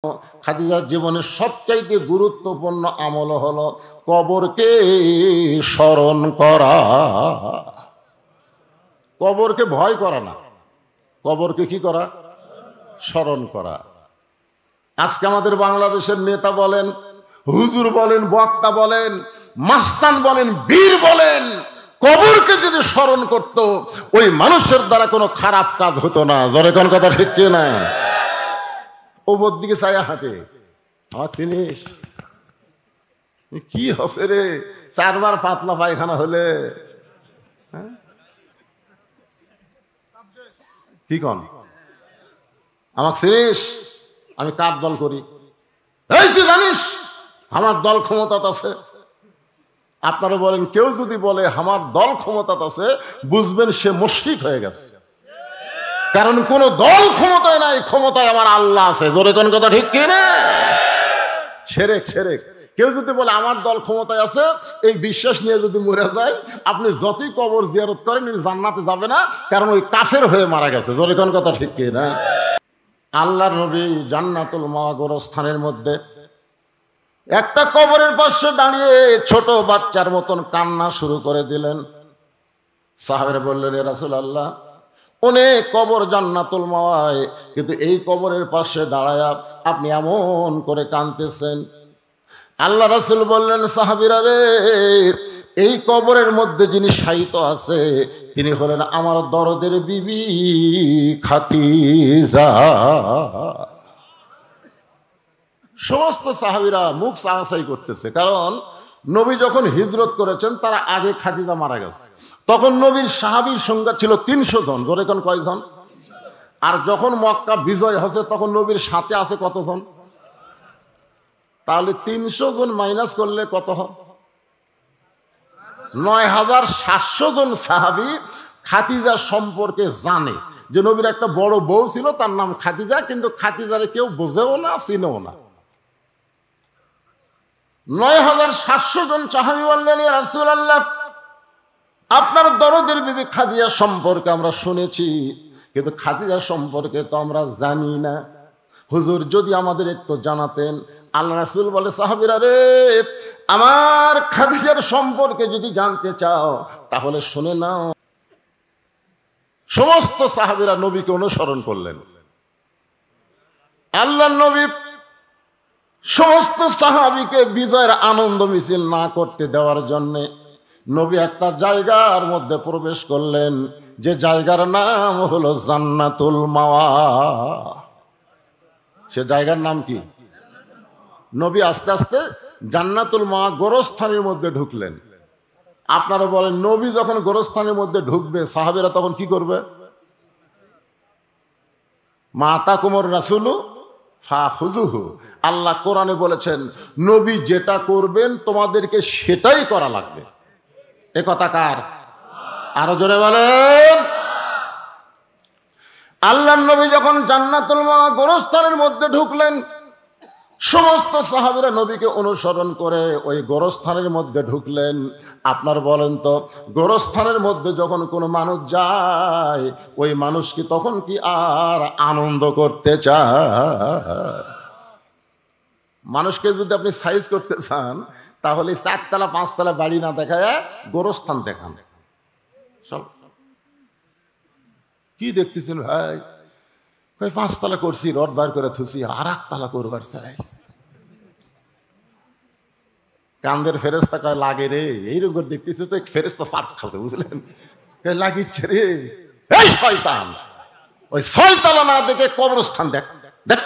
খাদিজার জীবনের সবচাইতে গুরুত্বপূর্ণ আমল হলো কবরকে স্মরণ করা। কবরকে ভয় করা না, কবরকে কি করা? স্মরণ করা। আজকে আমাদের বাংলাদেশের নেতা বলেন, হুজুর বলেন, বক্তা বলেন, মাস্তান বলেন, বীর বলেন, কবরকে যদি স্মরণ করত ওই মানুষের দ্বারা কোনো খারাপ কাজ হতো না। জোরে কোন কথা ঠিক কি না? ওপর দিকে চায়া হাঁটে, আমার জিনিস কি হচ্ছে রে, 4 বার পাতলা পায়খানা হলে কি কন আমার জিনিস, আমি কার দল করি? এই তুই জানিস আমার দল ক্ষমতাত আছে? আপনারা বলেন, কেউ যদি বলে আমার দল ক্ষমতাত আছে, বুঝবেন সে মুশরিক হয়ে গেছে। কারণ কোন দল ক্ষমতায় নাই, ক্ষমতায় আমার আল্লাহ আছে। জোরে কোন কথা ঠিক কি না? শিরক শিরক। কেউ যদি বলে আমার দল ক্ষমতায় আছে, এই বিশ্বাস নিয়ে যদি মরে যায়, আপনি যতই কবর জিয়ারত করেন জান্নাতে যাবে না, কারণ ওই কাফের হয়ে মারা গেছে। জোরে কোন কথা ঠিক কি না? আল্লাহর নবী জান্নাতুল মাওয়া গোরস্থানের মধ্যে একটা কবরের পাশে দাঁড়িয়ে ছোট বাচ্চার মতন কান্না শুরু করে দিলেন। সাহাবারা বললেন, ইয়া রাসূলুল্লাহ, অনেক কবর জান্নাতুল মাওয়ায়, কিন্তু এই কবরের পাশে দাঁড়ায়া আপনি এমন করে কাঁদতেছেন। আল্লাহ রাসূল বললেন, সাহাবীরা রে, এই কবরের মধ্যে যিনি শায়িত আছে তিনি হলেন আমার দরদের বিবি খাদিজা। সমস্ত সাহাবীরা মুখ চাওয়াচাই করতেছে, কারণ নবী যখন হিজরত করেছেন তার আগে খাদিজা মারা গেছে। তখন নবীর সাহাবীর সংখ্যা ছিল 300 জন। জোরে কোন কয়জন? আর যখন মক্কা বিজয় হয়েছে তখন নবীর সাথে আছে কতজন? তাহলে 300 জন মাইনাস করলে কত হয়? 9700 জন সাহাবী খাদিজা সম্পর্কে জানে যে নবীর একটা বড় বউ ছিল, তার নাম খাদিজা, কিন্তু খাদিজারে কেউ বোঝেও না, চিনেও না। 9700 জন সাহাবী বললেন, ইয়া রাসূলুল্লাহ, আপনার দরদের বিবি খাদিজা সম্পর্কে আমরা শুনেছি, কিন্তু খাদিজা সম্পর্কে তো আমরা জানি না। হুজুর যদি আমাদের একটু জানাতেন। আল্লাহ রাসূল বলে, সাহাবীরা রে, আমার খাদিজার সম্পর্কে যদি জানতে চাও তাহলে শুনে নাও। সমস্ত সাহাবীরা নবীকে অনুসরণ করলেন। আল্লাহর নবী সমস্ত সাহাবীকে বিজয়ের আনন্দ মিছিল না করতে দেওয়ার জন্যে নবী একটা জায়গার মধ্যে প্রবেশ করলেন, যে জায়গার নাম হলো জান্নাতুল মাওয়া। সে জায়গার নাম কি? নবী আস্তে আস্তে জান্নাতুল মাওয়া গোরস্থানের মধ্যে ঢুকলেন। আপনারা বলেন, নবী যখন গোরস্থানের মধ্যে ঢুকবে সাহাবীরা তখন কি করবে? মা আতাকুমুর রাসূলু ফাখুযুহু। আল্লাহ কোরআনে বলেছেন, নবী যেটা করবেন তোমাদেরকে সেটাই করা লাগবে। এ কথা কার? আরো জোরে বলেন। আল্লাহর নবী যখন জান্নাতুল মাওয়া গোরস্থানের মধ্যে ঢুকলেন, সমস্ত সাহাবীরা নবীকে অনুসরণ করে ওই গোরস্থানের মধ্যে ঢুকলেন। আপনার বলেন তো, গোরস্থানের মধ্যে যখন কোনো মানুষ যায়, ওই মানুষ কি তখন কি আর আনন্দ করতে চায়? মানুষকে যদি আপনি সাইজ করতে চান তাহলে 4 তলা 5 তলা বাড়ি না দেখায় গোরস্থান দেখান। সব কি দেখতেছেন ভাই? 5 তলা করছি, রড বার করে থুসি, আর 1 তলা করবার চাই। কান্দের ফেরেস্তা কয়, লাগে রে, এইরকম দেখতেছে তো ফেরেস্তা চাপ খাচ্ছে, বুঝলেন? লাগিচ্ছে রে, এই শয়তান, ওই 6 তলা না দেখে কবরস্থান দেখ। দেখ,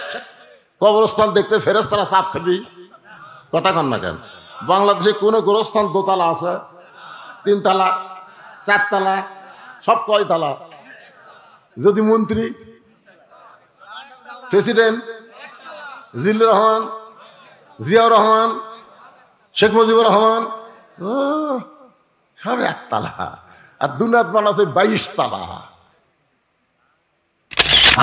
কবরস্থান দেখতে ফেরেস্তারা চাপ খাবি? কথা কন না কেন? বাংলাদেশে কোনো গোরস্থান 2 তলা আছে? 3 তলা, 4 তলা, সব কয় তলা? যদি মন্ত্রী, প্রেসিডেন্ট, জিল্লুর রহমান, জিয়াউর রহমান, শেখ মুজিবুর রহমান, সব 1 তলা। আর দুনাত বানাচ্ছে 22 তলা।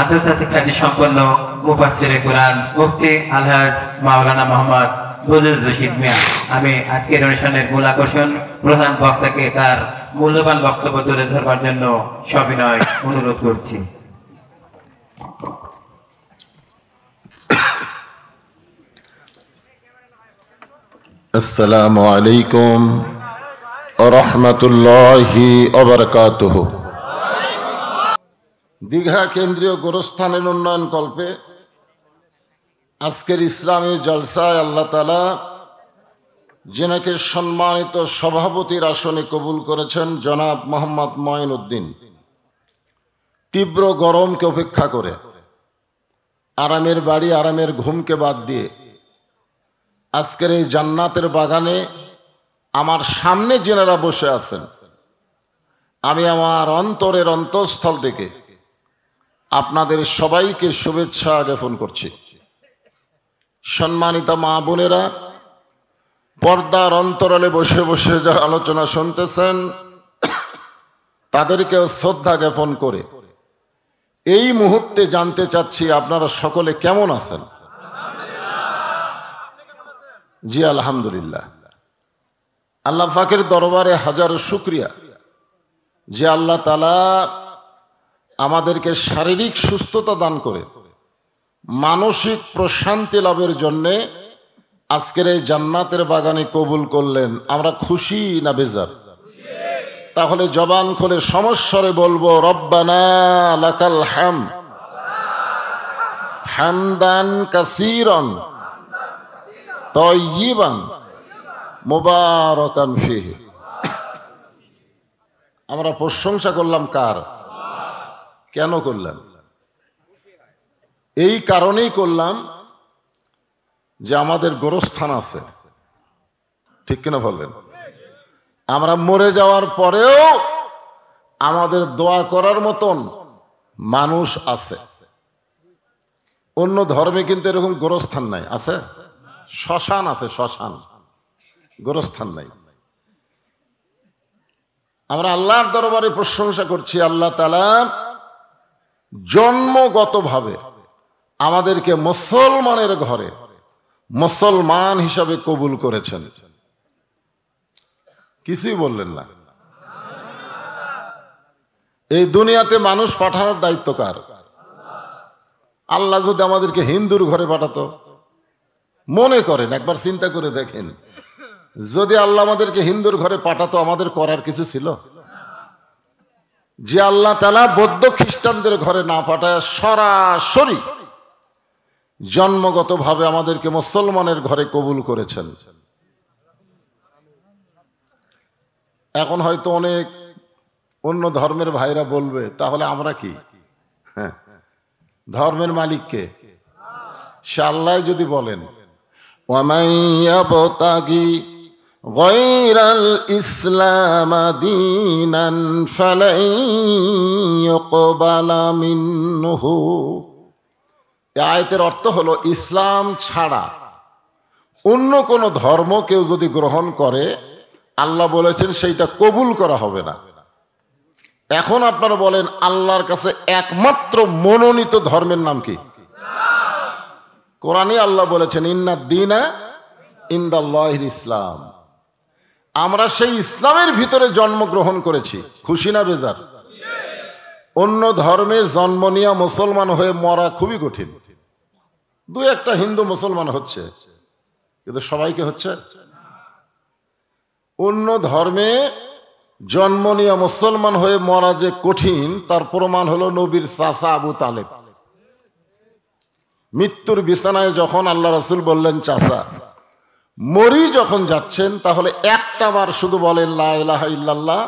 আন্তর্জাতিক খ্যাতি সম্পন্ন মুফাসসিরে কুরআন মুফতি আলহাজ মাওলানা মোহাম্মদ ফজলুর রশিদ মিয়া, আমি আজকের অনুষ্ঠানের মূল আকর্ষণ প্রধান বক্তাকে তার মূল্যবান বক্তব্য তুলে ধরবার জন্য সবিনয় অনুরোধ করছি। আসসালামু আলাইকুম ওয়া রাহমাতুল্লাহি ওয়া বারাকাতুহু। দীঘা কেন্দ্রীয় গোরস্থানের উন্নয়ন কল্পে আজকের ইসলামী জলসায় আল্লাহ তাআলা যিনাকে সম্মানিত সভাপতির আসনে কবুল করেছেন জনাব মোহাম্মদ মঈনুদ্দিন, তীব্র গরমকে উপেক্ষা করে, আরামের বাড়ি আরামের ঘুমকে বাদ দিয়ে আজকের এই জান্নাতের বাগানে আমার সামনে যিনারা বসে আছেন, আমি আমার অন্তরের অন্তঃস্থল থেকে আপনাদের সবাইকে শুভেচ্ছা জ্ঞাপন করছি। সম্মানিত মা বোনেরা, পর্দার অন্তরালে বসে বসে যারা আলোচনা শুনতেছেন তাদেরকেও শ্রদ্ধা জ্ঞাপন করে এই মুহূর্তে জানতে চাচ্ছি আপনারা সকলে কেমন আছেন? জি আলহামদুলিল্লাহ। আল্লাহ পাকের দরবারে হাজার শুকরিয়া যে আল্লাহ তাআলা আমাদেরকে শারীরিক সুস্থতা দান করে মানসিক প্রশান্তি লাভের জন্যে আজকের এই জান্নাতের বাগানে কবুল করলেন। আমরা খুশি না বেজার? তাহলে জবান খুলে সমস্বরে বলবো, রব্বানা লাকাল হামদ হামদান কাসীরান তাইয়িবান মুবারাকান ফিহি। আমরা প্রশংসা করলাম কার? কেন করলাম? এই কারণেই করলাম যে আমাদের গোরস্থান আছে, ঠিক কিনা বলবেন? আমরা মরে যাওয়ার পরেও আমাদের দোয়া করার মতন মানুষ আছে। অন্য ধর্মে কিন্তু এরকম গোরস্থান নাই। আছে? শ্মশান আছে, শ্মশান, গোরস্থান নাই। আমরা আল্লাহর দরবারে প্রশংসা করছি, আল্লাহ তাআলা জন্মগতভাবে আমাদেরকে মুসলমানের ঘরে মুসলমান হিসাবে কবুল করেছেন। কিছুই বললেন না। এই দুনিয়াতে মানুষ পাঠানোর দায়িত্ব কার? আল্লাহ যদি আমাদেরকে হিন্দুর ঘরে পাঠাতো, মনে করেন, একবার চিন্তা করে দেখেন, যদি আল্লাহ আমাদেরকে হিন্দুর ঘরে পাঠাতো আমাদের করার কিছু ছিল? যে আল্লাহ তাআলা বৌদ্ধ খ্রিস্টানদের ঘরে না পাঠায় সরাসরি জন্মগতভাবে আমাদেরকে মুসলমানের ঘরে কবুল করেছেন। এখন হয়তো অনেক অন্য ধর্মের ভাইরা বলবে, তাহলে আমরা কি? হ্যাঁ, ধর্মের মালিককে সে আল্লাহ যদি বলেন, ওয়ামান ইয়াবতাগি গায়রাল ইসলাম দীনান ফালাই ইউকবালা মিনহু। এই আয়াতের অর্থ হলো, ইসলাম ছাড়া অন্য কোনো ধর্ম কেউ যদি গ্রহণ করে, আল্লাহ বলেছেন সেইটা কবুল করা হবে না। এখন আপনারা বলেন, আল্লাহর কাছে একমাত্র মনোনীত ধর্মের নাম কি? কোরআনে আল্লাহ বলেছেন, ইন্নাদ দীনা ইনদাল্লাহিল ইসলাম। আমরা সেই ইসলামের ভিতরে জন্মগ্রহণ করেছি। খুশি না বেজার? অন্য ধর্মে জন্ম নিয়ে মুসলমান হয়ে মরা খুবই কঠিন। দুই একটা হিন্দু মুসলমান হচ্ছে, কিন্তু সবাইকে হচ্ছে। অন্য ধর্মে জন্ম নিয়ে মুসলমান হয়ে মরা যে কঠিন, তার প্রমাণ হলো নবীর চাচা আবু তালেব। মৃত্যুর বিছানায় যখন আল্লাহ রাসূল বললেন, চাচা মরি যখন যাচ্ছেন, তাহলে একটা বার শুধু বলেন লা ইলাহা ইল্লাল্লাহ,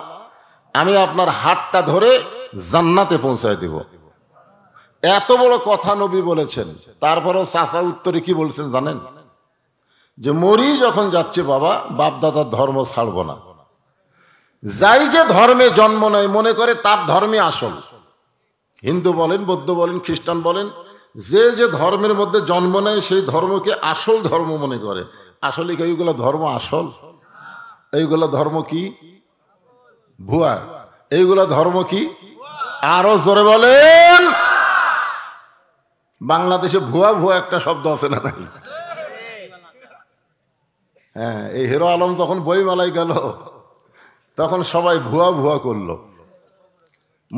আমি আপনার হাতটা ধরে জান্নাতে পৌঁছায় দেব। এত বড় কথা নবী বলেছেন। তারপরেও চাচা উত্তরে কি বলছেন জানেন? যে মরি যখন যাচ্ছে বাবা, বাপ দাদার ধর্ম ছাড়ব না। যাই যে ধর্মে জন্ম নেয় মনে করে তার ধর্মে আসল। হিন্দু বলেন, বৌদ্ধ বলেন, খ্রিস্টান বলেন, যে যে ধর্মের মধ্যে জন্ম নেয় সেই ধর্মকে আসল ধর্ম মনে করে। আসলে কি এইগুলো ধর্ম আসল? এইগুলো ধর্ম কি? ভুয়া। এইগুলো ধর্ম কি? আরো জোরে বলেন। বাংলাদেশে ভুয়া ভুয়া একটা শব্দ আছে না নাই? হ্যাঁ, এই হিরো আলম যখন বইমেলায় গেল তখন সবাই ভুয়া ভুয়া করলো।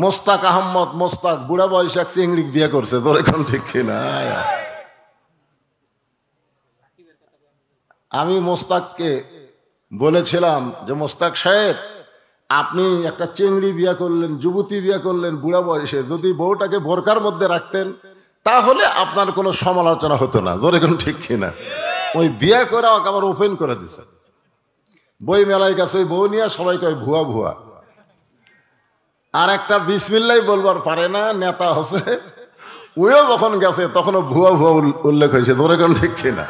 মোস্তাক আহমদ, মোস্তাক বুড়া বয়সে এক চিংড়ি বিয়ে করছে, তোর এখন ঠিক কিনা? আমি মোস্তাককে বলেছিলাম যে মোস্তাক সাহেব, আপনি একটা চেংড়ি বিয়ে করলেন, যুবতী বিয়ে করলেন বুড়া বয়সে, যদি বউটাকে বোরকার মধ্যে রাখতেন তাহলে আপনার কোনো সমালোচনা হতো না। জোরে কোন ঠিক কিনা? ওই বিয়ে করে ওকে আবার ওপেন করে দিছে। বই মেলায় গেছে ওই বউ নিয়ে, সবাইকে ওই ভুয়া ভুয়া। আর একটা বিসমিল্লাই বলবার পারে না, নেতা হচ্ছে, ওইও যখন গেছে তখনও ভুয়া ভুয়া উল্লেখ হয়েছে। জোরে কোন ঠিক কিনা?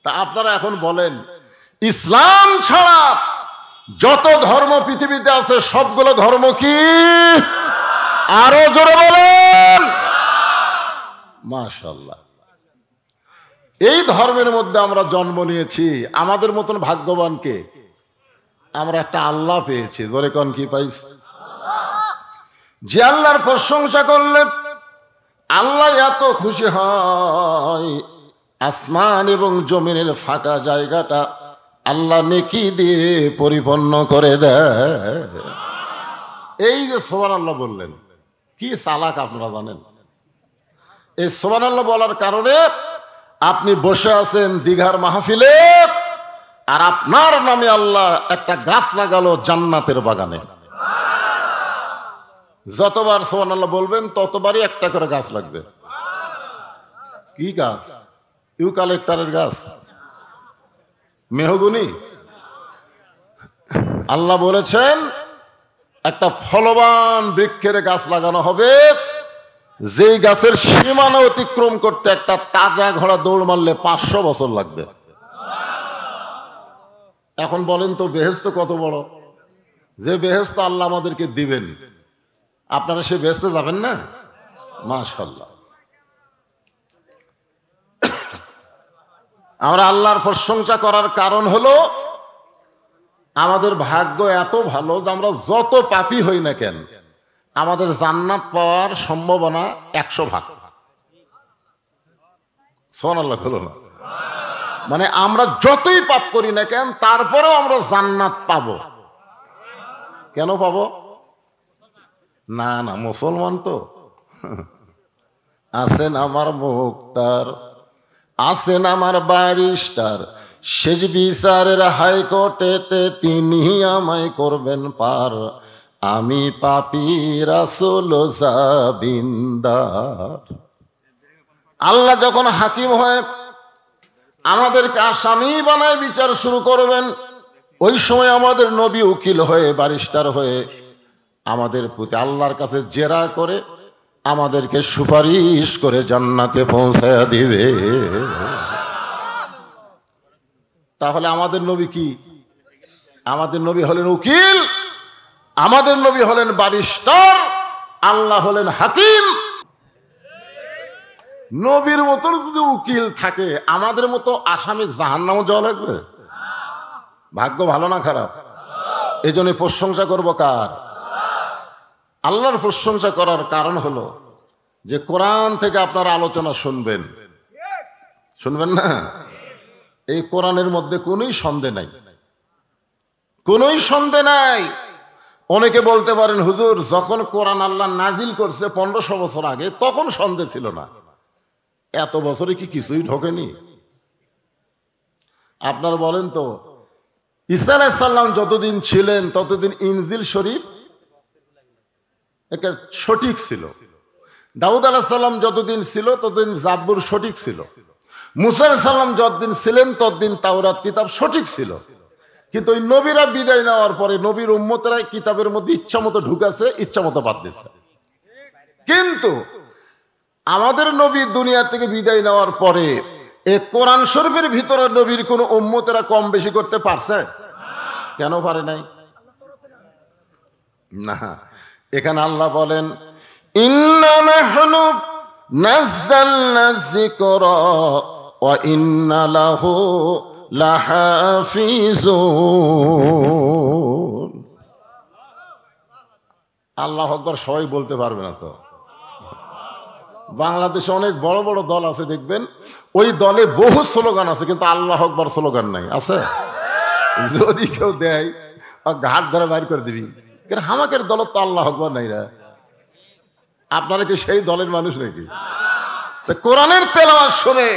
তা আপনারা এখন বলেন, ইসলাম ছাড়া যত ধর্ম পৃথিবীতে আছে সবগুলো ধর্ম কি? আরো জোরে বলেন মাশাআল্লাহ। এই ধর্মের মধ্যে আমরা জন্ম নিয়েছি, আমাদের মতন ভাগ্যবানকে আমরা একটা আল্লাহ পেয়েছি। জোরে কোন কি পাইছি? যে আল্লাহর প্রশংসা করলে আল্লাহ এত খুশি হয়, আসমান এবং জমিনের ফাঁকা জায়গাটা আল্লাহ নেকি দিয়ে পরিপূর্ণ করে দেয়। এই যে সুবহানাল্লাহ বললেন, কি চালাক আপনারা জানেন? এই সুবহানাল্লাহ বলার কারণে আপনি বসে আছেন দীঘার মাহফিলে, আর আপনার নামে আল্লাহ একটা গাছ লাগালো জান্নাতের বাগানে। যতবার সুবহানাল্লাহ বলবেন ততবারই একটা করে গাছ লাগবে। কি গাছ? ইউক্যালিপটাসের গাছ, মেহগনি। আল্লাহ বলেছেন একটা ফলবান বৃক্ষের গাছ লাগানো হবে, যেই গাছের সীমানা অতিক্রম করতে একটা তাজা ঘোড়া দৌড় মারলে 500 বছর লাগবে। এখন বলেন তো বেহেশত কত বড়? যে বেহেশত আল্লাহ আমাদেরকে দিবেন, আপনারা সে বেহেশতে যাবেন না? মাশাআল্লাহ। আমরা আল্লাহর প্রশংসা করার কারণ হলো আমাদের ভাগ্য এত ভালো যে আমরা যত পাপী হই না কেন আমাদের জান্নাত পাওয়ার সম্ভাবনা 100%। সুবহানাল্লাহ হলো না? মানে আমরা যতই পাপ করি না কেন তারপরেও আমরা জান্নাত পাবো। কেন পাবো? না না, মুসলমান তো আছেন আমার মুক্তার, আছেন আমার ব্যারিস্টার, শেষ বিচারের হাইকোর্টেতে তিনি আমায় করবেন পার, আমি পাপী রাসূল জাবিন্দার। আল্লাহ যখন হাকিম হয়ে আমাদেরকে আসামি বানায় বিচার শুরু করবেন, ওই সময় আমাদের নবী উকিল হয়ে ব্যারিস্টার হয়ে আমাদের প্রতি আল্লাহর কাছে জেরা করে আমাদেরকে সুপারিশ করে জান্নাতে পৌঁছায়া দিবে। তাহলে আমাদের নবী কি? আমাদের নবী হলেন উকিল, আমাদের নবী হলেন ব্যারিস্টার, আল্লাহ হলেন হাকিম। নবীর মতো যদি উকিল থাকে আমাদের মতো আসামি জাহান্নামে যাওয়া লাগবে? ভাগ্য ভালো না খারাপ? এই জন্য প্রশংসা করবো কার? আল্লাহর প্রশংসা করার কারণ হলো যে কোরআন থেকে আপনারা আলোচনা শুনবেন, শুনবেন না? এই কোরআনের মধ্যে কোনোই সন্দেহ নাই, কোনোই সন্দেহ নাই। অনেকে বলতে পারেন হুজুর যখন কোরআন আল্লাহ নাজিল করছে 1500 বছর আগে তখন সন্দেহ ছিল না, এত বছরে কি কিছুই ঢোকেনি? আপনারা বলেন তো, ঈসা আলাইহিস সালাম যতদিন ছিলেন ততদিন ইনজিল শরীফ এটা সঠিক ছিল, দাউদ আলাইহিস সালাম যতদিন ছিল ততদিন জাবুর সঠিক ছিল, মুসা আলাইহিস সালাম যতদিন ছিলেন ততদিন তাওরাত কিতাব সঠিক ছিল। কিন্তু ওই নবীরা বিদায় নেওয়ার পরে নবীর উম্মতেরা কিতাবের মধ্যে ইচ্ছা মতো ঢুকাছে, ইচ্ছা মতো বাদ দিয়েছে। কিন্তু আমাদের নবী দুনিয়া থেকে বিদায় নেওয়ার পরে এই কোরআন শরীফের ভিতরে নবীর কোন উম্মতেরা কম বেশি করতে পারছে? কেন পারে নাই? না, এখানে আল্লাহ বলেন ইন্না নাহনু নাযালনা যিকরা ওয়া ইন্না লাহু লাহাফিজুন। আল্লাহু আকবার সবাই বলতে পারবে না তো। বাংলাদেশে অনেক বড় বড় দল আছে দেখবেন, ওই দলে বহু স্লোগান আছে কিন্তু আল্লাহু আকবার স্লোগান নাই। আছে? যদি কেউ দেয় ঘাট ধরে বাইর করে দিবি, কারণ হামাকের দল তো আল্লাহু আকবার নাই রা। আপনারা কি সেই দলের মানুষ নাকি? কোরআনের তেলাওয়াত শুনে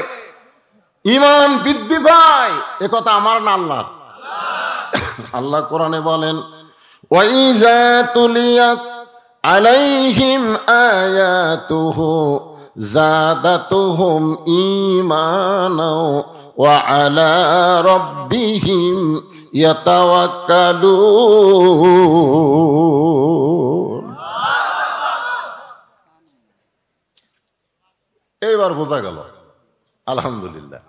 ইমান বৃদ্ধি পায়, এ কথা আমার না আল্লাহর। আল্লাহ কোরআনে বলেন, ওয়াইজা তুলিয়াত আলাইহিম আয়াতুহু জাদাতুহুম ঈমানাও ওয়া আলা রাব্বিহিম ইয়াতাওয়াক্কালুন। এইবার বোঝা গেল আলহামদুলিল্লাহ।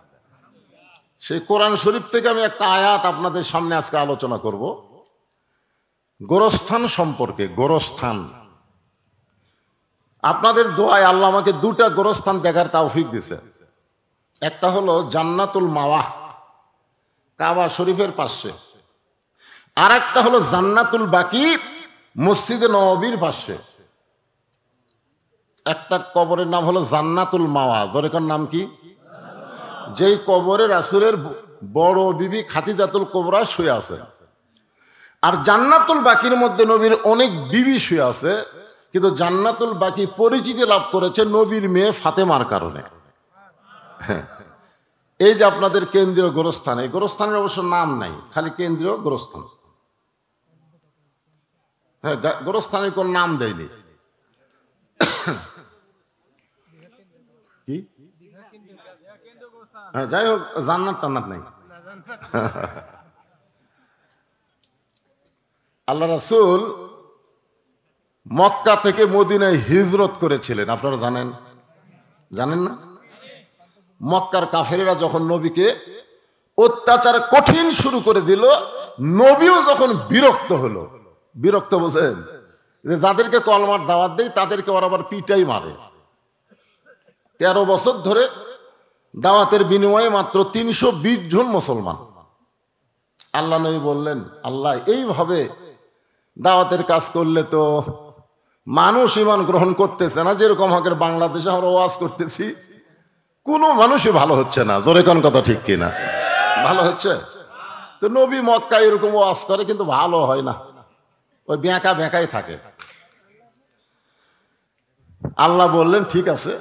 সেই কোরআন শরীফ থেকে আমি একটা আয়াত আপনাদের সামনে আজকে আলোচনা করব গোরস্থান সম্পর্কে। গোরস্থান, আপনাদের দোয়ায় আল্লাহ আমাকে দুটা গোরস্থান দেখার তৌফিক দিয়েছে। একটা হলো জান্নাতুল মাওয়া, কাবা শরীফের পাশে, আর একটা হলো জান্নাতুল বাকি, মসজিদে নববীর পাশে। একটা কবরের নাম হলো জান্নাতুল মাওয়া, জোরেকার নাম কি? যেই কবরে রাসূলের বড় বিবি খাদিজাতুল কুবরা শুয়ে আছে। আর জান্নাতুল বাকির মধ্যে নবীর অনেক বিবি শুয়ে আছে, কিন্তু জান্নাতুল বাকি পরিচিতি লাভ করেছে নবীর মেয়ে ফাতেমার কারণে। এই যে আপনাদের কেন্দ্রীয় গোরস্থান, এই গোরস্থানের অবশ্য নাম নাই, খালি কেন্দ্রীয় গোরস্থান। হ্যাঁ, গোরস্থানের কোন নাম দেয়নি। কি? হ্যাঁ, যাই হোক, জান্নাত টান্নাত নাই। আল্লাহ রাসূল মক্কা থেকে মদিনায় হিজরত করেছিলেন, আপনারা জানেন? জানেন না? মক্কার কাফেরেরা যখন নবীকে অত্যাচার কঠিন শুরু করে দিল, নবীও যখন বিরক্ত হলো, বিরক্ত বোঝেন, যে যাদেরকে কলমার দাওয়াত দেয় তাদেরকে ওরা আবার পিটাই মারে। 13 বছর ধরে দাওয়াতের বিনিময়ে মাত্র 320 জন মুসলমান। আল্লাহ নবী বললেন, আল্লাহ এইভাবে দাওয়াতের কাজ করলে তো মানুষ ঈমান গ্রহণ করতেছে না। যেরকম হকের বাংলাদেশে আমরা ওয়াজ করতেছি, কোনো মানুষই ভালো হচ্ছে না। জোরে কোন কথা ঠিক কিনা? ভালো হচ্ছে তো? নবী মক্কায় এরকম ওয়াজ করে, কিন্তু ভালো হয় না, ওই বেঁকা বেঁকাই থাকে। আল্লাহ বললেন, ঠিক আছে,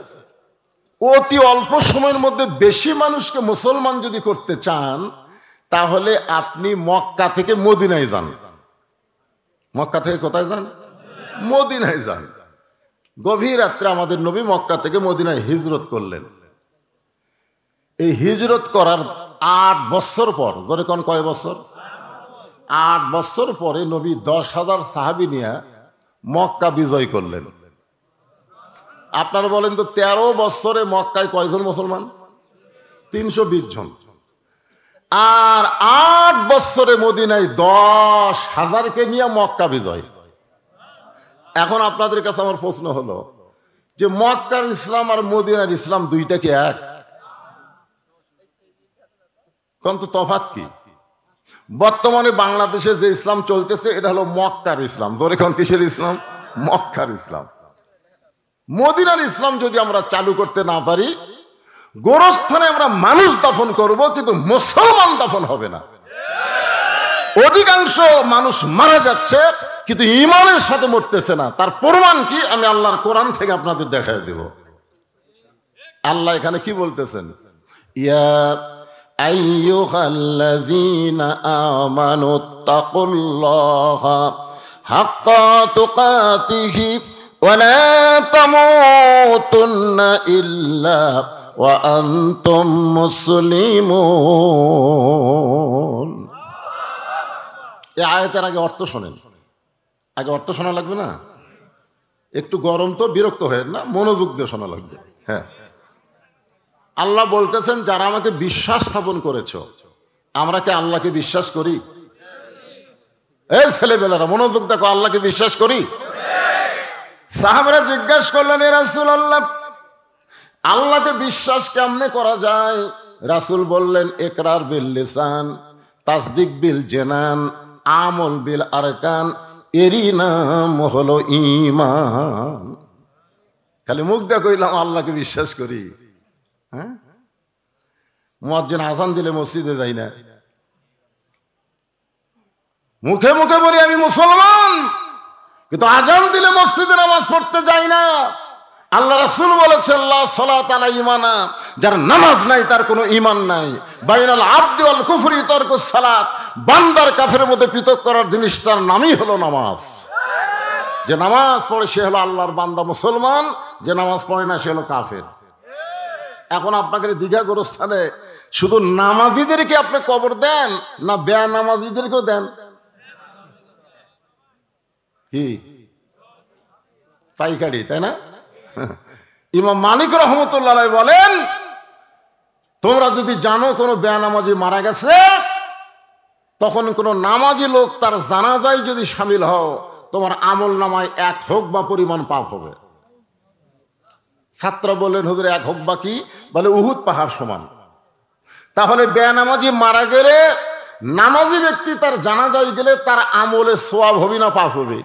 অতি অল্প সময়ের মধ্যে বেশি মানুষকে মুসলমান যদি করতে চান, তাহলে আপনি মক্কা থেকে মদিনায় যান। মক্কা থেকে কোথায় যান? মদিনায় যান। গভীর রাত্রে আমাদের নবী মক্কা থেকে মদিনায় হিজরত করলেন। এই হিজরত করার 8 বছর পর, জোরে কোন কয় বছর? 8 বছর পরে নবী 10,000 সাহাবী নিয়ে মক্কা বিজয় করলেন। আপনারা বলেন তো, 13 বছরে মক্কায় কয়জন মুসলমান? 320 জন। আর 8 বছরে মদিনায় 10,000কে নিয়ে মক্কা বিজয়। এখন আপনাদের কাছে আমার প্রশ্ন হলো যে মক্কার ইসলাম আর মদিনার ইসলাম দুইটা কি এক? কোন তো তফাৎ কি? বর্তমানে বাংলাদেশে যে ইসলাম চলতেছে এটা হলো মক্কার ইসলাম। জোরে কোন কিসের ইসলাম? মক্কার ইসলাম। মদিনার ইসলাম যদি আমরা চালু করতে না পারি, গোরস্থানে আমরা মানুষ দাফন করব, কিন্তু মুসলমান দাফন হবে না। অধিকাংশ মানুষ মারা যাচ্ছে, কিন্তু ঈমানের সাথে মরতেছে না। তার প্রমাণ কি? আমি আল্লাহর কোরআন থেকে আপনাদের দেখায় দেব। আল্লাহ এখানে কি বলতেছেন? ইয়া আইয়ুহাল্লাযীনা আমানুত্তাকুল্লাহা হাক্কা তুকাতিহি ওয়া লা তামুতুন্না ইল্লা ওয়া আনতুম মুসলিমুন। এই আয়াতের আগে অর্থ শোনেন। আগে অর্থ শোনা লাগবে না? একটু গরম তো, বিরক্ত হয়ে না, মনোযোগ দিয়ে শোনা লাগবে। হ্যাঁ, আল্লাহ বলতেছেন, যারা আমাকে বিশ্বাস স্থাপন করেছ, আমরা কি আল্লাহকে বিশ্বাস করি? এই ছেলেবেলারা মনোযোগ দেখো, আল্লাহকে বিশ্বাস করি? সাহাবারা জিজ্ঞাসা করলেন, এ রাসূলুল্লাহ, আল্লাহকে বিশ্বাস কেমনে করা যায়? রাসূল বললেন, ইকরার বিল লিসান, তাসদিক বিল জানান, আমল বিল আরকান, এরই নাম হলো ঈমান। খালি মুখ দিয়ে কইলাম আল্লাহকে বিশ্বাস করি, হ্যাঁ? মুয়াজ্জিন আযান দিলে মসজিদে যাই না, মুখে মুখে বলি আমি মুসলমান, কিন্তু আযান দিলে মসজিদে নামাজ পড়তে যাই না। আল্লাহ রাসূল বলেছেন, লা সালাত আলা ঈমানা, যার নামাজ নাই তার কোনো ঈমান নাই। বাইনাল আবদি ওয়াল কুফরি তারকুস সালাত, বান্দার কাফের মধ্যে পৃথক করার জিনিসটার নামই হলো নামাজ। যে নামাজ পড়ে সে হলো আল্লাহর বান্দা মুসলমান, যে নামাজ পড়ে না সে হলো কাফের। এখন আপনাকে দীঘা গোরস্থানে শুধু নামাজিদেরকে আপনি কবর দেন না বেনামাজিদেরকেও দেন? কি পাইকারি, তাই না? ইমাম মালিক রহমতুল্লাহ বলেন, তোমরা যদি জানো কোনো বেনামাজি মারা গেছে, তখন কোনো নামাজি লোক তার জানাজায় যদি শামিল হও, তোমার আমল নামায় 1 হোক বা পরিমাণ পাপ হবে। ছাত্র বললেন, হুজুর 1 হোক বা কি? বলে উহুদ পাহাড় সমান। তাহলে বেনামাজি মারা গেলে নামাজি ব্যক্তি তার জানাজায় গেলে তার আমলে সওয়াব হবে না পাপ হবে?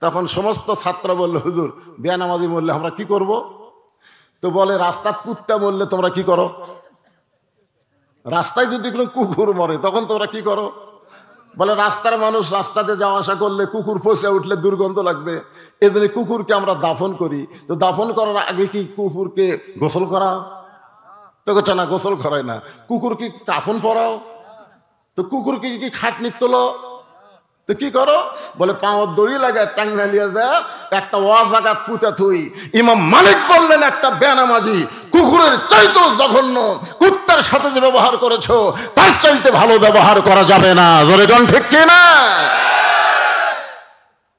তখন সমস্ত ছাত্র বলল, হুজুর বেনামাজি মরলে আমরা কি করব? তো বলে, রাস্তার কুত্তা মরলে তোমরা কি করো? রাস্তায় যদি কোনো কুকুর মরে তখন তোমরা কি করো? বলে, রাস্তার মানুষ রাস্তাতে যাওয়া আসা করলে কুকুর ফসে উঠলে দুর্গন্ধ লাগবে, এজন্য কুকুরকে আমরা দাফন করি। তো দাফন করার আগে কি কুকুরকে গোসল করাও? তো বলছে না, গোসল করায় না। কুকুর কি কাফন পরাও? তো কুকুরকে কি খাটনি তোলো? তো কি করো? বলে, পাঁও দড়ি লাগে টাঙ্গা নিয়ে যায় একটা ওয়াজাগাত পুঁতে থুই। ইমাম মালিক বললেন, একটা বেনামাজি কুকুরের চাইতেও জঘন্য, কুত্তার সাথে যে ব্যবহার করেছো তার চাইতে ভালো ব্যবহার করা যাবে না। জোরে গান ঠিক কিনা?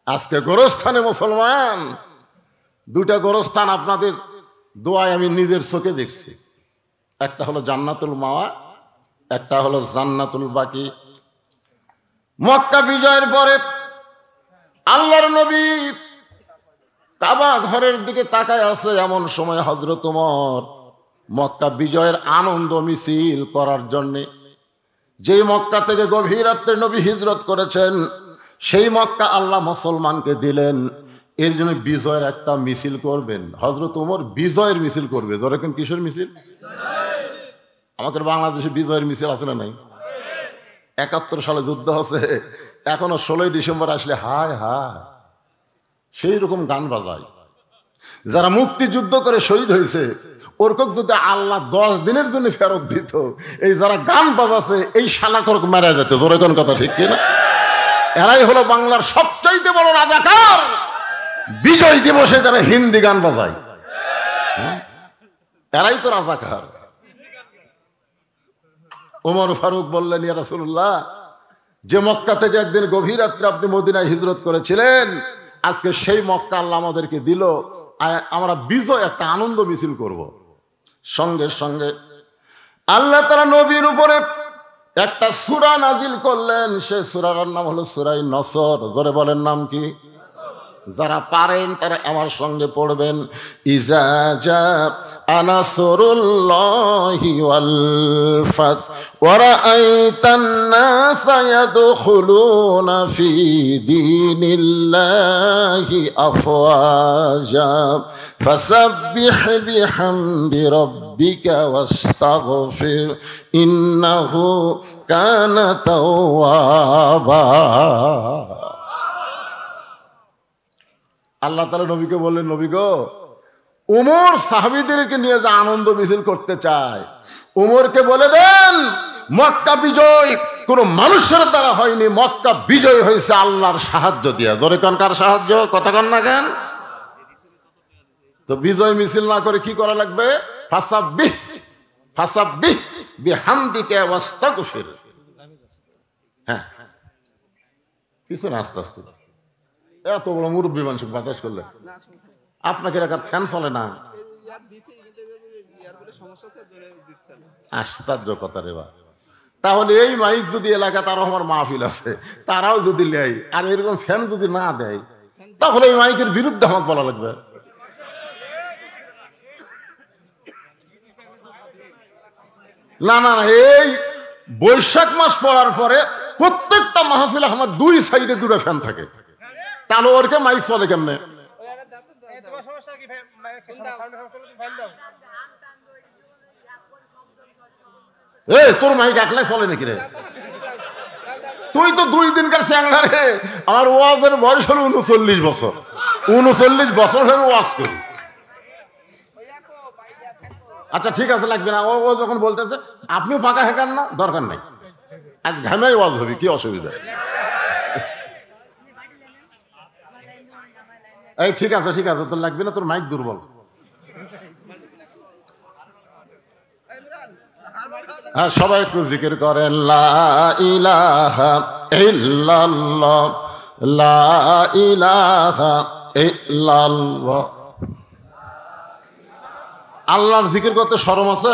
আজকে গোরস্থানে মুসলমান, 2টা গোরস্থান আপনাদের দোয়ায় আমি নিজের চোখে দেখছি। একটা হলো জান্নাতুল মাওয়া, একটা হলো জান্নাতুল বাকি। মক্কা বিজয়ের পরে আল্লাহর নবী কাবা ঘরের দিকে তাকায় আছে, এমন সময় হযরত ওমর মক্কা বিজয়ের আনন্দ মিছিল করার জন্যে, যেই মক্কা থেকে গভীর রাত্রে নবী হিজরত করেছেন, সেই মক্কা আল্লাহ মুসলমানকে দিলেন। এর জন্য বিজয়ের একটা মিছিল করবেন। হযরত ওমর বিজয়ের মিছিল করবে। যেরকম কিশোর মিছিল, আমাদের বাংলাদেশে বিজয়ের মিছিল আছে না নাই? 71 সালে যুদ্ধ হচ্ছে, এখনো 16ই ডিসেম্বর আসলে হায় হায় সেই রকম গান বাজায়। যারা মুক্তিযুদ্ধ করে শহীদ হয়েছে ওরকম যদি আল্লাহ 10 দিনের জন্য ফেরত দিত, এই যারা গান বাজাচ্ছে এই শালাকরক মারা যেত। জোরে কোন কথা ঠিক কিনা? এরাই হলো বাংলার সবচাইতে বড় রাজাকার। বিজয় দিবসে যারা হিন্দি গান বাজায়, এরাই তো রাজাকার। ওমর ফারুক বললেন, ইয়া রাসূলুল্লাহ, যে মক্কা থেকে একদিন গভীর রাত্রে আপনি মদিনায় হিজরত করেছিলেন, আজকে সেই মক্কা আল্লাহ আমাদেরকে দিল, আমরা বিজয় একটা আনন্দ মিছিল করব। সঙ্গে সঙ্গে আল্লাহ তাআলা নবীর উপরে একটা সূরা নাজিল করলেন। সেই সূরার নাম হলো সূরা নসর। জোরে বলেন, নাম কি? যারা পারেন তারা আমার সঙ্গে পড়বেন। ইজা জাআ নাসরুল্লাহি ওয়াল ফাত ওয়া রাআইতান নাসা ইয়াদখুলুনা ফি দীনিল্লাহি আফওয়াজা ফাসাব্বিহ বিহামদি রাব্বিকা ওয়াস্তাগফির ইন্নাহু কানা তাওয়াবা। আল্লাহ তাআলা নবীকে বললেন, নবী গো, উমর সাহাবীদেরকে নিয়ে যে আনন্দ মিছিল করতে চায়, উমরকে বলে দেন মক্কা বিজয় কোন মানুষের দ্বারা হয়নি, মক্কা বিজয় হয়েছে আল্লাহর সাহায্য দিয়া। জোরে কোন, কার সাহায্য? কথা কন না কেন? তো বিজয় মিছিল না করে কি করা লাগবে? ফাসাব্বিহ বিহামদিকা ওয়াস্তাগফির। হ্যাঁ, কিছু না, আস্তে আস্তে। এত বড় মুরব্বী মানুষ বাতাস করলে আপনাকে এলাকার ফ্যান চলে না? আশ্চর্য কথা রে বা। তাহলে এই মাইক যদি এলাকা তারও আমার মাহফিল আছে, তারাও যদি নেয় আর এরকম ফ্যান যদি না দেয়, তাহলে এই মাইকের বিরুদ্ধে আমার বলা লাগবে। না না না, এই বৈশাখ মাস পড়ার পরে প্রত্যেকটা মাহফিলে আমার 2 সাইডে 2টা ফ্যান থাকে, তাহলে ওরকে মাইক চলে কেমনে? তোর মাইক একলাই চলে নাকি রে? তুই তো 2 দিনকার চ্যাংড়া রে। আমার ওয়াজের বয়স হলো 39 বছর। 39 বছর হয়ে ওয়াজ করি। আচ্ছা ঠিক আছে, লাগবে না। ও যখন বলতেছে আপনিও ফাঁকা হেঁকান না, দরকার নাই, আজ ঘামাই ওয়াজ হবে, কি অসুবিধা? এই ঠিক আছে ঠিক আছে, তোর লাগবে না, তোর মাইক দুর্বল। হ্যাঁ, সবাই একটু জিকির করেন, লা ইলাহা ইল্লাল্লাহ, লা ইলাহা ইল্লাল্লাহ। আল্লাহর জিকির করতে শরম আছে?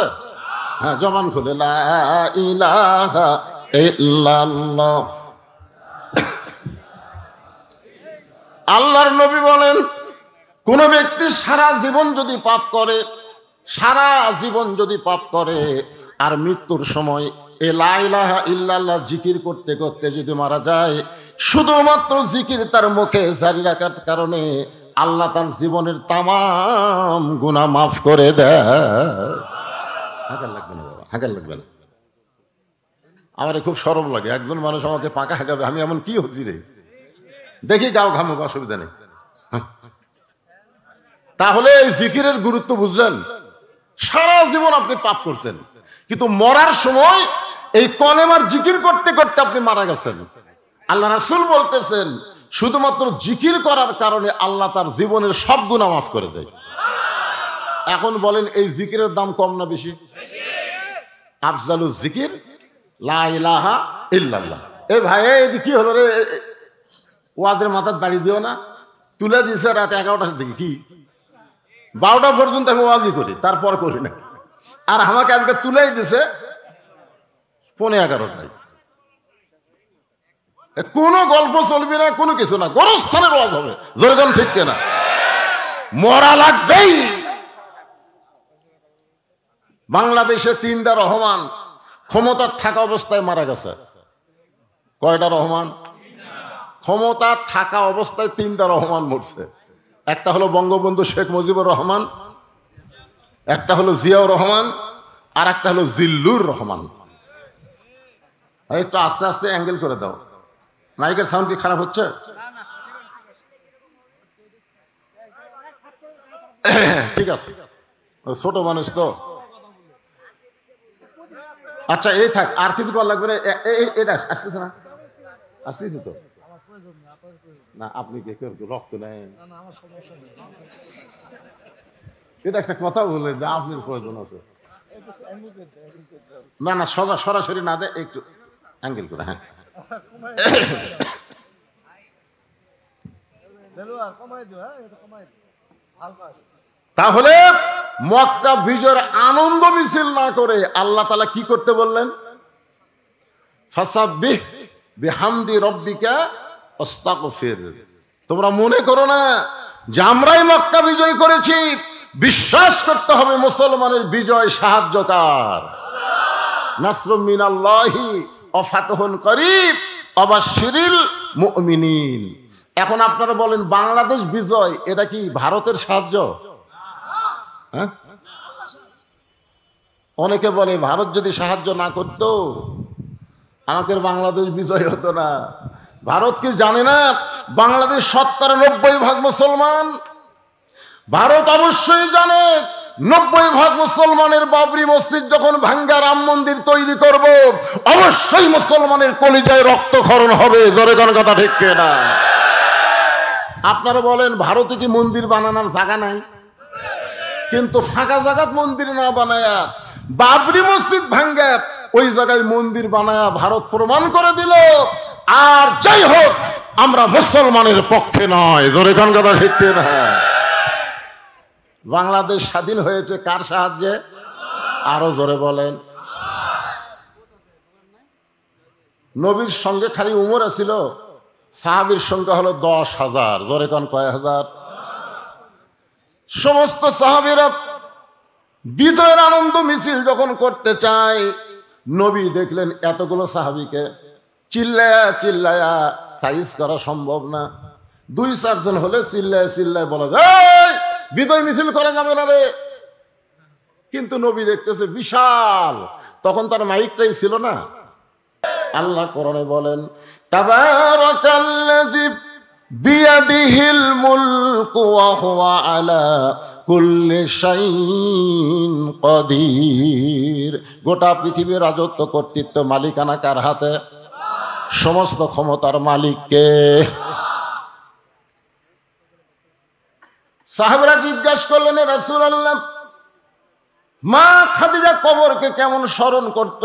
হ্যাঁ, জবান খুলে লা ইলাহা ইল্লাল্লাহ। আল্লাহর নবী বলেন, কোন ব্যক্তি সারা জীবন যদি পাপ করে, সারা জীবন যদি পাপ করে আর মৃত্যুর সময় এ লা ইলাহা ইল্লাল্লাহ জিকির করতে করতে যদি মারা যায়, শুধুমাত্র জিকির তার মুখে জারি রাখার কারণে আল্লাহ তার জীবনের তামাম গুনাহ মাফ করে দেয়। হাঁকার লাগবে না বাবা, হাঁকার লাগবে না। আমার খুব শরম লাগে, একজন মানুষ আমাকে পাকা হাঁকাবে, আমি এমন কি হচ্ছি রে, দেখি গাও ঘামুক, অসুবিধা নেই। তাহলে এই জিকিরের গুরুত্ব বুঝলেন? সারা জীবন আপনি পাপ করছেন, কিন্তু মরার সময় এই কলেমার জিকির করতে করতে আপনি মারা গেছেন। আল্লাহ রাসূল বলতেছেন, শুধুমাত্র জিকির করার কারণে আল্লাহ তার জীবনের সব গুনাহ মাফ করে দেয়। এখন বলেন, এই জিকিরের দাম কম না বেশি? আফজালুজ জিকির লা ইলাহা ইল্লাল্লাহ। এ ভাই, এই কি হলো রে, ওয়াজের মাথায় বাড়ি দিও না, তুলে দিয়েছে রাত 11টার দিকে, কি 12টা পর্যন্ত আমি ওয়াজই করি, তারপর করি না। আর আমাকে আজকে তুলেই দিছে 11:15টায়। কোনো গল্প চলবে না, কোনো কিছু না, গোরস্থানের ওয়াজ হবে, যেরকম ঠিক কিনা? মরা লাগবেই। বাংলাদেশে 3টা রহমান ক্ষমতার থাকা অবস্থায় মারা গেছে। কয়টা রহমান? ক্ষমতা থাকা অবস্থায় 3টা রহমান মরছে। একটা হলো বঙ্গবন্ধু শেখ মুজিবুর রহমান, একটা হলো জিয়াউর রহমান, আর একটা হলো জিল্লুর রহমান। একটু আস্তে আস্তে অ্যাঙ্গেল করে দাও, মাইকের সাউন্ড কি খারাপ হচ্ছে? ঠিক আছে, ছোট মানুষ তো। আচ্ছা এই থাক, আর কিছু করা লাগবে না। এটা আসতেছে না? আসতেছে তো না? আপনি কি রক্ত নেই? এটা একটা কথা বললেন যে আপনার প্রয়োজন আছে। না না, সরাসরি না দেয়, একটু অ্যাঙ্গেল করে। হ্যাঁ, তাহলে মক্কা বিজয়ের আনন্দ মিছিল না করে আল্লাহ তাআলা কি করতে বললেন? ফাসাব্বিহ বিহামদি রব্বিকা ওয়াস্তাগফির। তোমরা মনে করো না যে আমরাই মক্কা বিজয় করেছি, বিশ্বাস করতে হবে মুসলমানের বিজয় সাহায্যকার। নাসরুম মিনাল্লাহি ওয়া ফাতহুন করিব ওয়া বাশশিরিল মুমিনিন। এখন আপনারা বলেন, বাংলাদেশ বিজয় এটা কি ভারতের সাহায্য? হ্যাঁ, অনেকে বলে ভারত যদি সাহায্য না করত আমাদের বাংলাদেশ বিজয় হতো না। ভারত কি জানে না বাংলাদেশ 90% মুসলমান? ভারত অবশ্যই জানে 90% মুসলমানের বাবরি মসজিদ যখন ভাঙ্গা রাম মন্দির তৈরি করব, অবশ্যই মুসলমানের কলিজায় রক্তক্ষরণ হবে। জোরে কোন কথা ঠিক কিনা? আপনারা বলেন, ভারতে কি মন্দির বানানোর জায়গা নাই? কিন্তু ফাঁকা জায়গাত মন্দির না বানায়া বাবরি মসজিদ ভাঙ্গা ওই জায়গায় মন্দির বানায়া ভারত প্রমাণ করে দিল, আর যাই হোক আমরা মুসলমানের পক্ষে নয়। জোরে কোন কথা ঠিক কিনা? বাংলাদেশ স্বাধীন হয়েছে কার সাহায্যে? আরো জোরে বলেন। নবীর সঙ্গে খালি উমর ছিল, সাহাবীর সংখ্যা হলো 10,000। জোরে কোন কয় হাজার? সমস্ত সাহাবীরা বিজয়ের আনন্দ মিছিল যখন করতে চায়, নবী দেখলেন এতগুলো সাহাবীকে চিল্লায়া চিল্লায়া সাইজ করা সম্ভব না। 2-4 জন হলে চিল্লায় চিল্লায় বলা যায় বিজয় মিছিল করা যাবে না রে। কিন্তু নবী দেখতেছে বিশাল, তখন তার মাইকটাই ছিল না। আল্লাহ কোরআনে বলেন, তাবারাকাল্লাযী বিয়াদিহিল মুলকু ওয়া হুয়া আলা কুল্লি শাইইন কাদির। গোটা পৃথিবীর রাজত্ব কর্তৃত্ব মালিকানা কার হাতে? সমস্ত ক্ষমতার মালিককে। সাহাবারা জিজ্ঞাসা করলেন, হে রাসূলুল্লাহ, মা খাদিজা কবরকে কেমন স্মরণ করত?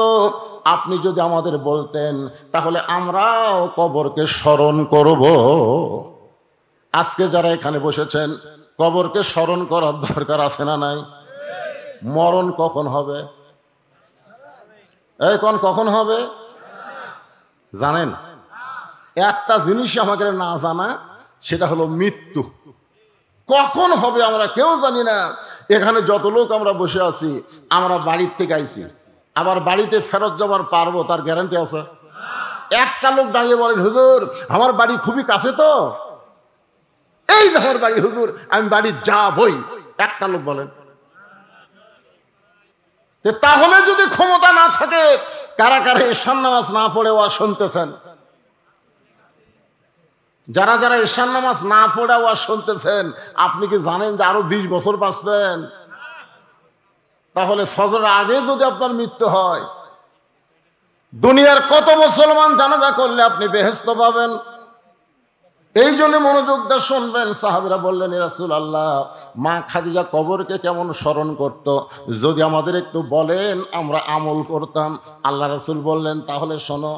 আপনি যদি আমাদের বলতেন তাহলে আমরাও কবরকে স্মরণ করব। আজকে যারা এখানে বসেছেন, কবরকে স্মরণ করার দরকার আছে না নাই? মরণ কখন হবে? এই কখন হবে জানেন? একটা জিনিস আমাদের না জানা, সেটা হলো মৃত্যু। কখন হবে আমরা কেউ জানি না। এখানে যত লোক আমরা বসে আছি, আমরা বাড়ির থেকে আইছি, আবার বাড়িতে ফেরত যাবার পারবো তার গ্যারান্টি আছে? একটা লোক দাঁড়িয়ে বলেন, হুজুর আমার বাড়ি খুবই কাছে, তো এই যে আমার বাড়ি হুজুর, আমি বাড়ি যাবই, একটা লোক বলেন। তাহলে যদি ক্ষমতা না থাকে, কারা কারা ঈশান নামাজ না পড়ে ওয়াজ শুনতেছেন? যারা যারা ঈশান নামাজ না পড়ে ওয়াজ শুনতেছেন, আপনি কি জানেন যে আরো 20 বছর বাঁচবেন? তাহলে ফজরের আগে যদি আপনার মৃত্যু হয়, দুনিয়ার কত মুসলমান জানাজা করলে আপনি বেহেশত পাবেন? এই জন্য মনোযোগ দিয়ে শুনবেন। সাহাবীরা বললেন, হে রাসূলুল্লাহ, মা খাদিজা কবরকে কেমন স্মরণ করত? যদি আমাদের একটু বলেন আমরা আমল করতাম। আল্লাহ রাসূল বললেন, তাহলে শোনো।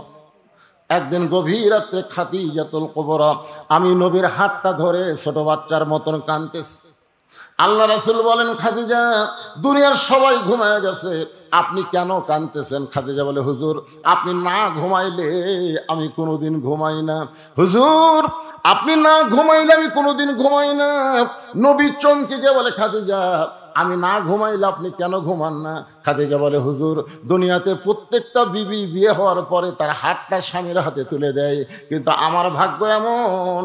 একদিন গভীর রাত্রে খাদিজাতুল কুবরা আমি নবীর হাতটা ধরে ছোট বাচ্চার মতন কাঁদতেছি। আল্লাহ রাসূল বলেন, খাদিজা, দুনিয়ার সবাই ঘুমায় গেছে, আপনি কেন কাঁদতেছেন? খাদিজা বলে, হুজুর আপনি না ঘুমাইলে আমি কোনোদিন ঘুমাই না। হুজুর আপনি না ঘুমাইলে আমি কোনোদিন ঘুমাই না। নবী চমকে গিয়ে বলে, খাদিজা আমি না ঘুমাইলে আপনি কেন ঘুমান না? খাদিজা বলে, হুজুর দুনিয়াতে প্রত্যেকটা বিবি বিয়ে হওয়ার পরে তার হাতটা স্বামীর হাতে তুলে দেয়, কিন্তু আমার ভাগ্য এমন,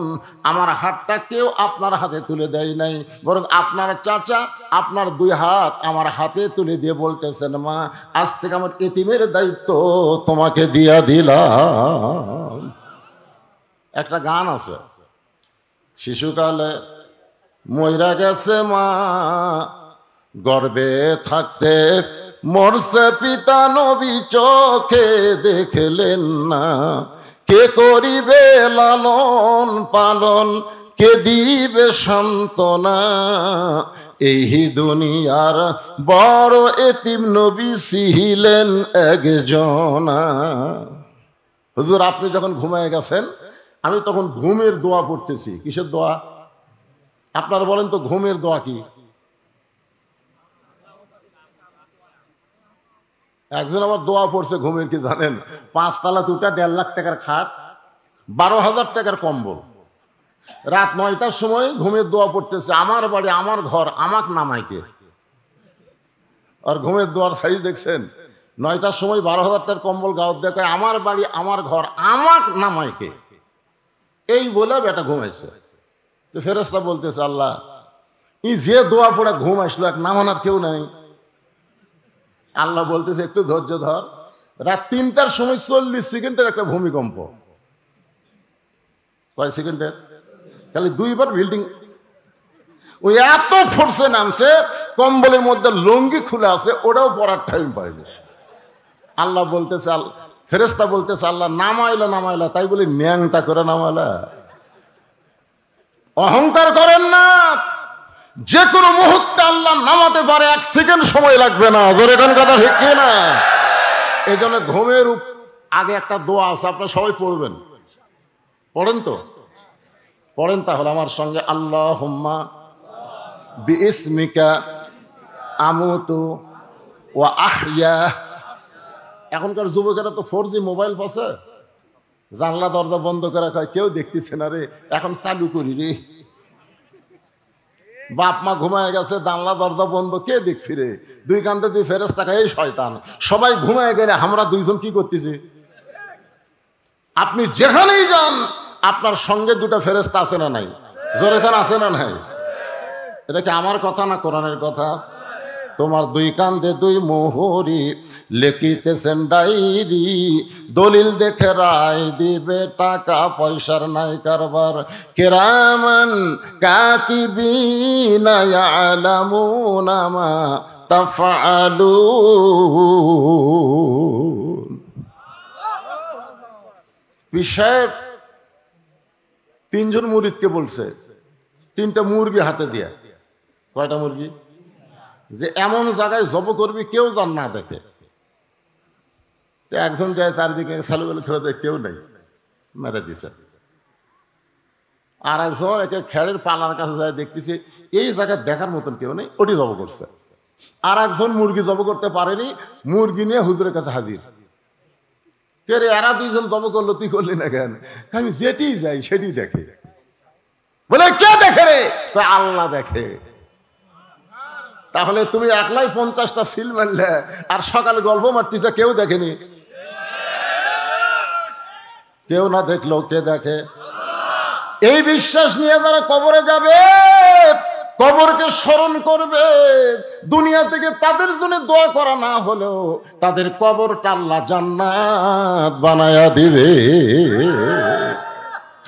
আমার হাতটা কেউ আপনার হাতে তুলে দেয় নাই, বরং আপনার চাচা আপনার 2 হাত আমার হাতে তুলে দিয়ে বলতেছেন, মা আজ থেকে আমার এতিমের দায়িত্ব তোমাকে দিয়া দিলাম। একটা গান আছে, শিশুকালে মইরা গেছে মা, গর্বে থাকতে মরছে পিতা, নবী চোখে দেখলেন না, কে করিবে লালন পালন, কে দিবে সান্ত্বনা, এই দুনিয়ার বড় এতিম নবী ছিলেন একজনা। হুজুর আপনি যখন ঘুমায় গেছেন, আমি তখন ঘুমের দোয়া পড়তেছি। কিসের দোয়া? আপনারা বলেন তো, ঘুমের দোয়া কি? একজন আমার দোয়া পড়ছে ঘুমের, কি জানেন? 5 তলা উঠা 1.5 লাখ টাকার খাট, 12,000 টাকার কম্বল, রাত 9টার সময় ঘুমের দোয়া পড়তেছে। আমার বাড়ি, আমার ঘর, আমাক নামাইকে। আর ঘুমের দোয়ার সাইজ দেখছেন? 9টার সময় 12,000 টাকার কম্বল গাওয়ার দেখায়, আমার বাড়ি, আমার ঘর, আমাক নামাইকে। এই বলে বেটা ঘুমাইছে। তো ফেরেশতা বলতেছে, আল্লাহ ই যে দোয়া পড়ে ঘুম আসলো, এক নামানোর কেউ নাই। আল্লাহ বলতেছে, একটু ধৈর্য ধর। রাত 3টার সময় 40 সেকেন্ডের একটা ভূমিকম্প। কয় সেকেন্ডের? খালি 2 বার বিল্ডিং ওই এত ফোর্সে নামছে, কম্বলের মধ্যে লুঙ্গি খুলে আছে, ওটাও পরার টাইম পাইনি। আল্লাহ বলতেছে, ফেরেশতা বলতেছে, আল্লাহ নামাইলা, তাই বলে ন্যাংটা করে নামাইলা। অহংকার করেন না, যে কোনো মুহূর্তে আল্লাহ নামাতে পারে, 1 সেকেন্ড সময় লাগবে না। জোরে কোন কথা ঠিক না? এই জন্য ঘুমের আগে একটা দোয়া আছে, আপনারা সবাই পড়বেন। পড়েন তো? পড়েন তাহলে আমার সঙ্গে, আল্লাহুম্মা বিইসমিকা আমুতু ওয়া আহইয়া। এখনকার যুবকেরা তো 4G মোবাইল পাচ্ছে, জানলা দরজা বন্ধ করে কয় কেউ দেখতেছে না রে, এখন চালু করি রে। বাপ মা ঘুমায় গেছে, জানলা দরজা বন্ধ, কে দেখ ফিরে? 2 কান্দে 2 ফেরেশতা, এই শয়তান। সবাই ঘুমায় গেলে আমরা 2 জন কি করতেছি? আপনি যেখানেই যান আপনার সঙ্গে 2টা ফেরেশতা আছে না নাই? জোরে খান আছে না নাই? এটা কি আমার কথা না কোরআনের কথা? তোমার দুই কান্দে দুই মোহরি লিখিতেছেন ডায়েরি, দলিল দেখে রায় দিবে, টাকা পয়সার নাই কারবার। কিরামান কাতিবিনা ইয়ালামুনা মা তাফআলুন। পীর সাহেব তিনজন মুরিদকে বলছে, তিনটা মুরগি হাতে দিয়া। কয়টা মুরগি? যে এমন জায়গায় জব করবি কেউ যান না দেখে। একজন যায় চারিদিকে সালুগুলো খেলে দেয়, কেউ নেই, মেরে দিছে। আর একজন একে খেলের পালার কাছে যায়, দেখতেছি এই জায়গায় দেখার মতন কেউ নেই, ওটি জব করছে। আর একজন মুরগি জব করতে পারেনি, মুরগি নিয়ে হুজুরের কাছে হাজির। কে রে, এরা দুইজন জব করলো, তুই করলি না কেন? আমি যেটি যাই সেটি দেখে। বলে কে দেখে রে? আল্লাহ দেখে। তাহলে তুমি একলাই 50টা সিল মারলে আর সকালে গল্প মারতেছে, কেউ দেখেনি? কেউ না দেখলেও কে দেখে? এই বিশ্বাস নিয়ে যারা কবরে যাবে, কবরকে স্মরণ করবে, দুনিয়া থেকে তাদের জন্য দোয়া করা না হলেও তাদের কবরটা আল্লাহ জান্নাত বানায়া দিবে।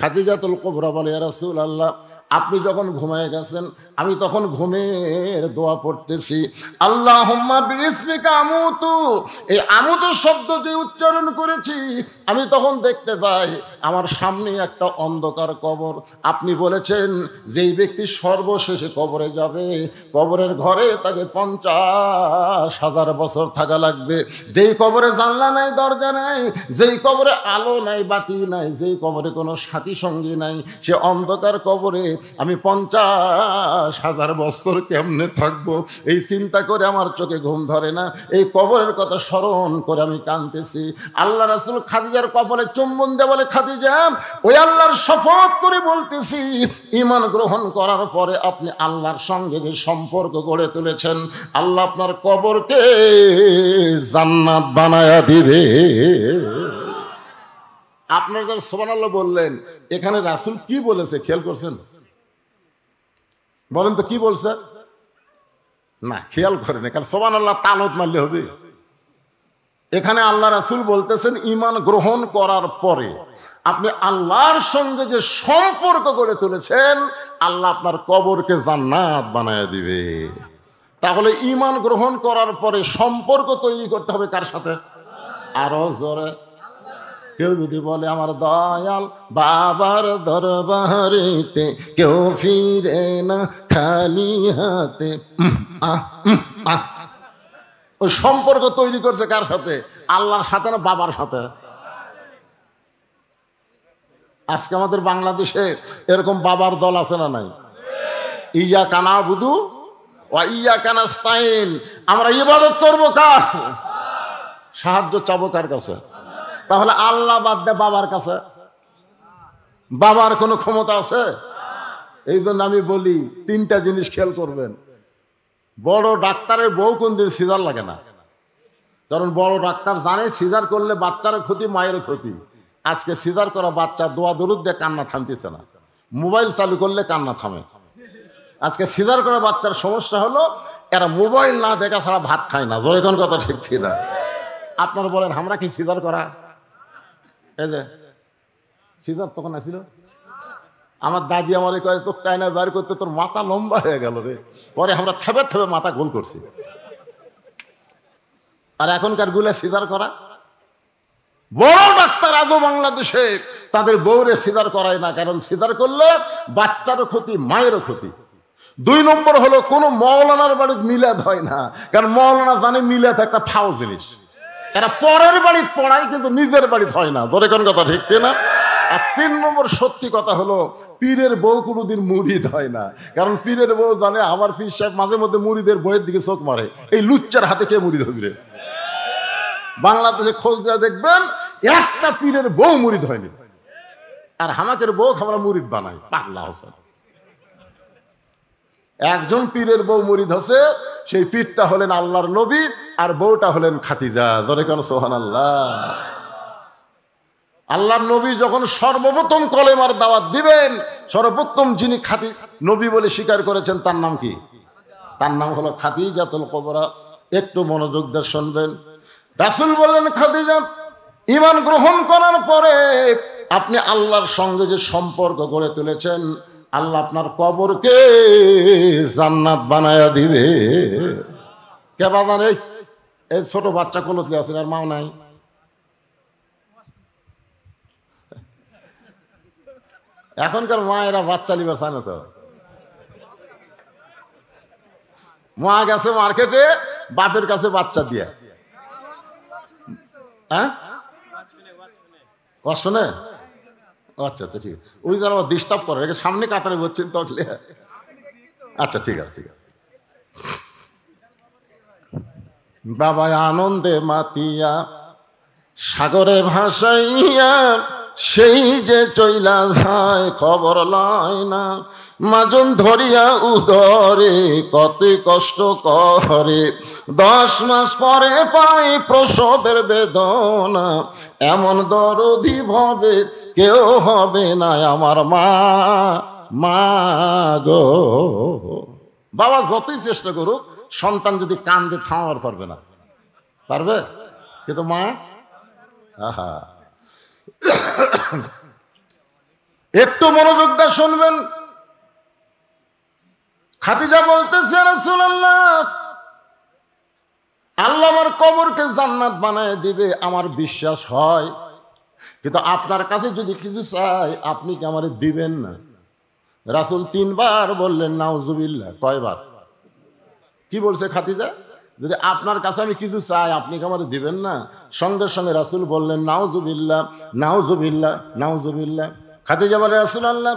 খাদিজাতুল কুবরা বলে, ইয়া রাসূলুল্লাহ, আপনি যখন ঘুমায় গেছেন আমি তখন ঘুমের দোয়া পড়তেছি, আল্লাহুম্মা বিইসমিকা আমুতু। এই আমুতু শব্দ যে উচ্চারণ করেছি আমি তখন দেখতে পাই আমার সামনে একটা অন্ধকার কবর। আপনি বলেছেন যেই ব্যক্তি সর্বশেষে কবরে যাবে, কবরের ঘরে তাকে 50,000 বছর থাকা লাগবে। যেই কবরে জানলা নাই, দরজা নাই, যেই কবরে আলো নাই, বাতি নাই, যেই কবরে কোনো সাথী সঙ্গী নাই, সে অন্ধকার কবরে আমি 50,000 বছর কেমনে থাকবো, এই চিন্তা করে আমার চোখে ঘুম ধরে না। এই কবরের কথা স্মরণ করে আমি কাঁদতেছি। আল্লাহ রাসূল খাদিজার কবরে চুম্বন দিয়ে বলে, খাদিজা, ওই আল্লাহর শপথ করে বলতেছি, ঈমান গ্রহণ করার পরে আপনি আল্লাহর সঙ্গে যে সম্পর্ক গড়ে তুলেছেন, আল্লাহ আপনার কবরকে জান্নাত বানায়া দিবে। আপনারা যারা সুবহানাল্লাহ বললেন, এখানে রাসূল কি বলেছে খেয়াল করছেন? বলেন তো কি বলছে? না, খেয়াল করেন। কারণ সুবহানাল্লাহ তালত মারলে হবে? এখানে আল্লাহ রাসূল বলতেছেন, ঈমান গ্রহণ করার পরে আপনি আল্লাহর সঙ্গে যে সম্পর্ক গড়ে তুলেছেন, আল্লাহ আপনার কবরকে জান্নাত বানায় দিবে। তাহলে ঈমান গ্রহণ করার পরে সম্পর্ক তৈরি করতে হবে কার সাথে? আরো জোরে। কেউ যদি বলে আমার দয়াল বাবার দরবারেতে কেউ ফিরে না খালি হাতে, ওই সম্পর্ক তৈরি করছে কার সাথে? আল্লাহর সাথে না বাবার সাথে? আজকে আমাদের বাংলাদেশে এরকম বাবার দল আছে না নাই? ইয়াকা নাবুদু ওয়া ইয়াকা নাস্তাইন। আমরা ইবাদত করবো কার? সাহায্য চাবো কার কাছে? তাহলে আল্লাহ বাদ দে বাবার কাছে? বাবার কোনো ক্ষমতা আছে? এই জন্য আমি বলি, তিনটা জিনিস খেয়াল করবেন। বড় ডাক্তারের বউ কোনদিন সিজার লাগে না, কারণ বড় ডাক্তার জানে সিজার করলে বাচ্চারও ক্ষতি, মায়েরও ক্ষতি। আজকে সিজার করা বাচ্চা দোয়া দরুদ দিয়ে কান্না থামতেছে না, মোবাইল চালু করলে কান্না থামে। আজকে সিজার করা বাচ্চার সমস্যা হলো এরা মোবাইল না দেখা ছাড়া ভাত খায় না। জোরে কোন কথা ঠিক কিনা? আপনারা বলেন, আমরা কি সিজার করা? এই যে সিজার তখন আসছিল, আমার দাদি আমার কয়ে, তোর টাইনা বের করতে তোর মাথা লম্বা হয়ে গেল রে। পরে আমরা থেবে থেবে মাথা গোল করছি। আর এখনকার গুলা সিজার করা। বড় ডাক্তার আজও বাংলাদেশে তাদের বউরে সিজার করায় না, কারণ সিজার করলে বাচ্চারও ক্ষতি, মায়েরও ক্ষতি। 2 নম্বর হলো কোনো মৌলানার বাড়ির মিলাদ হয় না, কারণ মৌলানা জানে মিলাদ একটা ফাও জিনিস। এরা পরের বাড়ি পড়ায় কিন্তু নিজের বাড়িতে হয় না। ধরে কোন কথা ঠিক না? আর 3 নম্বর সত্যি কথা হলো, পীরের বউ কোনোদিন মুরিদ হয় না, কারণ পীরের বউ জানে আমার পীর সাহেব মাঝে মধ্যে মুরিদের বইয়ের দিকে চোখ মারে, এই লুচ্চার হাতে কে মুরিদ হবি রে? বাংলাদেশে খোঁজ দেওয়া দেখবেন একটা পীরের বউ মুরিদ হয়নি। আর হামাকের বউ আমরা মুরিদ বানাই, পাগলা হোসেন। একজন পীরের বউ মুরিদ হচ্ছে, সেই পীরটা হলেন আল্লাহর নবী, আর বউটা হলেন খাদিজা। জোরে কোন সুবহানাল্লাহ। আল্লাহর নবী যখন সর্বপ্রথম কলেমার দাওয়াত দিবেন, সর্বপ্রথম যিনি নবী বলে স্বীকার করেছেন তার নাম কি? তার নাম হলো খাদিজাতুল কুবরা। একটু মনোযোগ দিয়ে শুনবেন। রাসূল বলেন, খাদিজা ঈমান গ্রহণ করার পরে আপনি আল্লাহর সঙ্গে যে সম্পর্ক গড়ে তুলেছেন, আল্লাহ আপনার কবরকে জান্নাত বানায়া দিবে। কে বাজান? এই ছোট বাচ্চা কোলতে আছেন, আর মাও নাই। এখনকার মায়েরা বাচ্চা নিবে চায় না তো। মা গেছে মার্কেটে বাপের কাছে বাচ্চা দিয়ে। হ্যাঁ, শোনে? আচ্ছা আচ্ছা, ঠিক আছে। ওই যারা ডিস্টার্ব করে, সামনে কাতারে বলছেন তো। আচ্ছা ঠিক আছে, ঠিক আছে। বাবা আনন্দে মাতিয়া সাগরে ভাসাইয়া সেই যে চইলা যায়, খবর লয় না। মাজন ধরিয়া উদরে কত কষ্ট করে, 10 মাস পরে পাই প্রসবের বেদনা। এমন দরদি ভাবে কেউ হবে না আমার মা, মা গো। বাবা যতই চেষ্টা করুক, সন্তান যদি কান্দে থামাবার পারবে না। পারবে? কিন্তু মা, আহা। একটু মনোযোগ দিয়ে শুনবেন। খাদিজা বলতেছে, রাসূলুল্লাহ, আল্লাহ আমার কবরকে জান্নাত বানায় দিবে আমার বিশ্বাস হয়, কিন্তু আপনার কাছে যদি কিছু চাই আপনি কি আমারে দিবেন না? রাসূল 3 বার বললেন নাউজুবিল্লাহ। কয়বার? কি বলছে খাদিজা? যদি আপনার কাছে আমি কিছু চাই আপনি কি আমারে দিবেন না? সঙ্গে সঙ্গে রাসূল বললেন নাউজুবিল্লাহ, নাউজুবিল্লাহ, নাউজুবিল্লাহ। খাদিজা বলে, রাসূলুল্লাহ,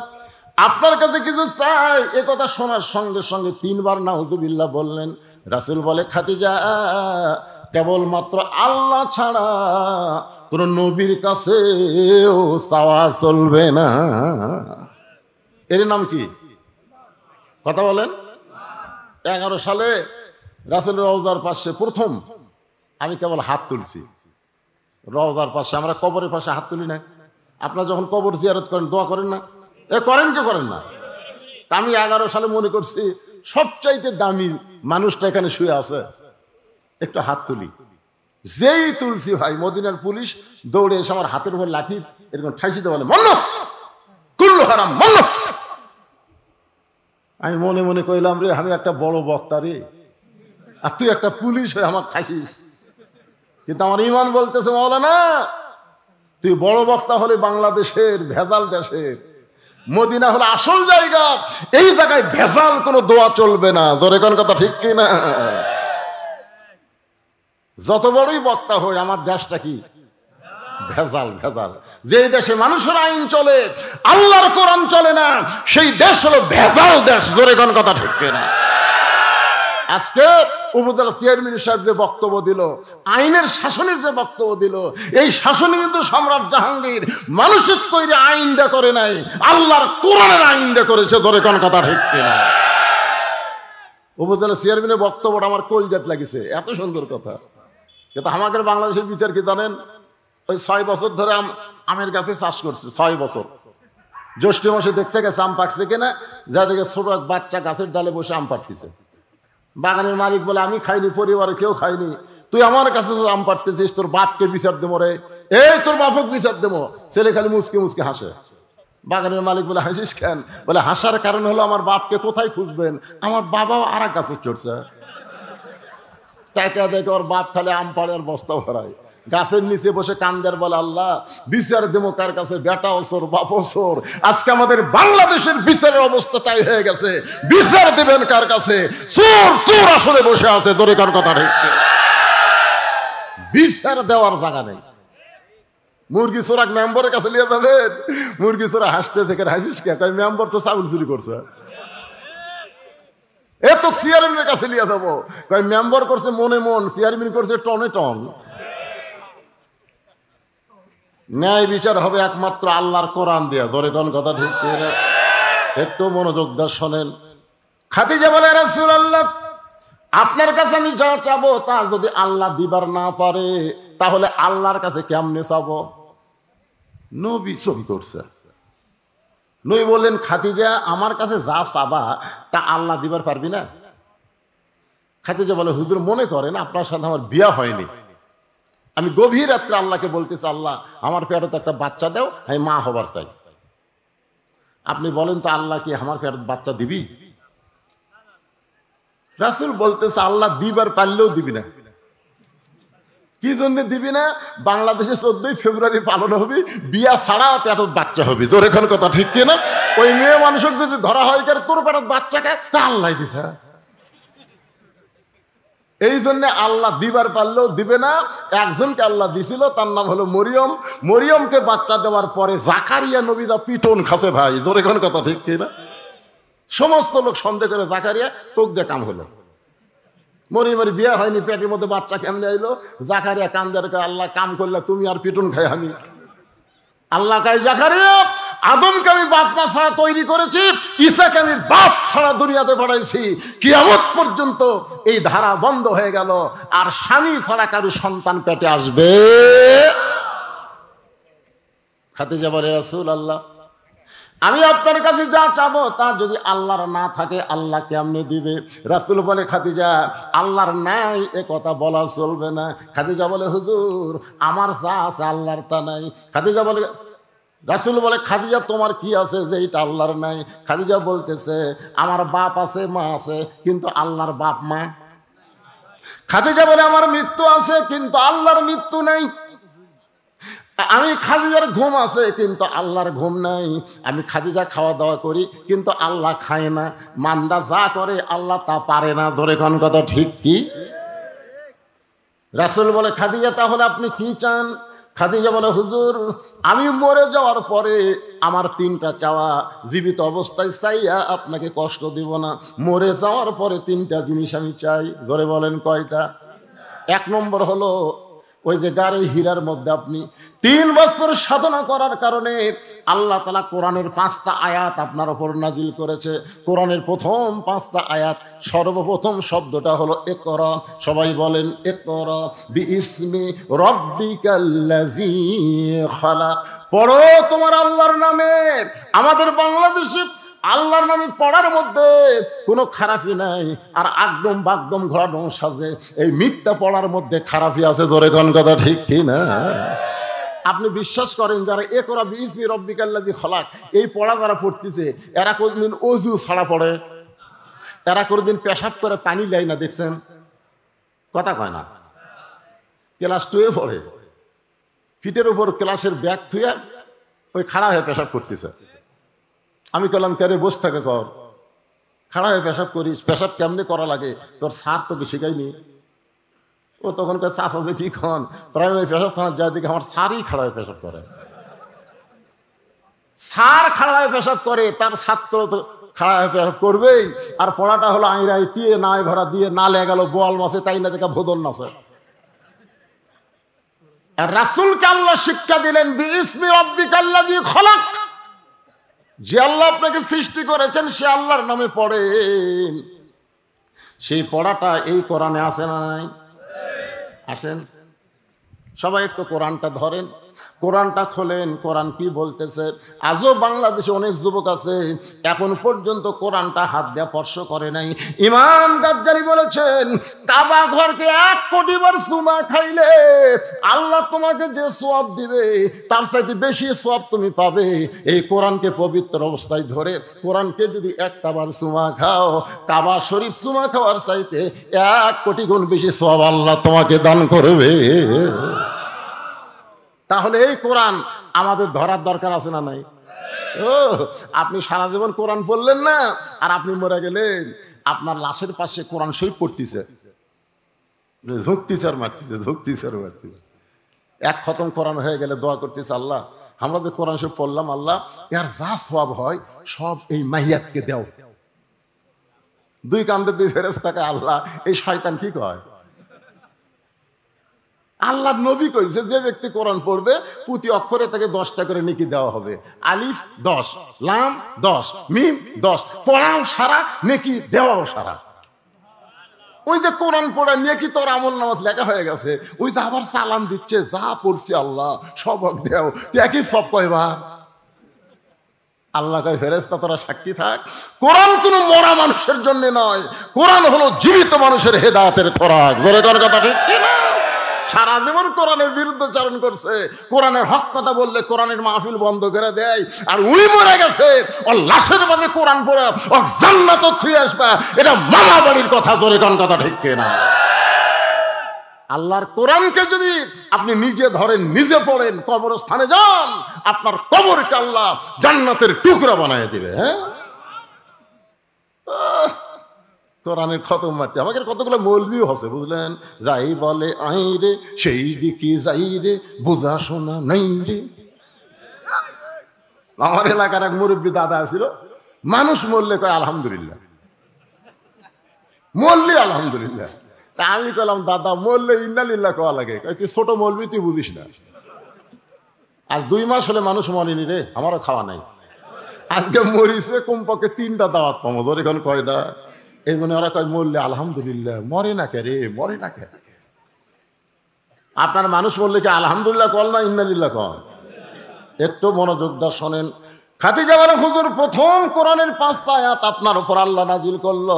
আপনার কাছে কিছু চাই। এ কথা শোনার সঙ্গে সঙ্গে 3 বার নাউজুবিল্লাহ বললেন। রাসূল বলে, খাদিজা, কেবলমাত্র আল্লাহ ছাড়া কোন নবীর কাছেও চাওয়া চলবে না। এর নাম কি? কথা বলেন। 11 সালে রাসূলের রওজার পাশে প্রথম আমি কেবল হাত তুলছি। রওজার পাশে, আমরা কবরের পাশে হাত তুলি না? আপনারা যখন কবর জিয়ারত করেন দোয়া করেন না? করেন কি করেন না? আমি 11 সালে মনে করছি সবচাইতে দামি মানুষটা এখানে শুয়ে আছে, একটু হাত তুলি। যেই তুলছি ভাই, মদিনার পুলিশ দৌড়ে এসে আমার হাতের উপর লাঠি এরকম ঠাইছিতে বলে, মন্ন কুল্লু হারাম, মন্ন। আমি মনে মনে কইলাম, রে আমি একটা বড় বক্তা রে, আর তুই একটা পুলিশ হয়ে আমার ঠাইছিস। কিন্তু আমার ঈমান বলতেছে, মাওলানা তুই বড় বক্তা হলে বাংলাদেশের ভেজাল দেশের, মদিনা হলো আসল জায়গা, এই জায়গায় ভেজাল কোনো দোয়া চলবে না। জোরে কোন কথা ঠিক কি না? যত বড়ই বক্তা হই, আমার দেশটা কি ভেজাল, ভেজাল। যে দেশে মানুষের আইন চলে, আল্লাহর কোরআন চলে না, সেই দেশ হলো ভেজাল দেশ। জোরে কোন কথা ঠিক কি না? আজকে উপজেলা চেয়ারম্যান সাহেব যে বক্তব্য দিল, আইনের শাসনের যে বক্তব্য দিল, এই শাসনে কিন্তু সম্রাট জাহাঙ্গীর মানুষের তৈরি আইন দা করে নাই, আল্লাহর কোরআনের আইন দা করেছে। ধরে কোন কথা ঠিক কিনা? উপজেলা চেয়ারম্যানের বক্তব্যটা আমার কলজাত লাগিছে, এত সুন্দর কথা। কিন্তু আমাদের বাংলাদেশের বিচার কি জানেন? ওই 6 বছর ধরে আমের গাছে চাষ করছে, 6 বছর। জ্যৈষ্ঠ মাসে দেখতে গেছে আম পাকছে কিনা, যা দেখে ছোট বাচ্চা গাছের ডালে বসে আম পাড়তেছে। বাগানের মালিক বলে, আমি খাইনি, পরিবারে কেউ খাইনি, তুই আমার কাছে আম পাড়তেছিস, তোর বাপকে বিচার দেবো রে, এই তোর বাপকে বিচার দেবো। ছেলে খালি মুচকে মুচকে হাসে। বাগানের মালিক বলে, হাসিস কেন? বলে, হাসার কারণ হলো আমার বাপকে কোথায় খুঁজবেন, আমার বাবাও আর এক গাছে চড়ছে। তাকে দেখে ওর বাপ খালি আম পাড়ার বস্তা ভরায়, গাছের নিচে বসে কান্দের, বলে, আল্লাহ বিচার দেবো কার কাছে? বেটা ওসর, বাপ ওসর। আজকে আমাদের বাংলাদেশের বিচারের অবস্থা তাই হয়ে গেছে, বিচার দেবেন কার কাছে? চোর চোর আসলে বসে আছে। তোর কার কথা ঠিক? বিচার দেওয়ার জায়গা নেই। মুরগি চোরাক মেম্বরের কাছে নিয়ে যাবেন, মুরগি চোরা হাসতে থেকে, হাসিস কে? মেম্বর তো চাউল চুরি করছে। এ তো চেয়ারম্যানের কাছে নিয়ে যাবো, মেম্বার করছে মনে মন, চেয়ারম্যান করছে টনে টন। ন্যায় বিচার হবে একমাত্র আল্লাহর কোরআন দিয়া। ধরে কোন কথা ঠিক? একটু মনোযোগ দিয়ে শোনেন। খাদিজা বলে, রাসূলুল্লাহ, আপনার কাছে আমি যা চাবো তা যদি আল্লাহ দিবার না পারে, তাহলে আল্লাহর কাছে কেমনে চাবো? নবী ছবি করছে। নবী বললেন, খাদিজা, আমার কাছে যা চাবা তা আল্লাহ দিবার পারবি না? খাদিজা বলে, হুজুর মনে করেন আপনার সাথে আমার বিয়ে হয়নি, আমি গভীর রাত্রে আল্লাহকে বলতেছি, আল্লাহ আমার পেটে তো একটা বাচ্চা দাও, আমি মা হবার চাই। আপনি বলেন তো আল্লাহ কি আমার পেটে বাচ্চা দিবি? রাসূল বলতেছে, আল্লাহ দিবার পারলেও দিবি না। কি জন্য দিবি না? বাংলাদেশে 14 ফেব্রুয়ারি পালন হবে, বিয়া ছাড়া পেটত বাচ্চা হবে। জোরে কোন কথা ঠিক কি না? ওই মেয়ে মানুষক যদি ধরা হয় তোর পেটত বাচ্চাকে আল্লাহ দিছে। এই জন্য আল্লাহ দিবার পারলেও দিবে না। একজনকে আল্লাহ দিছিল, তার নাম হলো মরিয়ম। মরিয়মকে বাচ্চা দেওয়ার পরে জাকারিয়া নবী দা পিটন খাসে ভাই। জোরে কোন কথা ঠিক কি না? সমস্ত লোক সন্দেহ করে জাকারিয়া তোক দিয়ে কাম হলো। মরিয়মের বিয়ে হয়নি, পেটের মধ্যে বাচ্চা কেমনে আইলো? জাকারিয়া কান্দের কে, আল্লাহ কাম করলে তুমি আর পিটুন খাই আমি। আল্লাহ কাই, জাকারিয়া আদমকে আমি বাপ মা ছাড়া তৈরি করেছি, ঈসাকে আমি বাপ ছাড়া দুনিয়াতে পাঠাইছি। কিয়ামত পর্যন্ত এই ধারা বন্ধ হয়ে গেল, আর স্বামী ছাড়া কারো সন্তান পেটে আসবে। খাদিজা বলে, রাসূলুল্লাহ আমি আপনার কাছে যা চাবো তা যদি আল্লাহর না থাকে আল্লাহ কেমনে দিবে? রাসূল বলে, খাদিজা আল্লাহর নাই এ কথা বলা চলবে না। খাদিজা বলে, হুজুর আমার যা আছে আল্লাহর তা নাই। খাদিজা বলে, রাসূল বলে, খাদিজা তোমার কি আছে যে এটা আল্লাহর নাই? খাদিজা বলতেছে, আমার বাপ আছে মা আছে, কিন্তু আল্লাহর বাপ মা। খাদিজা বলে, আমার মৃত্যু আছে কিন্তু আল্লাহর মৃত্যু নাই। আমি খাদিজার ঘুম আছে কিন্তু আল্লাহর ঘুম নাই। আমি খাদিজা খাওয়া দাওয়া করি কিন্তু আল্লাহ খায় না। মান্দা যা করে আল্লাহ তা পারে না। ধরে কোন কথা ঠিক কি? রাসূল বলে, খাদিজা তাহলে আপনি কি চান? খাদিজা বলে, হুজুর আমি মরে যাওয়ার পরে আমার 3টা চাওয়া, জীবিত অবস্থায় চাইয়া আপনাকে কষ্ট দিব না, মরে যাওয়ার পরে 3টা জিনিস আমি চাই। ধরে বলেন কয়টা? 1 নম্বর হলো ওই যে গাড়ি হীরার মধ্যে আপনি 3 বছর সাধনা করার কারণে আল্লাহ তাআলা কোরআনের 5টা আয়াত আপনার উপর নাজিল করেছে। কোরআনের প্রথম 5টা আয়াত, সর্বপ্রথম শব্দটা হলো ইকরা। সবাই বলেন ইকরা বিইসমি রাব্বিকাল্লাযী খালাক। পড়ো তোমার আল্লাহর নামে। আমাদের বাংলাদেশে আল্লাহর নামে পড়ার মধ্যে কোনো খারাপি নাই, আর একদম বাগদম ঘোরানো সাজে এই মিথ্যা পড়ার মধ্যে খারাপি আছে। জোরে কোন কথা ঠিক কি না? আপনি বিশ্বাস করেন যারা ইকরা বিইসমি রাব্বিকাল্লাযী খালাক এই পড়া যারা পড়তেছে, এরা কোনদিন ওযু ছাড়া পড়ে? এরা কোনদিন পেশাব করে পানি লাই না? দেখছেন? কথা কয় না। ক্লাস 2-এ পড়ে, ফিটের উপর ক্লাসের ব্যাগ থুয়ে ওই খাড়া হয়ে পেশাব করতেছে। আমি বললাম, কেরে বসে থাকে কর, খাড়া হয়ে পেশাব করিস, পেশাব কেমনে করা লাগে তোর স্যার তোকে শিখাইনি? ও তখন চাষা যে কি খন প্রাইমারি পেশাব খানার যায় দিকে আমার স্যারই খাড়া হয়ে পেশাব করে। স্যার খাড়া হয়ে পেশাব করে, তার ছাত্র তো খাড়া হয়ে পেশাব করবেই। আর পড়াটা হলো আইরাই টিয়ে নাই ভরা দিয়ে নালে গেল বোয়াল মাছে, তাই না দেখা ভোদন নাচে। আর রাসূলকে আল্লাহ শিক্ষা দিলেন বিইসমি রাব্বিকাল্লাযী খালাক। যে আল্লাহ আপনাকে সৃষ্টি করেছেন সে আল্লাহর নামে পড়েন। সেই পড়াটা এই কোরআনে আছে না নাই? আসেন সবাই একটু কোরআনটা ধরেন, কোরআনটা খোলেন, কোরআন কি বলতেছে। আজও বাংলাদেশে অনেক যুবক আছে এখন পর্যন্ত কোরআনটা হাত দিয়ে স্পর্শ করে নাই। ইমাম গাজ্জালী বলেছেন, কাবা ঘরকে 1 কোটি বার চুমা খাইলে আল্লাহ তোমাকে যে সওয়াব দিবে তার চাইতে বেশি সওয়াব তুমি পাবে এই কোরআনকে পবিত্র অবস্থায় ধরে। কোরআনকে যদি 1টা বার চুমা খাও, কাবা শরীফ চুমা খাওয়ার চাইতে 1 কোটি গুণ বেশি সওয়াব আল্লাহ তোমাকে দান করবে। তাহলে এই কোরআন আমাদের ধরার দরকার আছে না নাই? ও আপনি সারা জীবন কোরআন পড়লেন না, আর আপনি মরে গেলেন, আপনার লাশের পাশে কোরআন শরীফ পড়তেছে, ঝুঁকতেছে আর মারতেছে, ঝুঁকতেছে আর মারতেছে। 1 খতম কোরআন হয়ে গেলে দোয়া করতেছে, আল্লাহ আমরা যে কোরআন শরীফ পড়লাম, আল্লাহ এর যা সওয়াব হয় সব এই মাইয়াতকে দাও। 2 কান্দে 2 ফেরেশতাকে আল্লাহ এই শয়তান কি কয়? আল্লাহ নবী কইছে যে ব্যক্তি কোরআন পড়বে প্রতি অক্ষরে তাকে 10টা করে নেকি দেওয়া হবে। আলিফ 10, লাম 10, মিম 10, পড়াও সারা, নেকি দেওয়াও সারা। ওই যে কোরআন পড়া নেকি তোর আমলনামায় লেখা হয়ে গেছে, ওই যে আবার চালান দিচ্ছে, যা পড়ছি আল্লাহ সবক দেও, একই সব কয়বার। আল্লাহ কয় ফেরেশতা তোরা সাক্ষী থাক, কোরআন কোনো মরা মানুষের জন্য নয়, কোরআন হলো জীবিত মানুষের হেদায়েতের খোরাক। জোরে কোন কথা ঠিক কি না? সারা জীবন কোরআনের বিরুদ্ধাচরণ করছে, কোরআনের হক কথা বললে কোরআনের মাহফিল বন্ধ করে দেয়, আর উই মরে গেছে ওর লাশের মাঝে কোরআন পড়ে ও জান্নাত ফিরে আসবে, এটা মামা বাড়ির কথা। জোরে কোন কথা ঠিক কি না? আল্লাহর কোরআনকে যদি আপনি নিজে ধরেন, নিজে পড়েন, কবরস্থানে যান, আপনার কবরকে আল্লাহ জান্নাতের টুকরা বানিয়ে দিবে। হ্যাঁ, কোরআনের খতম মারতে আমাকে কতগুলো মৌলবিও হচ্ছে, বুঝলেন? যাই বলে আই রে সেই দিকে যাই রে, বোঝা শোনা নাই রে। আমার এলাকার এক মুরব্বী দাদা ছিল, মানুষ মরলে কয় আলহামদুলিল্লাহ, মরলি আলহামদুলিল্লাহ। তা আমি কইলাম দাদা মরলে ইন্নালিল্লাহ কওয়া লাগে। তুই ছোট মৌলবি, তুই বুঝিস না। আজ 2 মাস হলে মানুষ মরেনি রে, আমারও খাওয়া নাই। আজকে মরিছে কমপক্ষে 3টা দাওয়াত পাবো। জোরে এখন কয়টা? এই জন্য ওরা কয় মরলে আলহামদুলিল্লাহ, মরে না কে রে, মরে না কে। আপনার মানুষ বললে কি আলহামদুলিল্লাহ কল না ইন্নালিল্লাহ কল? একটু মনোযোগ দা শোনেন। খাদিজা বলে হুজুর প্রথম কোরআনের 5টা আয়াত আপনার উপর আল্লাহ নাজিল করলো।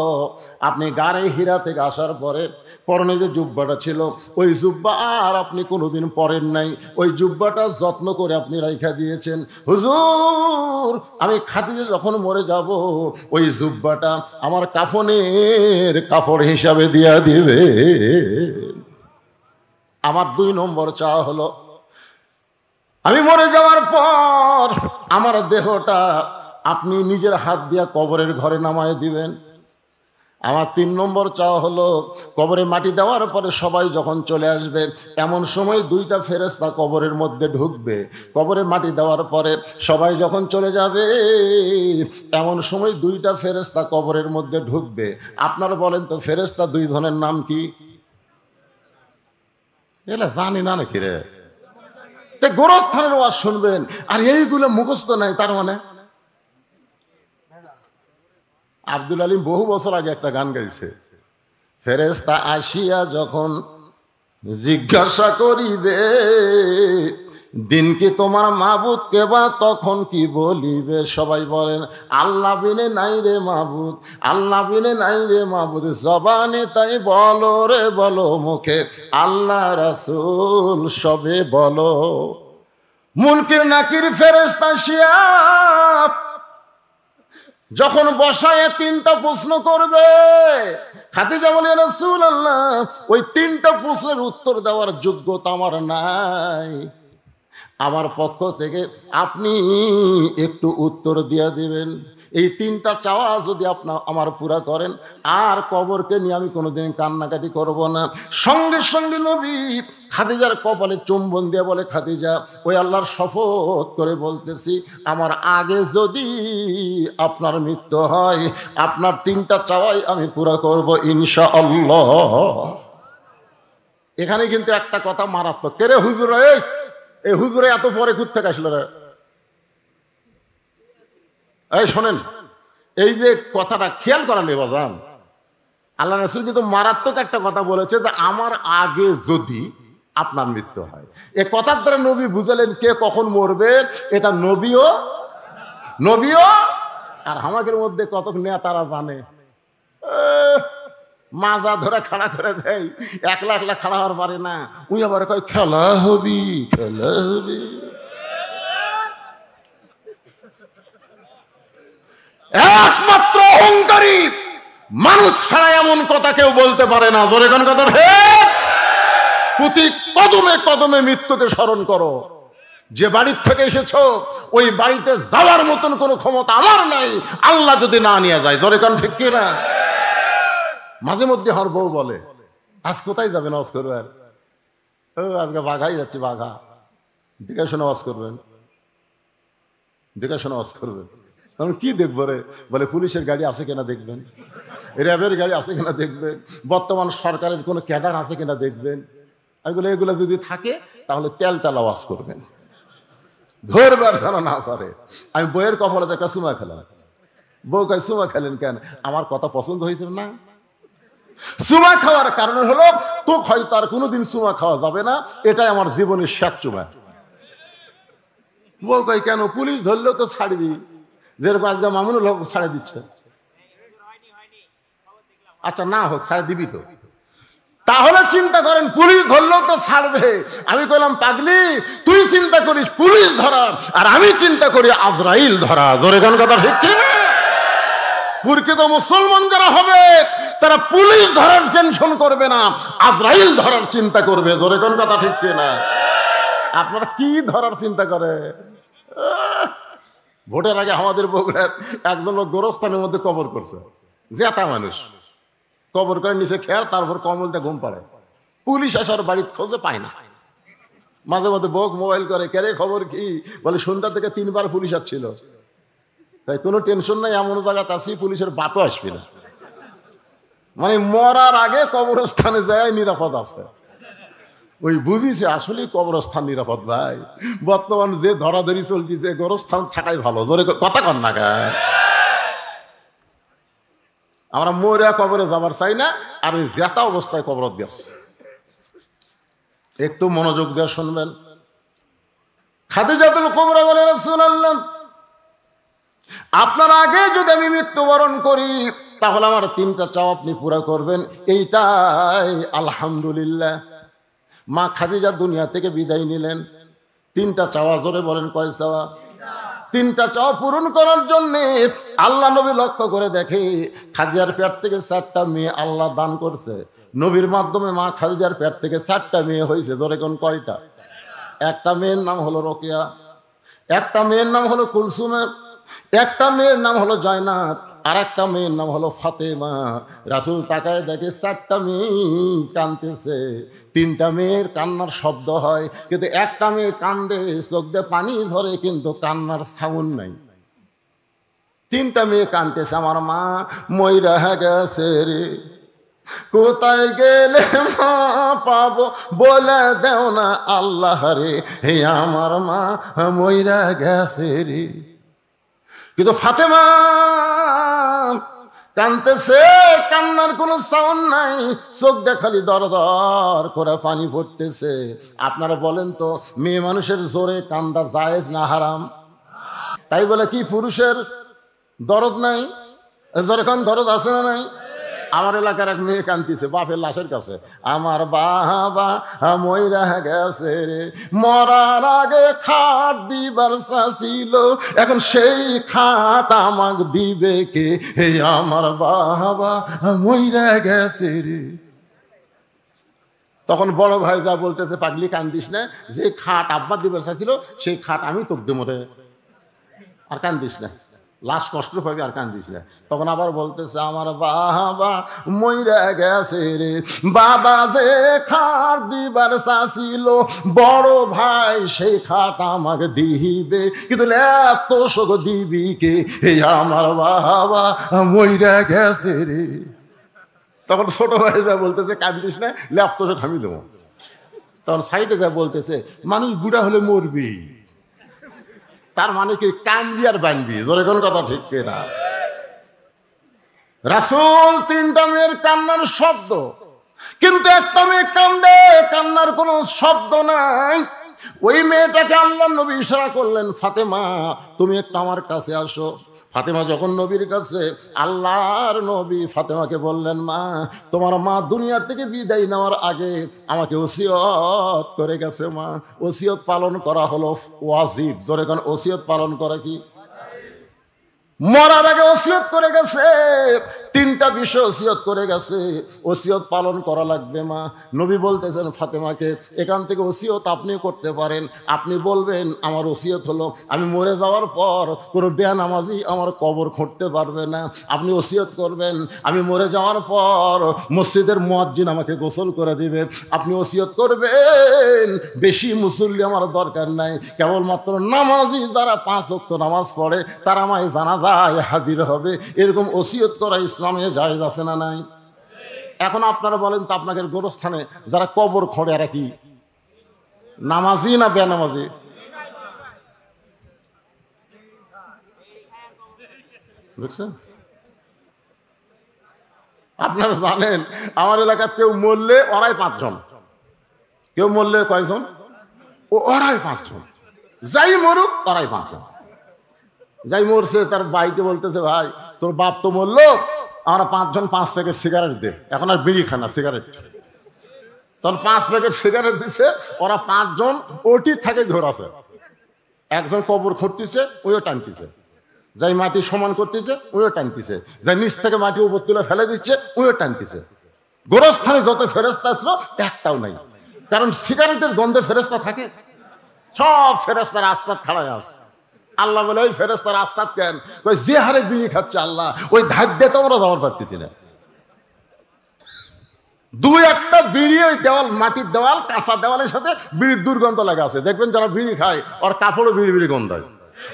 আপনি গাড়ে হীরা থেকে আসার পরে পরনে যে জুব্বাটা ছিল, ওই জুব্বা আর আপনি কোনোদিন পরেন নাই, ওই জুব্বাটা যত্ন করে আপনি রাইখা দিয়েছেন। হুজুর আমি খাদিজা যখন মরে যাব, ওই জুব্বাটা আমার কাফনের কাপড় হিসাবে দিয়া দিবে। আমার 2 নম্বর চাওয়া হলো, আমি মরে যাওয়ার পর আমার দেহটা আপনি নিজের হাত দিয়া কবরের ঘরে নামায় দিবেন। আমার 3 নম্বর চাওয়া হলো, কবরে মাটি দেওয়ার পরে সবাই যখন চলে আসবে, এমন সময় 2টা ফেরেশতা কবরের মধ্যে ঢুকবে। কবরে মাটি দেওয়ার পরে সবাই যখন চলে যাবে, এমন সময় 2টা ফেরেশতা কবরের মধ্যে ঢুকবে। আপনারা বলেন তো ফেরেশতা 2 জনের নাম কি? এলা জানি না নাকি রে? গোরস্থানের ওয়াজ শুনবেন আর এইগুলো মুখস্থ নাই, তার মানে আব্দুল আলিম বহু বছর আগে একটা গান গাইছে, ফেরেশতা আসিয়া যখন জিজ্ঞাসা করিবে দিন কি তোমার মাবুদ কেবা, তখন কি বলিবে? সবাই বলেন আল্লাহ বিনে নাই রে মাবুদ, আল্লাহ বিনে নাই রে মাবুদ। জবানে তাই বলো রে বলো, মুখে আল্লাহ রাসূল সবে বলো। মুনকির নাকির ফেরেশতা আসিয়া যখন বসায় 3টা প্রশ্ন করবে, খাদিজা বলে রাসূলুল্লাহ ওই 3টা প্রশ্নের উত্তর দেওয়ার যোগ্যতা আমার নাই, আমার পক্ষ থেকে আপনি একটু উত্তর দিয়ে দিবেন। এই 3টা চাওয়া যদি আপনার আমার পুরা করেন, আর কবরকে নিয়ে আমি কোনোদিন কান্নাকাটি করব না। সঙ্গে সঙ্গে নবী খাদিজার কপালে চুম্বন দিয়ে বলে, খাদিজা ওই আল্লাহর শপথ করে বলতেছি, আমার আগে যদি আপনার মৃত্যু হয়, আপনার 3টা চাওয়াই আমি পুরা করব ইনশাআল্লাহ। এখানে কিন্তু একটা কথা মারাত্মক। কে রে হুজুর, এই হুজুরে এত পরে ঘুর থেকে আসলো রে? এই শোনেন, এই যে কথাটা খেয়াল করা নেই বাজান, আল্লাহ রাসূল কিন্তু মারাত্মক একটা কথা বলেছে যে আমার আগে যদি আপনার মৃত্যু হয়। এ কথার দ্বারা নবী বুঝালেন কে কখন মরবে, এটা নবীও আর আমাদের মধ্যে কত নেতারা জানে। মাজা ধরে খাড়া করে দেয়, একলা একলা খাড়া হওয়ার পারে না, উই আবার কয় খেলা হবি, খেলা হবি। একমাত্র অহংকারী মানুষ ছাড়া এমন কথা কেউ বলতে পারে না। জোরে কোন কথা? প্রতি কদমে কদমে মৃত্যুকে স্মরণ করো। যে বাড়ির থেকে এসেছো ওই বাড়িতে যাওয়ার মতন কোনো ক্ষমতা আমার নাই, আল্লাহ যদি না নিয়ে যায়। জোরে কোন ঠিক কিনা? মাঝে মধ্যে হর বউ বলে আজ কোথায় যাবেন ওয়াজ করবেন? আজকে বাঘাই যাচ্ছি, বাঘা দেখে শুনে ওয়াজ করবেন, দেখে শুনে ওয়াজ করবেন। কি দেখবো রে? বলে পুলিশের গাড়ি আছে কিনা দেখবেন, র্যাবের গাড়ি আছে কিনা দেখবেন, বর্তমান সরকারের কোনো ক্যাডার আছে কিনা দেখবেন। এগুলো যদি থাকে তাহলে তেল চালা ওয়াজ করবেন, ধরবার ছাড়া না পারে। আমি বইয়ের কপালে একটা চুমা খেলাম, বউ কয় চুমা খেলেন কেন? আমার কথা পছন্দ হয়েছে না। চুমা খাওয়ার কারণ হলো তো হয়তো আর কোনোদিন চুমা খাওয়া যাবে না, এটাই আমার জীবনের শেষ চুমা। বউ কয় কেন? পুলিশ ধরলেও তো ছাড়বি, যেরকম আজকে মামুনুল হক ছাড়ে দিচ্ছে। আচ্ছা না হোক, ছাড়ে দিবি তো। তাহলে চিন্তা করেন, পুলিশ ধরলেও তো ছাড়বে। আমি কইলাম পাগলি, তুই চিন্তা করিস পুলিশ ধরা, আর আমি চিন্তা করি আজরাইল ধরা। জোরে কোন কথা ঠিক কি না? প্রকৃত মুসলমান যারা হবে তারা পুলিশ ধরার টেনশন করবে না, আজরাইল ধরার চিন্তা করবে। জোরে কোন কথা ঠিক কি না? আপনারা কি ধরার চিন্তা করে? ভোটের আগে আমাদের বগুড়ার একজন লোক গোরস্থানের মধ্যে কবর করছে, জেতা মানুষ কবর করে নিচে খেয়ার, তারপর কমলটা ঘুম পাড়ে। পুলিশ আসার বাড়িতে খোঁজে পায় না। মাঝে মধ্যে বউক মোবাইল করে, কেরে খবর কি? বলে সন্ধ্যা থেকে 3 বার পুলিশ আসছিল। তাই কোনো টেনশন নাই, এমন জায়গাতে আসি পুলিশের বাপও আসবে না। মানে মরার আগে কবরস্থানে যায় নিরাপদ আছে। ওই বুঝিছে আসলে কবরস্থান নিরাপদ ভাই। বর্তমান যে ধরাধরি চলছে, গোরস্থান থাকাই ভালো। জোরে কথা কন না গায়। আমরা মরিয়া কবরে যাবার চাই না, আর ওই জেতা অবস্থায় কবরত গেছে। একটু মনোযোগ দিয়ে শুনবেন। খাদিজাতুল কুবরা বলে, রাসূলুল্লাহ আপনার আগে যদি আমি মৃত্যুবরণ করি তাহলে আমার 3টা চাওয়া আপনি পুরা করবেন, এইটাই আলহামদুলিল্লাহ। মা খাদিজা দুনিয়া থেকে বিদায় নিলেন, 3টা চাওয়া। জোরে বলেন কয় চাওয়া? 3টা চাওয়া পূরণ করার জন্যে আল্লাহ নবী লক্ষ্য করে দেখে খাদিজার পেট থেকে 4টা মেয়ে আল্লাহ দান করছে। নবীর মাধ্যমে মা খাদিজার পেট থেকে 4টা মেয়ে হয়েছে। জোরে কোন কয়টা? একটা মেয়ের নাম হলো রোকেয়া, একটা মেয়ের নাম হলো কুলসুমে, একটা মেয়ের নাম হলো জয়নাব, আর একটা মেয়ের নাম হলো ফাতেমা। রাসূল তাকায় দেখে 4টা মেয়ে কাঁদতেছে। 3টা মেয়ের কান্নার শব্দ হয়, কিন্তু একটা মেয়ে কান্দে, চোখ দিয়ে পানি ঝরে, কিন্তু কান্নার সাউন্ড নাই। 3টা মেয়ে কাঁদতেছে, আমার মা মইরা গেছে রে, কোথায় গেলে মা পাবো বলে দেও না আল্লাহ রে, হে আমার মা মইরা গেছে রে। কিন্তু ফাতেমা কাঁদতেছে, কান্নার কোনো সাউন্ড নাই, চোখ দিয়ে খালি দর দর করে পানি পড়তেছে। আপনারা বলেন তো, মেয়ে মানুষের জোরে কান্দা জায়েজ না হারাম? তাই বলে কি পুরুষের দরদ নাই? যেরকম দরদ আছে না নাই? আমার এলাকার এক মেয়ে কান্দিছে বাপের লাশের কাছে, আমার বাবা মইরা গেছে রে, মরার আগে খাট দিবার চাইছিল, এখন সেই খাট আমাকে দিবে কে, হে আমার বাবা মইরা গেছে রে। তখন বড় ভাই যা বলতেছে, পাগলি কান্দিস না, যে খাট আব্বা দিবার চাইছিল সেই খাট আমি তোকে দেবো রে, আর কান্দিস না, লাশ কষ্ট পাবি, আর কান্দিস না। তখন আবার বলতেছে, আমার বাবা মইরা গেছে রে, বাবা যে খাট দিবার চাইছিল বড় ভাই সেই খাট আমাকে দিবে, কিন্তু এত শোক দিবি কে, হে আমার বাবা মইরা গেছে রে। তখন ছোট ভাই যা বলতেছে, কান্দিস না, ল্যাপ শোক আমি দেবো। তখন সাইডে যা বলতেছে, মানুষ বুড়া হলে মরবি, তার মানে কি কানবি আর বানবি। জোরে কোন কথা ঠিক না? রাসূল 3টা মেয়ের কান্নার শব্দ, কিন্তু একটা মেয়ে কান্দে, কান্নার কোনো শব্দ নাই। ওই মেয়েটাকে আল্লাহ নবী ইশারা করলেন, ফাতেমা তুমি একটু আমার কাছে আসো। ফাতেমা যখন নবীর কাছে, আল্লাহর নবী ফাতেমাকে বললেন, মা তোমার মা দুনিয়া থেকে বিদায় নেওয়ার আগে আমাকে ওসিয়ত করে গেছে, মা ওসিয়ত পালন করা হলো ওয়াজিব। জোরে কোন ওসিয়ত পালন করা কি? মরার আগে ওসিয়ত করে গেছে, 3টা বিষয় ওসিয়ত করে গেছে, ওসিয়ত পালন করা লাগবে মা। নবী বলতেছেন ফাতেমাকে, এখান থেকে ওসিয়ত আপনি করতে পারেন, আপনি বলবেন আমার ওসিয়ত হলো আমি মরে যাওয়ার পর কোনো বেনামাজি আমার কবর খুঁড়তে পারবে না। আপনি ওসিয়ত করবেন আমি মরে যাওয়ার পর মসজিদের মুয়াজ্জিন আমাকে গোসল করে দিবে। আপনি ওসিয়ত করবেন বেশি মুসল্লি আমার দরকার নাই, কেবলমাত্র নামাজি যারা 5 ওয়াক্ত নামাজ পড়ে তারা আমায় জানাজায় হাজির হবে। এরকম ওসিয়ত করা ইসলামে জায়েজ আছে না নাই? এখন আপনারা বলেন তো, আপনাদের গোরস্থানে যারা কবর খোঁড়ে এরা কি নামাজি না বেনামাজি? বুঝছেন? আপনারা জানেন আমার এলাকার কেউ মরলে ওরাই 5 জন, কেউ মরলে কয়জন? ওরাই 5 জন, যাই মরুক ওরাই 5 জন। যাই মরছে তার ভাইকে বলতেছে, ভাই তোর বাপ তো মরলো, আমরা 5 জন 5 প্যাকেট সিগারেট দে, এখন আর বিড়ি খানা সিগারেট। তখন 5 প্যাকেট সিগারেট দিছে, ওরা 5 জন ওটি থেকে ধরাছে। একজন কবর খুঁড়তেছে, ওইও টানতেছে, যাই মাটি সমান করতেছে ওইও টানতেছে, যাই নিচ থেকে মাটি উপর তুলে ফেলে দিচ্ছে ওইও টানতেছে। গোরস্থানে যত ফেরেস্তা আসলো একটাও নাই, কারণ সিগারেটের গন্ধে ফেরেস্তা থাকে? সব ফেরেস্তা রাস্তার খাড়ায় আস। আল্লাহ বলে ওই ফেরেস্তা রাস্তার কেন? ওই যে হারে বিড়ি খাচ্ছে আল্লাহ, ওই ধার দিয়ে তো আমরা যাওয়ার পারতেছি না। 2-1টা বিড়ি ওই দেওয়াল, মাটির দেওয়াল, কাঁচা দেওয়ালের সাথে বিড়ির দুর্গন্ধ লাগা আছে। দেখবেন যারা বিড়ি খায় ওর কাপড়ও বিড়ি বিড়ি গন্ধায়,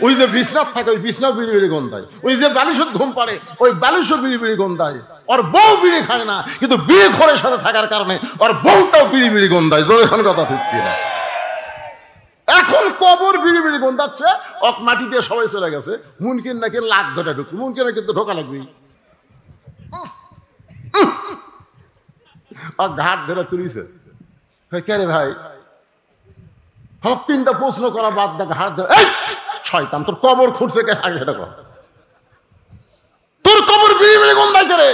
ওই যে বিছনাথ থাকে ওই বিছনাও বিড়ি বিড়ি গন্ধায়, ওই যে বালিশত ঘুম পাড়ে ওই বালিশও বিড়ি বিড়ি গন্ধায়। ওর বউ বিড়ি খায় না, কিন্তু বিড়ি খোরের সাথে থাকার কারণে ওর বউটাও বিড়ি বিড়ি গন্ধায়। জোরে এখন কথা ঠিক কিনা? এখন কবর বিড়ি বিড়ি গন্ধাচ্ছে, অক মাটি দিয়ে সবাই চলে গেছে। মুনকিন নাকি লাখ ধরে ঢুকছে, মুনকিনে কিন্তু ঢোকা লাগবে। ঘাট ধরে তুলিছে, কে রে ভাই? আমার 3টা প্রশ্ন করা বাদ দে, ঘাট ধরে, এই শয়তান তোর কবর খুঁড়ছে কে? আগে সেটা কর, তোর কবর বিড়ি বিড়ি গন্ধায় করে।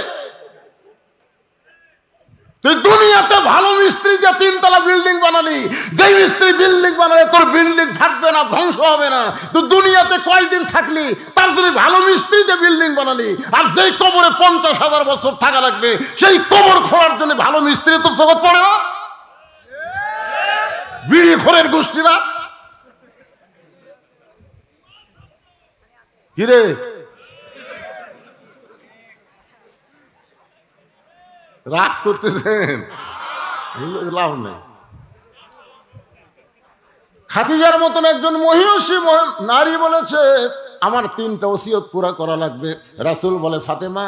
তুই দুনিয়াতে ভালো মিস্ত্রি দিয়ে 3তলা বিল্ডিং বানালি, যেই মিস্ত্রি বিল্ডিং বানালে তোর বিল্ডিং থাকবে না, ধ্বংস হবে না। তুই দুনিয়াতে কয়দিন থাকলি, তার জন্য ভালো মিস্ত্রি দিয়ে বিল্ডিং বানালি। আর যেই কবরে 50,000 বছর থাকা লাগবে, সেই কবর খোঁড়ার জন্য ভালো মিস্ত্রি তোর জগৎ পড়ে না? বিড়ি খোরের গোষ্ঠীরা কিরে রাগ করতেছেন? লাভ নেই। খাদিজার মতন একজন মহিষী নারী বলেছে, আমার 3টা ওসিয়ত পুরা করা লাগবে। রাসূল বলে, ফাতেমা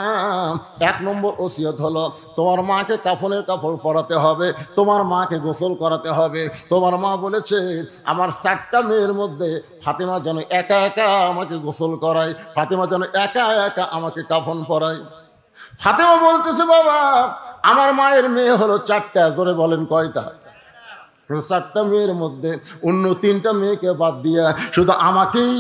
1 নম্বর ওসিয়ত হলো তোমার মাকে কাফনের কাপড় পরাতে হবে, তোমার মাকে গোসল করাতে হবে। তোমার মা বলেছে আমার 4টা মেয়ের মধ্যে ফাতেমা যেন একা একা আমাকে গোসল করায়, ফাতেমা যেন একা একা আমাকে কাফন পরায়। ফাতেমা বলতেছে, বাবা আমার মায়ের মেয়ে হলো 4টা। জোরে বলেন কয়টা? 4টা মেয়ের মধ্যে অন্য 3টা মেয়েকে বাদ দিয়া শুধু আমাকেই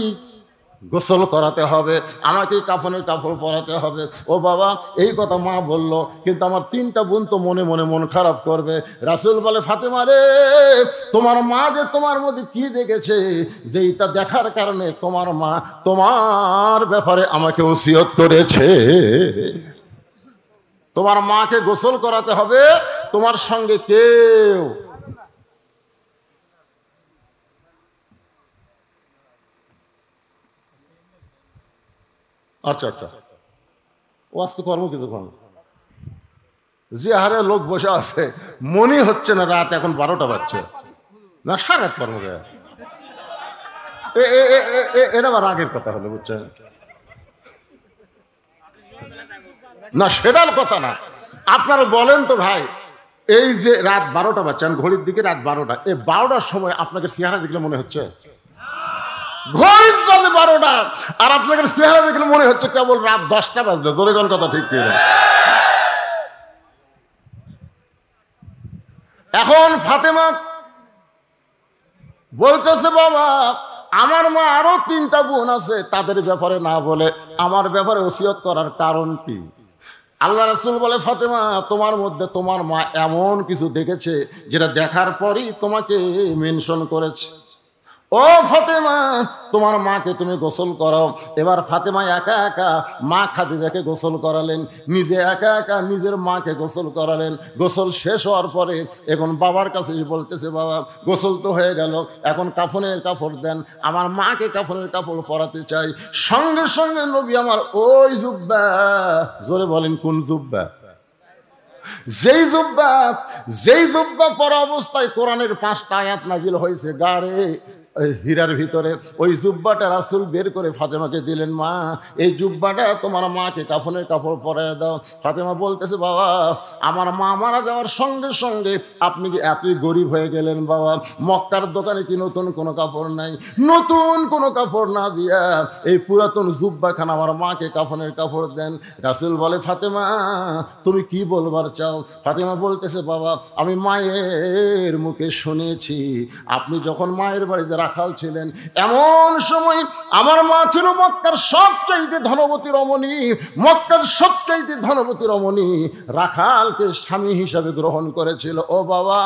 গোসল করাতে হবে, আমাকেই কাফনের কাপড় পরাতে হবে। ও বাবা, এই কথা মা বলল, কিন্তু আমার 3টা বোন তো মনে মনে মন খারাপ করবে। রাসূল বলে, ফাতেমা রে, তোমার মা যে তোমার মধ্যে কি দেখেছে, যেইটা দেখার কারণে তোমার মা তোমার ব্যাপারে আমাকে ওসিয়ত করেছে। তোমার মাকে গোসল করাতে হবে, তোমার সঙ্গে কেউ আচ্ছা আচ্ছা ওয়াস্তু কর্ম কিছুক্ষণ যে হারে লোক বসে আছে, মনে হচ্ছে না রাত এখন 12টা বাজছে না, 8:30 কর্ম। এটা আবার আগের কথা হলো, বুঝছেন না? সেটার কথা না। আপনারা বলেন তো ভাই, এই যে রাত 12টা বাজছে, ঘড়ির দিকে রাত 12টা, এই 12টার সময় আপনাকে চেহারা দেখলে মনে হচ্ছে ঘড়ির কাছে 12টা, আর আপনাকে চেহারা দেখলে মনে হচ্ছে কেবল রাত 10টা বাজলো। ধরে কোন কথা ঠিক কিনা? এখন ফাতেমা বলতেছে, বাবা আমার মা আরো 3টা বোন আছে, তাদের ব্যাপারে না বলে আমার ব্যাপারে ওসিয়ত করার কারণ কি? আল্লাহ রাসূল বলে, ফাতেমা তোমার মধ্যে তোমার মা এমন কিছু দেখেছে যেটা দেখার পরই তোমাকে মেনশন করেছে। ও ফাতেমা, তোমার মাকে তুমি গোসল করো। এবার ফাতেমা একা একা মা খাদিজাকে গোসল করালেন, নিজে একা একা নিজের মাকে গোসল করালেন। গোসল শেষ হওয়ার পরে এখন বাবার কাছে বলতেছে, বাবা গোসল তো হয়ে গেল, এখন কাফনের কাপড় দেন, আমার মাকে কাফনের কাপড় পরাতে চাই। সঙ্গে সঙ্গে নবী আমার ওই জুব্বা, জোরে বলেন কোন জুব্বা? যেই জুব্বা পরা অবস্থায় কোরআনের 5টা আয়াত নাজিল হয়েছে গারে হীরার ভিতরে, ওই জুব্বাটা রাসূল বের করে ফাতেমাকে দিলেন, মা এই জুব্বাটা তোমার মাকে কাফনের কাপড় পরায় দাও। ফাতেমা বলতেছে, বাবা আমার মা মারা যাওয়ার সঙ্গে সঙ্গে আপনি কি এতই গরিব হয়ে গেলেন বাবা? মক্কার দোকানে কি নতুন কোনো কাপড় নাই? নতুন কোনো কাপড় না দিয়া এই পুরাতন জুব্বাখানা আমার মাকে কাফনের কাপড় দেন। রাসূল বলে, ফাতেমা তুমি কি বলবার চাও? ফাতেমা বলতেছে, বাবা আমি মায়ের মুখে শুনেছি আপনি যখন মায়ের বাড়িতে রাখাল ছিলেন। এমন সময় আমার মা ছিল মক্কার সবচাইতে ধনবতী রমণী, মক্কার সবচাইতে ধনবতী রমণী রাখালকে স্বামী হিসাবে গ্রহণ করেছিল। ও বাবা,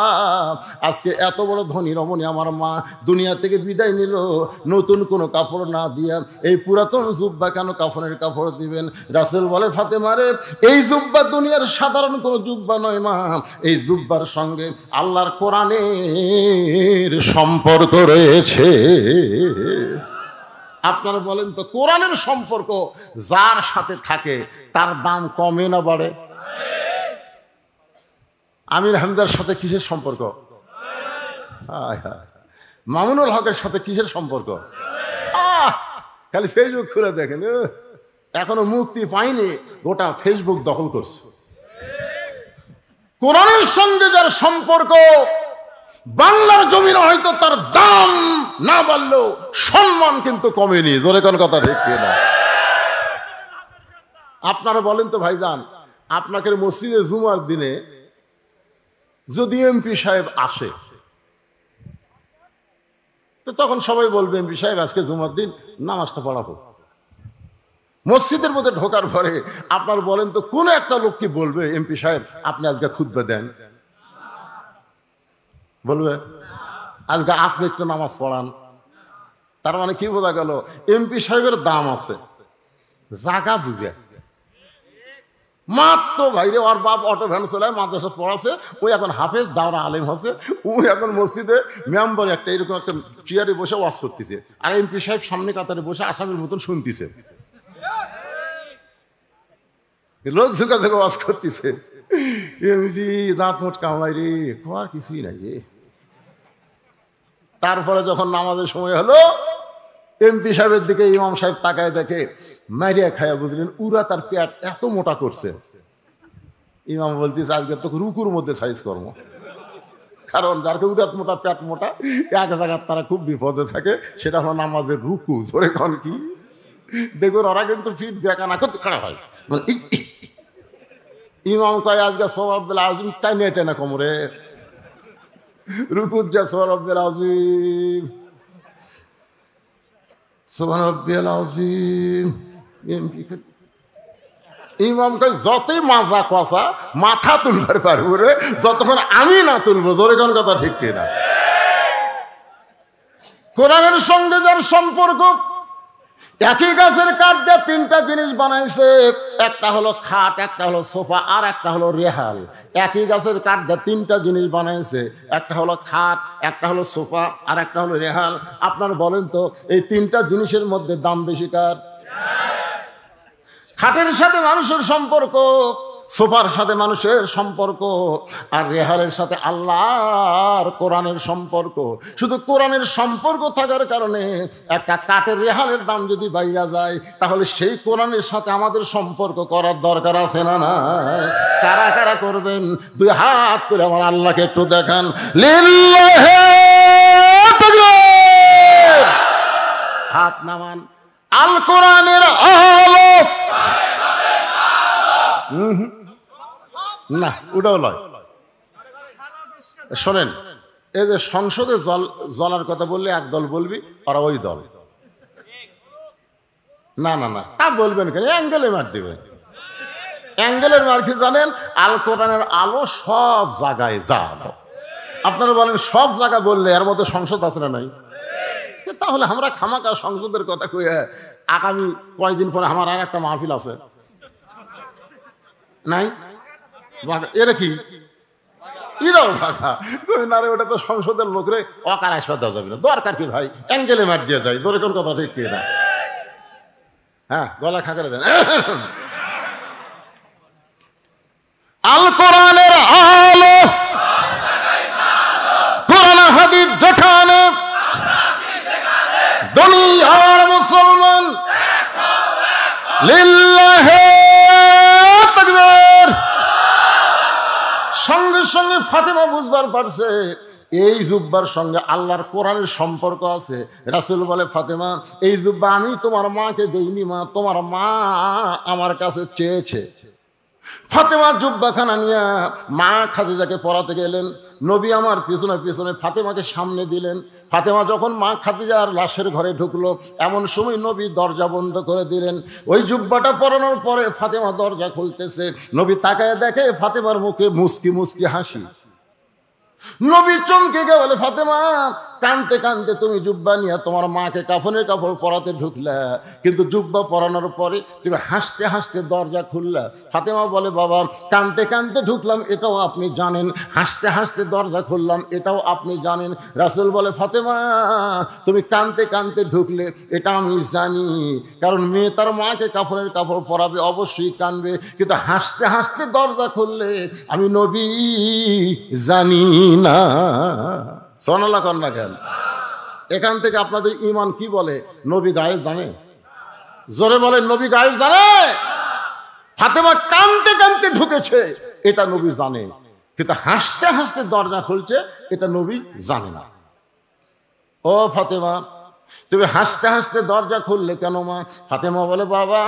আজকে এত বড় ধনী রমণী আমার মা দুনিয়া থেকে বিদায় নিল, নতুন কোনো কাপড় না দিয়া এই পুরাতন জুব্বা কেন কাফনের কাপড় দিবেন? রাসূল বলে, ফাতেমারে, এই জুব্বা দুনিয়ার সাধারণ কোনো জুব্বা নয় মা, এই জুব্বার সঙ্গে আল্লাহর কোরআনের সম্পর্ক রয়েছে। আপনারা বলেন তো, কোরআনের সম্পর্ক যার সাথে থাকে তার দাম কমে না বাড়ে? আমির হামজার সাথে কিসের সম্পর্ক? মামুনুল হকের সাথে কিসের সম্পর্ক? খালি ফেসবুক খুলে দেখেন, এখনো মুক্তি পাইনি, গোটা ফেসবুক দখল করছে। কোরআনের সঙ্গে যার সম্পর্ক, বাংলার জমিনে হয়তো তার দাম না বাড়লেও সম্মান কিন্তু কমেনি। জোরে কোন কথা ঠিক না? আপনারা বলেন তো ভাইজান, আপনাকে মসজিদে জুমার দিনে যদি এমপি সাহেব আসে, তো তখন সবাই বলবে, এমপি সাহেব আজকে জুমার দিন নামাজটা পড়াবো। মসজিদের মধ্যে ঢোকার পরে আপনার বলেন তো, কোন একটা লোক কি বলবে, এমপি সাহেব আপনি আজকে খুতবা দেন? বলবে আজকে আপনি একটু নামাজ পড়ান। তার মানে কি বোঝা গেল? এমপি সাহেবের দাম আছে, জায়গা বুঝে। মাত্র ভাইরে ওর বাপ অটো ভ্যান চলায়, মাদ্রাসা পড়াছে, ওই এখন হাফেজ দাওরা আলেম হচ্ছে, ওই এখন মসজিদে মেম্বার একটা এরকম একটা চেয়ারে বসে ওয়াজ করতেছে, আর এমপি সাহেব সামনে কাতারে বসে আসামের মতন শুনতেছে, লোক ঝুঁকা ঝুঁকা ওয়াজ করতেছে। এমপি দাঁত মোট কামড়াই রে, আর কিছুই নাই রে। তারপরে যখন নামাজের সময় হলো, এমপি সাহেবের দিকে ইমাম সাহেব তাকায় দেখে, মারিয়া খায়া বুঝলেন উরা তার পেট এত মোটা করছে। ইমাম বলতেছে, আজকে তো রুকুর মধ্যে সাইজ কর্ম, কারণ যার উরাত মোটা পেট মোটা এক জায়গার তারা খুব বিপদে থাকে, সেটা হলো নামাজের রুকু। ধরে কন কি দেখুন, ওরা কিন্তু ফিট বেকা না করতে খারাপ হয়। মানে ইমাম কয়, আজকে সোহরাব বিল আজিম তাই নেটে না কোমরে রুকুত যা সোহরাব বিল আজিম সোহরাব বিল আজিম। ইমাম কয়, যতই মাজা কষা মাথা তুলবার পারবো রে, যতক্ষণ আমি না তুলবো। জোরে কোন কথা ঠিক কিনা? কোরআনের সঙ্গে যার সম্পর্ক, একই গাছের কাঠ দিয়ে তিনটা জিনিস বানাইছে, একটা হলো খাট, একটা হলো সোফা, আর একটা হলো রেহাল। একই গাছের কাঠ দিয়ে তিনটা জিনিস বানাইছে, একটা হলো খাট, একটা হলো সোফা, আর একটা হলো রেহাল। আপনার বলেন তো, এই তিনটা জিনিসের মধ্যে দাম বেশি কার? খাটের সাথে মানুষের সম্পর্ক, সোফার সাথে মানুষের সম্পর্ক, আর রেহালের সাথে আল্লাহর কোরআনের সম্পর্ক। শুধু কোরআনের সম্পর্ক থাকার কারণে একটা কাঠের রেহালের দাম যদি বাইরা যায়, তাহলে সেই কোরআনের সাথে আমাদের সম্পর্ক করার দরকার আছে না? না, কারা কারা করবেন? দুই হাত করে আমার আল্লাহকে একটু দেখান। লিল্লাহি তাকবীর, হাত নামান। আল কোরআনের আলো না, ওটাও লয়। শোনেন, এই যে সংসদে জ্বলার কথা বললে এক দল বলবি, আর ওই দল না না না, তা বলবেন কেন? অ্যাঙ্গেলে মার দিবেন। অ্যাঙ্গেলের মার কি জানেন? আল কোরআনের আলো সব জায়গায় যা। আপনারা বলেন সব জায়গা বললে এর মধ্যে সংসদ আছে না নাই? তাহলে আমরা খামাকা সংসদের কথা কই, আগামী কয়েকদিন পরে আমার আর একটা মাহফিল আছে নাই? এরা কি এরাও ভাগা না রে? ওটা তো সংসদের লোকরে অকার আসবাদ দেওয়া যাবে না। দরকার কি ভাই? অ্যাঙ্গেলে মার দিয়ে যায়। ধরে কোন কথা ঠিক কি না? হ্যাঁ, গলা খাকারে দেন। আল কোরআনের আলো, কোরআন হাদিস যেখানে, দুনিয়ার মুসলমান লিল্লাহি তাকবীর। সঙ্গে সঙ্গে ফাতেমা বুঝবার পারছে এই জুব্বার সঙ্গে আল্লাহর কোরআনের সম্পর্ক আছে। রাসূল বলে, ফাতেমা, এই জুব্বা আমি তোমার মাকে দেইনি মা, তোমার মা আমার কাছে চেয়েছে। ফাতেমা জুব্বাখানা নিয়ে মা খাদিজাকে পরাতে গেলেন। নবী আমার পিছনে পিছনে ফাতেমাকে সামনে দিলেন। ফাতেমা যখন মা খাদিজার লাশের ঘরে ঢুকলো, এমন সময় নবী দরজা বন্ধ করে দিলেন। ওই জুব্বাটা পরানোর পরে ফাতেমা দরজা খুলতেছে, নবী তাকায় দেখে ফাতেমার মুখে মুস্কি মুস্কি হাসি। নবী চমকে গিয়ে বলে, ফাতেমা কানতে কানতে তুমি জুব্বা নিয়ে তোমার মাকে কাফনের কাপড় পরাতে ঢুকলা, কিন্তু জুব্বা পরানোর পরে তুমি হাসতে হাসতে দরজা খুললা। ফাতেমা বলে, বাবা কানতে কানতে ঢুকলাম এটাও আপনি জানেন, হাসতে হাসতে দরজা খুললাম এটাও আপনি জানেন। রাসূল বলে, ফাতেমা তুমি কানতে কানতে ঢুকলে এটা আমি জানি, কারণ মেয়ে তার মাকে কাফনের কাপড় পরাবে অবশ্যই কানবে, কিন্তু হাসতে হাসতে দরজা খুললে আমি নবী জানি না। সোনাল্লাহ কন্যা কেন? এখান থেকে আপনাদের ঈমান কি বলে? নবী গায়েব জানে? জোরে বলেন, নবী গায়েব জানে? ফাতেমা কানতে কানতে ঢুকেছে এটা নবী জানে, কিন্তু হাসতে হাসতে দরজা খুলছে এটা নবী জানে না। ও ফাতেমা তুমি হাসতে হাসতে দরজা খুললে কেন মা? ফাতেমা বলে, বাবা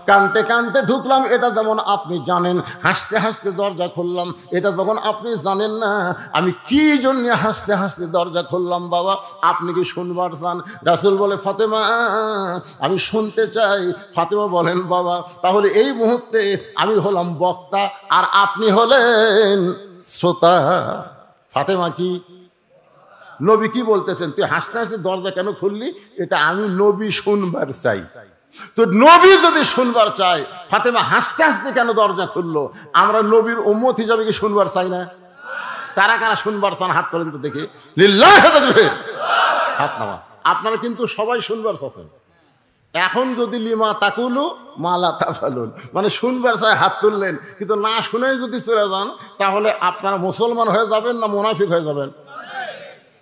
কানতে কানতে ঢুকলাম এটা যেমন আপনি জানেন, হাসতে হাসতে দরজা খুললাম এটা যখন আপনি জানেন না, আমি কি জন্য হাসতে হাসতে দরজা খুললাম বাবা আপনি কি শুনবার চান? রাসূল বলে, ফাতেমা আমি শুনতে চাই। ফাতেমা বলেন, বাবা তাহলে এই মুহূর্তে আমি হলাম বক্তা আর আপনি হলেন শ্রোতা। ফাতেমা কি? নবী কি বলতেছেন? তুই হাসতে হাসতে দরজা কেন খুললি? এটা আমি নবী শুনবার চাই। তো নবী যদি শুনবার চাই, ফাতেমা হাসতে হাসতে কেন দরজা খুললো? আমরা নবীর উম্মত হিসাবে কি শুনবার চাই না? কারা কারা শুনবার চান হাত তোলেন তো দেখি। লিল্লাহি তাকবীর, হাত নামা। আপনারা কিন্তু সবাই শুনবার চাচ্ছেন। এখন যদি লিমা তাকুলু মালা তাফালুন, মানে শুনবার চাই হাত তুললেন, কিন্তু না শুনে যদি চলে যান তাহলে আপনারা মুসলমান হয়ে যাবেন না মুনাফিক হয়ে যাবেন?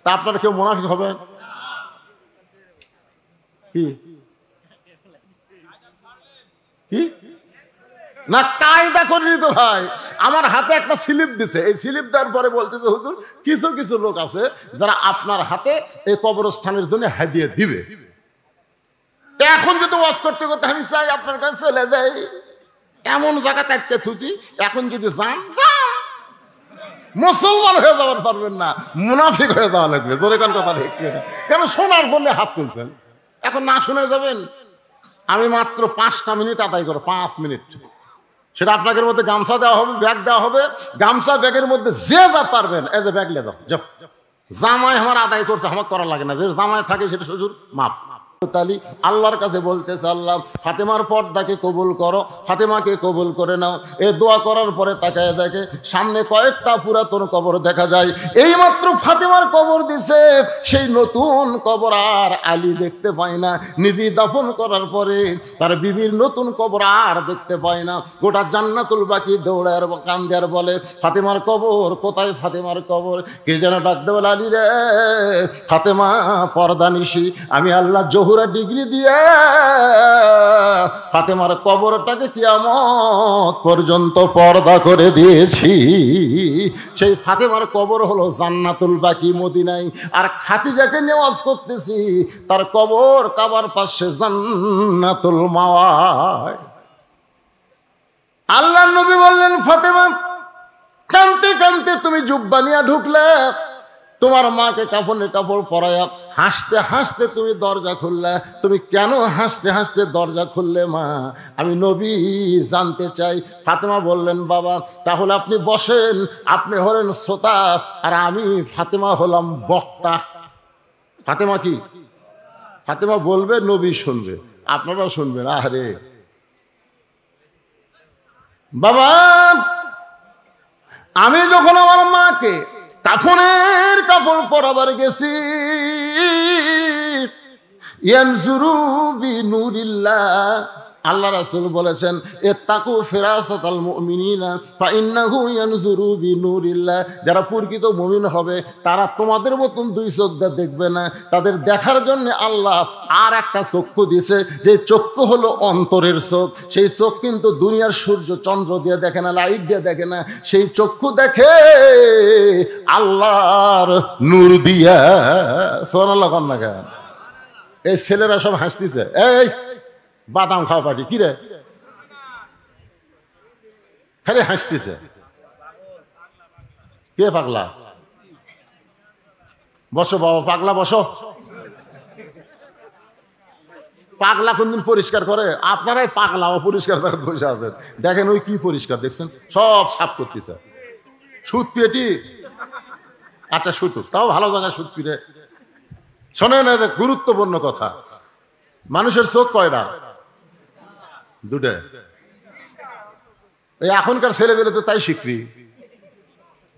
তা আপনারা কেউ মুনাফিক হবেন কি? কি না কায়দা করে নিত ভাই। আমার হাতে একটা স্লিপ দিছে, এই স্লিপ দেওয়ার পরে বলতেছে, হুজুর কিছু কিছু লোক আছে যারা আপনার হাতে এই কবরস্থানের জন্য হাদিয়া দিবে। এখন যদি ওয়াজ করতে করতে আমি চাই আপনার কাছে চলে যাই, এমন জায়গা তাইতে থুছি, এখন যদি যান মুসলমান হয়ে যাবার পারবেন না, মুনাফিক হয়ে যাওয়া লাগবে। জোরে কোন কথা ঠিক না? কেন শোনার জন্য হাত তুলছেন, এখন না শুনে যাবেন। আমি মাত্র 5টা মিনিট আদায় করো, 5 মিনিট। সেটা আপনাদের মধ্যে গামছা দেওয়া হবে, ব্যাগ দেওয়া হবে। গামছা ব্যাগের মধ্যে যে যা পারবেন এই যে ব্যাগ লে যাও। জামাই আমার আদায় করছে, আমার করা লাগে না। যে জামাই থাকে সেটা শ্বশুর মাপ। তালি আল্লাহর কাছে বলতেছে, আল্লাহ ফাতেমার পর্দাকে কবুল করো, ফাতেমাকে কবুল করে নাও। এ দোয়া করার পরে তাকায় দেখে সামনে কয়েকটা পুরাতন কবর দেখা যায়। এইমাত্র ফাতেমার কবর দিছে, সেই নতুন কবর আর আলী দেখতে পায় না। নিজে দাফন করার পরে তার বিবির নতুন কবর আর দেখতে পায় না। গোটা জান্নাতুল বাকি দৌড়ার কান্দার বলে, ফাতেমার কবর কোথায়? ফাতেমার কবর। কে যেন ডাক দেবে, আলী রে ফাতেমা পর্দা নিশি, আমি আল্লাহ জহুরা ডিগ্রি দিয়ে ফাতেমার কবরটাকে কিয়ামত পর্যন্ত পর্দা করে দিয়েছি। সেই ফাতেমার কবর হলো জান্নাতুল বাকি মদিনায়। আর খাদিজাকে নেওয়াজ করতেছি, তার কবর কাবার পাশে জান্নাতুল মাওয়ায়। আল্লাহর নবী বললেন, ফাতেমা কানতে কানতে তুমি জুব্বা নিয়ে ঢুকলে, তোমার মাকে কাফনের কাপড় পরায়া হাসতে হাসতে তুমি দরজা খুললে। তুমি কেন হাসতে হাসতে দরজা খুললে মা? আমি নবী জানতে চাই। ফাতেমা বললেন, বাবা তাহলে আপনি বসেন, আপনি হলেন শ্রোতা আর আমি ফাতেমা হলাম বক্তা। ফাতেমা কি? ফাতেমা বলবে, নবী শুনবে, আপনারাও শুনবেন। আরে বাবা, আমি যখন আমার মাকে কাফনের কাপড় পরাবার গেছি, ইয়ানজুরু বিনুরিল্লাহ, আল্লাহ রাসূল বলেছেন, ইত্তাকু ফিরাসাতাল মুমিনিনা ফাইন্নাহু ইয়ানজুরু বিনুরিল্লাহ। যারা প্রকৃত মুমিন হবে তারা তোমাদের মতন 2 চোখ দিয়ে দেখবে না, তাদের দেখার জন্য আল্লাহ আর একটা চক্ষু দিছে, যে চক্ষু হলো অন্তরের চোখ। সেই চোখ কিন্তু দুনিয়ার সূর্য চন্দ্র দিয়ে দেখে না, লাইট দিয়ে দেখে না, সেই চক্ষু দেখে আল্লাহর নূর দিয়া। সুবহানাল্লাহ কন্যা গান। এই ছেলেরা সব হাসতেছে, এই বাদাম খাওয়া পাটি কি রে, খালি হাসতেছে। কে পাগলা? বসো বাবা, পাগলা বসো। পাগলা কোনদিন পরিষ্কার করে? আপনারাই পাগলা, অপরিষ্কার জায়গায় বসে আছেন। দেখেন ওই কি পরিষ্কার দেখছেন, সব সাফ করতেছে। সুদ পেটি, আচ্ছা সুতো তাও ভালো জায়গায় সুদ পিড়ে। শোনেন গুরুত্বপূর্ণ কথা, মানুষের চোখ কয়টা? দুটো। এই এখনকার ছেলেবেলে তো তাই শিখবি,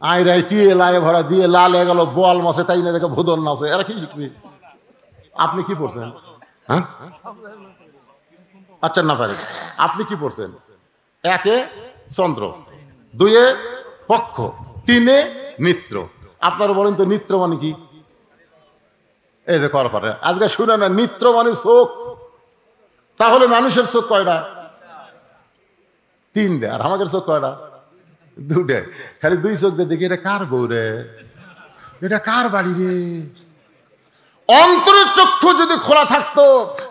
আইরাই টিয়ে লায়ে ভরা দিয়ে লাল হয়ে গেল, বল মাসে তাই না দেখে ভোদন নাচে, এরা কি শিখবি? আপনি কি পড়ছেন? হ্যাঁ আচ্ছা না পারে, আপনি কি পড়ছেন? একে চন্দ্র, দুয়ে পক্ষ, তিনে নিত্র। আপনারা বলেন তো নিত্র মানে কি? এই যে কর পারে আজকে শুনে না, নিত্র মানে চোখ। তাহলে মানুষের চোখ কয়টা? তিনটে। আর আমাদের চোখ কয়টা? দুটে। খালি দুই চোখ দিয়ে দেখি এটা কার বউ রে, এটা কার বাড়ি রে। অন্তরের চক্ষু যদি খোলা থাকতো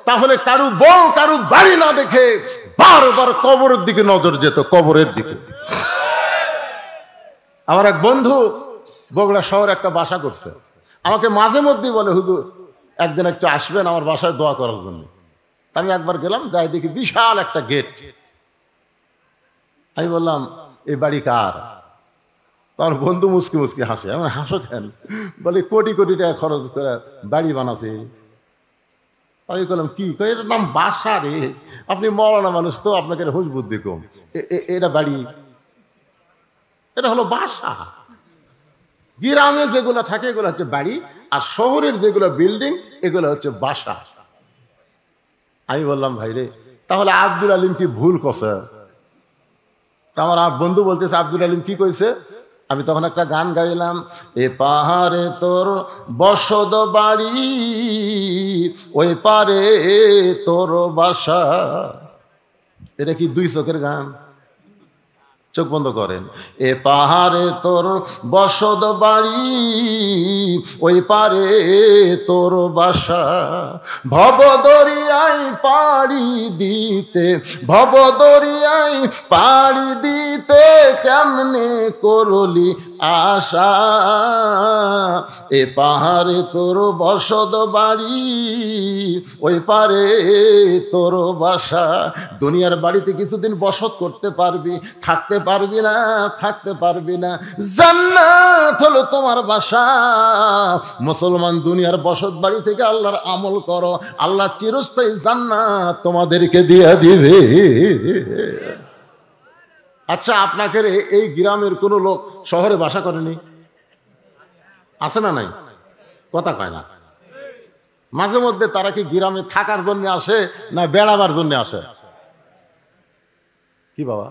তাহলে কারু বউ কারু বাড়ি না দেখে বারবার কবরের দিকে নজর যেত, কবরের দিকে। আমার এক বন্ধু বগুড়া শহরে একটা বাসা করছে, আমাকে মাঝে মধ্যেই বলে হুজুর একদিন একটু আসবেন আমার বাসায় দোয়া করার জন্য। আমি একবার গেলাম, যাই দেখি বিশাল একটা গেট। আমি বললাম এই বাড়ি কার? আমার বন্ধু মুসকি মুসকি হাসে। আমার হাসো কেন? বলে কোটি কোটি টাকা খরচ করে বাড়ি বানাছে। আমি বললাম কি? এটার নাম বাসা রে, আপনি মৌলানা মানুষ তো, আপনাকে হুঁশ বুদ্ধি কম। এটা বাড়ি, এটা হলো বাসা। গ্রামে যেগুলো থাকে এগুলো হচ্ছে বাড়ি, আর শহরের যেগুলো বিল্ডিং এগুলো হচ্ছে বাসা। আমি বললাম ভাই রে, তাহলে আব্দুল আলিম কি ভুল কছে? আমার বন্ধু বলতেছে আব্দুল আলিম কি কইছে? আমি তখন একটা গান গাইলাম, এ পাহাড়ে তোর বসত বাড়ি, ওই পারে তোর বাসা। এটা কি দুই চোখের গান? চোখ বন্ধ করেন। এ পাহাড়ে তোর বসত বাড়ি, ওই পারে তোর বাসা। ভব দরিয়ায় পাড়ি দিতে, ভব দরিয়ায় পাড়ি দিতে কেমনে করলি আশা। এ পাহাড়ে তোর বসত বাড়ি, ওই পারে তোর বাসা। দুনিয়ার বাড়িতে কিছুদিন বসত করতে পারবি, থাকতে পারবি না, থাকতে পারবি না। জান্নাত হলো তোমার বাসা। মুসলমান দুনিয়ার বসত বাড়ি থেকে আল্লাহর আমল করো, আল্লাহ চিরস্থায়ী জান্নাত তোমাদেরকে দিয়ে দিবে। আচ্ছা আপনাকে এই গ্রামের কোনো লোক শহরে বাসা করেনি? আছে না নাই? কথা কয় না। মাঝে মধ্যে তারা কি গ্রামে থাকার জন্য আসে না বেড়াবার জন্য আসে? কি বাবা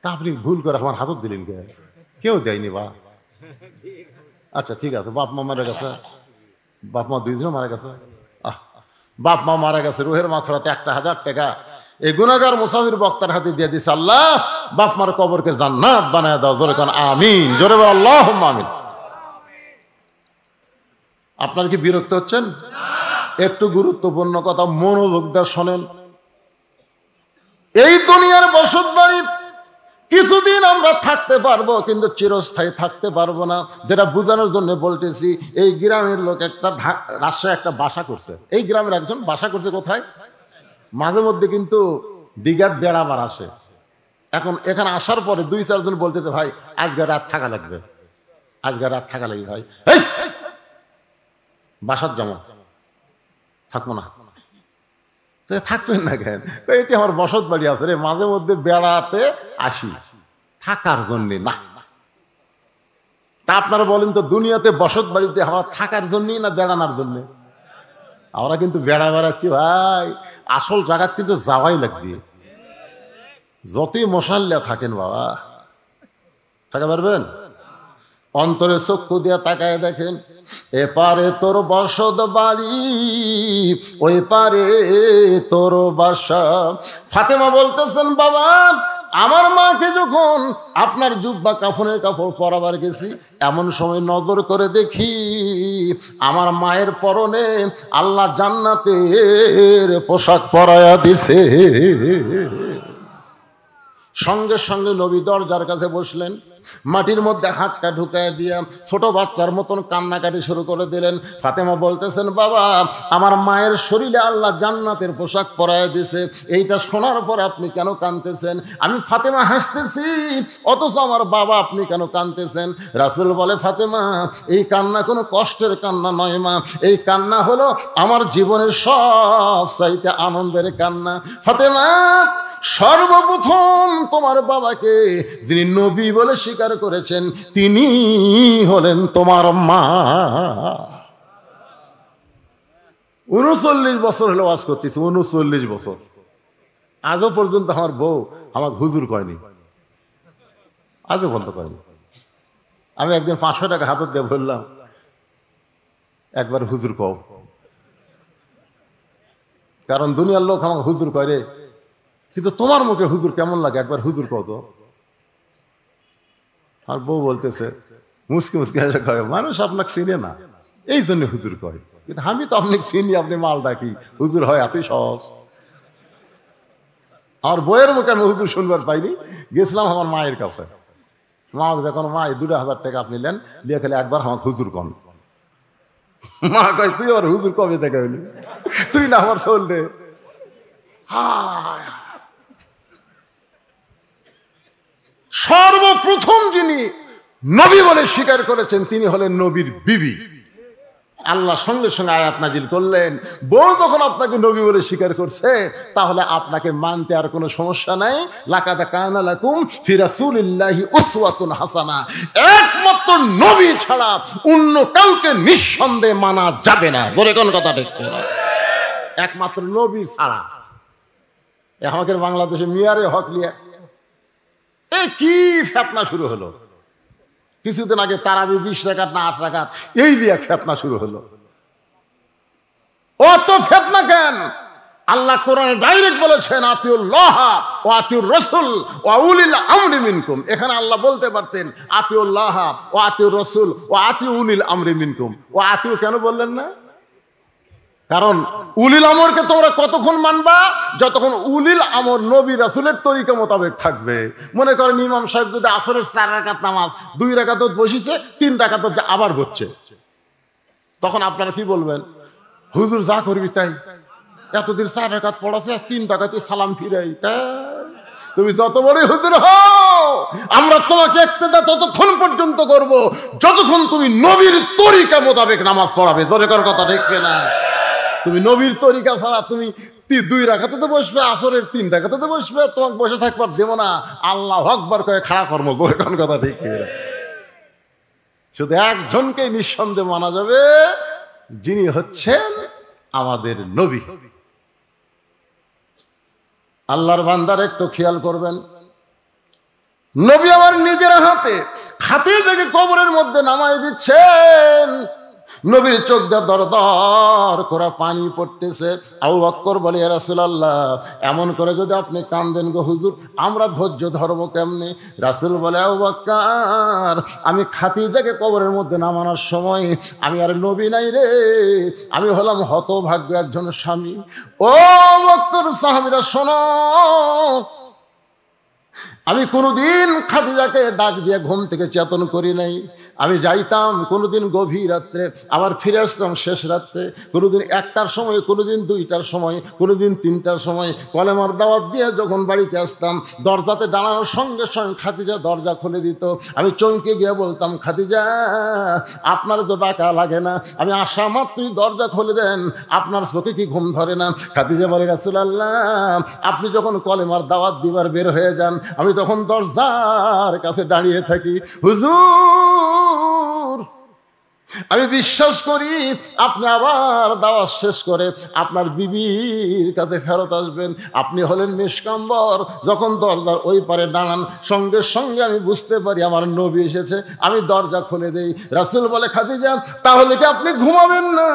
তা আপনি ভুল করে আমার হাতত দিলেন কে? কেউ দেয়নি বা। আচ্ছা ঠিক আছে, বাপ মা মারা গেছে, বাপ মা দুইজনে মারা গেছে। বাপ মা মারা গেছে, রুহের মাখরাতে 1000 টাকা এই গুনাহগার মুসাফির বক্তার হাতে দিয়ে দিছে, আল্লাহ বাপ মার কবরকে জান্নাত বানায় দাও। জোরে কোন আমিন, জোরে বল আল্লাহুম্মা আমিন। আপনার কি বিরক্ত হচ্ছেন? একটু গুরুত্বপূর্ণ কথা মনোযোগ দিয়ে শোনেন। এই দুনিয়ার বসত বাড়ি কিছুদিন আমরা থাকতে পারবো, কিন্তু চিরস্থায়ী থাকতে পারবো না। যেটা বোঝানোর জন্য বলতেছি, এই গ্রামের লোক একটা রাজশাহী একটা বাসা করছে। এই গ্রামের একজন বাসা করছে কোথায়? মাঝে মধ্যে কিন্তু দিঘাত বেড়াবার আসে। এখন এখানে আসার পরে 2-4 জন বলতেছে ভাই আজকে রাত থাকা লাগবে, আজকে রাত থাকা লাগবে। ভাই বাসার জমা থাকবো না। থাকবেন না কেন? এটি আমার বসত বাড়ি আছে রে, মাঝে মধ্যে বেড়াতে আসি, থাকার জন্যে না। তা আপনারা বলেন তো দুনিয়াতে বসত বাড়িতে আমরা থাকার জন্যই না বেড়ানোর জন্যে? আমরা কিন্তু বেড়া বেড়াচ্ছি ভাই, আসল জায়গার কিন্তু যাওয়াই লাগবে। যতই মশাল্লা থাকেন বাবা, থাকা পারবেন? অন্তরে চক্ষু দিয়া তাকায় দেখেন, এপারে তোর বসত বাড়ি, ওই পারে তোর বাসা। ফাতেমা বলতেছেন বাবা আমার মাকে যখন আপনার জুব্বা কাফনের কাপড় পরাবার গেছি, এমন সময় নজর করে দেখি আমার মায়ের পরনে আল্লাহ জান্নাতের পোশাক পরায়া দিছে। সঙ্গে সঙ্গে নবী দরজার কাছে বসলেন, মাটির মধ্যে হাতটা ঢুকায় দিয়া ছোট বাচ্চার মতন কান্নাকাটি শুরু করে দিলেন। ফাতেমা বলতেছেন, বাবা আমার মায়ের শরীরে আল্লাহ জান্নাতের পোশাক পরায় দিয়েছে, এইটা শোনার পর আপনি কেন কাঁদতেছেন? আমি ফাতেমা হাসতেছি, অথচ আমার বাবা আপনি কেন কাঁদতেছেন? রাসূল বলে, ফাতেমা এই কান্না কোনো কষ্টের কান্না নয় মা, এই কান্না হলো আমার জীবনের সব চাইতে আনন্দের কান্না। ফাতেমা সর্বপ্রথম তোমার বাবাকে যিনি নবী বলে স্বীকার করেছেন তিনি হলেন তোমার মা। 39 বছর হলো ওয়াজ করতেছি, 39 বছর, আজও পর্যন্ত আমার বউ আমার হুজুর কয়নি, আজও পর্যন্ত কয়নি। আমি একদিন 500 টাকা হাতত দিয়ে বললাম, একবার হুজুর কও, কারণ দুনিয়ার লোক আমাকে হুজুর করে, কিন্তু তোমার মুখে হুজুর কেমন লাগে, একবার হুজুর কও তো। আর বউ বলতেছে মুসকে মুসকে এসে কয়, মানুষ আপনাকে চিনে না এই জন্য হুজুর কয়, কিন্তু আমি তো আপনাকে চিনি, আপনি মাল ডাকি, হুজুর হয় এতই সহজ। আমার বইয়ের মুখে আমি হুজুর শুনবার পাইনি। গেছিলাম আমার মায়ের কাছে, মা যখন মা 2000 টাকা আপনি নেন, লিয়ে খেলে একবার আমার হুজুর কন। মা কয়, তুই আমার হুজুর কবে থেকে হইলি, তুই না আমার চললে। সর্বপ্রথম যিনি নবী বলে স্বীকার করেছেন তিনি হলেন নবীর বিবি। আল্লাহ সঙ্গে সঙ্গে আয়াত নাজিল করলেন, বউ যখন আপনাকে নবী বলে স্বীকার করছে তাহলে আপনাকে মানতে আর কোনো সমস্যা নাই। লাকাদ কানা লাকুম ফি রাসূলিল্লাহি উসওয়াতুন হাসানা, একমাত্র নবী ছাড়া অন্য কাউকে নিঃসন্দেহে মানা যাবে না। বলে কোন কথা ঠিক না, একমাত্র নবী ছাড়া। আমাদের বাংলাদেশে মিয়ারে হক লিয়া এই কি ফেতনা শুরু হলো, কিছুদিন আগে তারাবি 20 রাকাত না 8 রাকাত, এই লিয়া ফেতনা শুরু হলো। অত ফেতনা কেন? আল্লাহ কোরআনে ডাইরেক্ট বলেছেন, আতিউল্লাহ ওয়া আতিউর রাসূল ওয়া উলিল আমরি মিনকুম। এখানে আল্লাহ বলতে পারতেন আতিউল্লাহ ওয়া আতিউর রাসূল ওয়া আতিউ উলিল আমরি মিনকুম। ও আতিউ কেন বললেন না? কারণ উলিল আমরকে তোমরা কতক্ষণ মানবা, যতক্ষণ উলিল আমর নবী রাসূলের তরিকা মোতাবেক থাকবে। মনে করেন ইমাম সাহেব যদি আসরের 4 রাকাত নামাজ 2 রাকাত বসিছে, 3 রাকাত আবার হচ্ছে, তখন আপনারা কি বলবেন? হুজুর যা করবি তাই, এতদিন 4 রাকাত পড়াছে, 3 রাকাতে সালাম ফিরাই, তাই তুমি যত বড়ই হুজুর হও আমরা তোমাকে ইক্তেদা ততক্ষণ পর্যন্ত করব যতক্ষণ তুমি নবীর তরিকা মোতাবেক নামাজ পড়াবে। জোরে কর কথা ঠিক না? তুমি নবীর তরিকা ছাড়া তুমি 2 রাকাতে তো বসবে, আসরের 3 রাকাতে তো বসবে, তোমাকে বসে থাকবার দেব না। আল্লাহু আকবার কয়ে খাড়া কর্ম করে, কোন কথা ঠিক না? শুধু একজনকে নিঃসন্দেহে মানা যাবে, যিনি হচ্ছেন আমাদের নবী। আল্লাহর বান্দার একটু খেয়াল করবেন, নবী আমার নিজের হাতে খাদিজাকে কবরের মধ্যে নামাই দিচ্ছেন। নবীর চোখ দিয়ে দর দর করে পানি পড়তেছে। আবু বকর বলে, ইয়া রাসূলুল্লাহ এমন করে যদি আপনি কান্দেন গো হুজুর, আমরা ধৈর্য ধরবো কেমনে? রাসূল বলে, আবু বকর আমি খাদিজাকে কবরের মধ্যে নামানোর সময় আমি আর নবী নাই রে, আমি হলাম হতভাগ্য একজন স্বামী। ও বকর সাহাবীরা শোনো, আমি কোনোদিন খাদিজাকে ডাক দিয়ে ঘুম থেকে চেতন করি নাই। আমি যাইতাম কোনোদিন গভীর রাত্রে, আবার ফিরে আসতাম শেষ রাত্রে, কোনোদিন 1টার সময়, কোনোদিন 2টার সময়, কোনোদিন 3টার সময়। কলেমার দাওয়াত দিয়ে যখন বাড়িতে আসতাম, দরজাতে দাঁড়ানোর সঙ্গে সঙ্গে খাদিজা দরজা খুলে দিত। আমি চমকে গিয়ে বলতাম, খাদিজা আপনার তো ডাকা লাগে না, আমি আসা মাত্রই দরজা খুলে দেন, আপনার চোখে কি ঘুম ধরে না? খাদিজা বলে, রাসূলুল্লাহ আপনি যখন কলেমার দাওয়াত দিবার বের হয়ে যান, আমি তখন দরজার কাছে দাঁড়িয়ে থাকি। হুজুর আমি বিশ্বাস করি আপনি আবার দাওয়াত শেষ করে আপনার বিবির কাছে ফেরত আসবেন। আপনি হলেন নিষ্কাম্বর। যখন দরজার ওই পারে দাঁড়ান, সঙ্গে সঙ্গে আমি বুঝতে পারি আমার নবী এসেছে, আমি দরজা খুলে দেই। রাসূল বলে, খাদিজা তাহলে কি আপনি ঘুমাবেন না?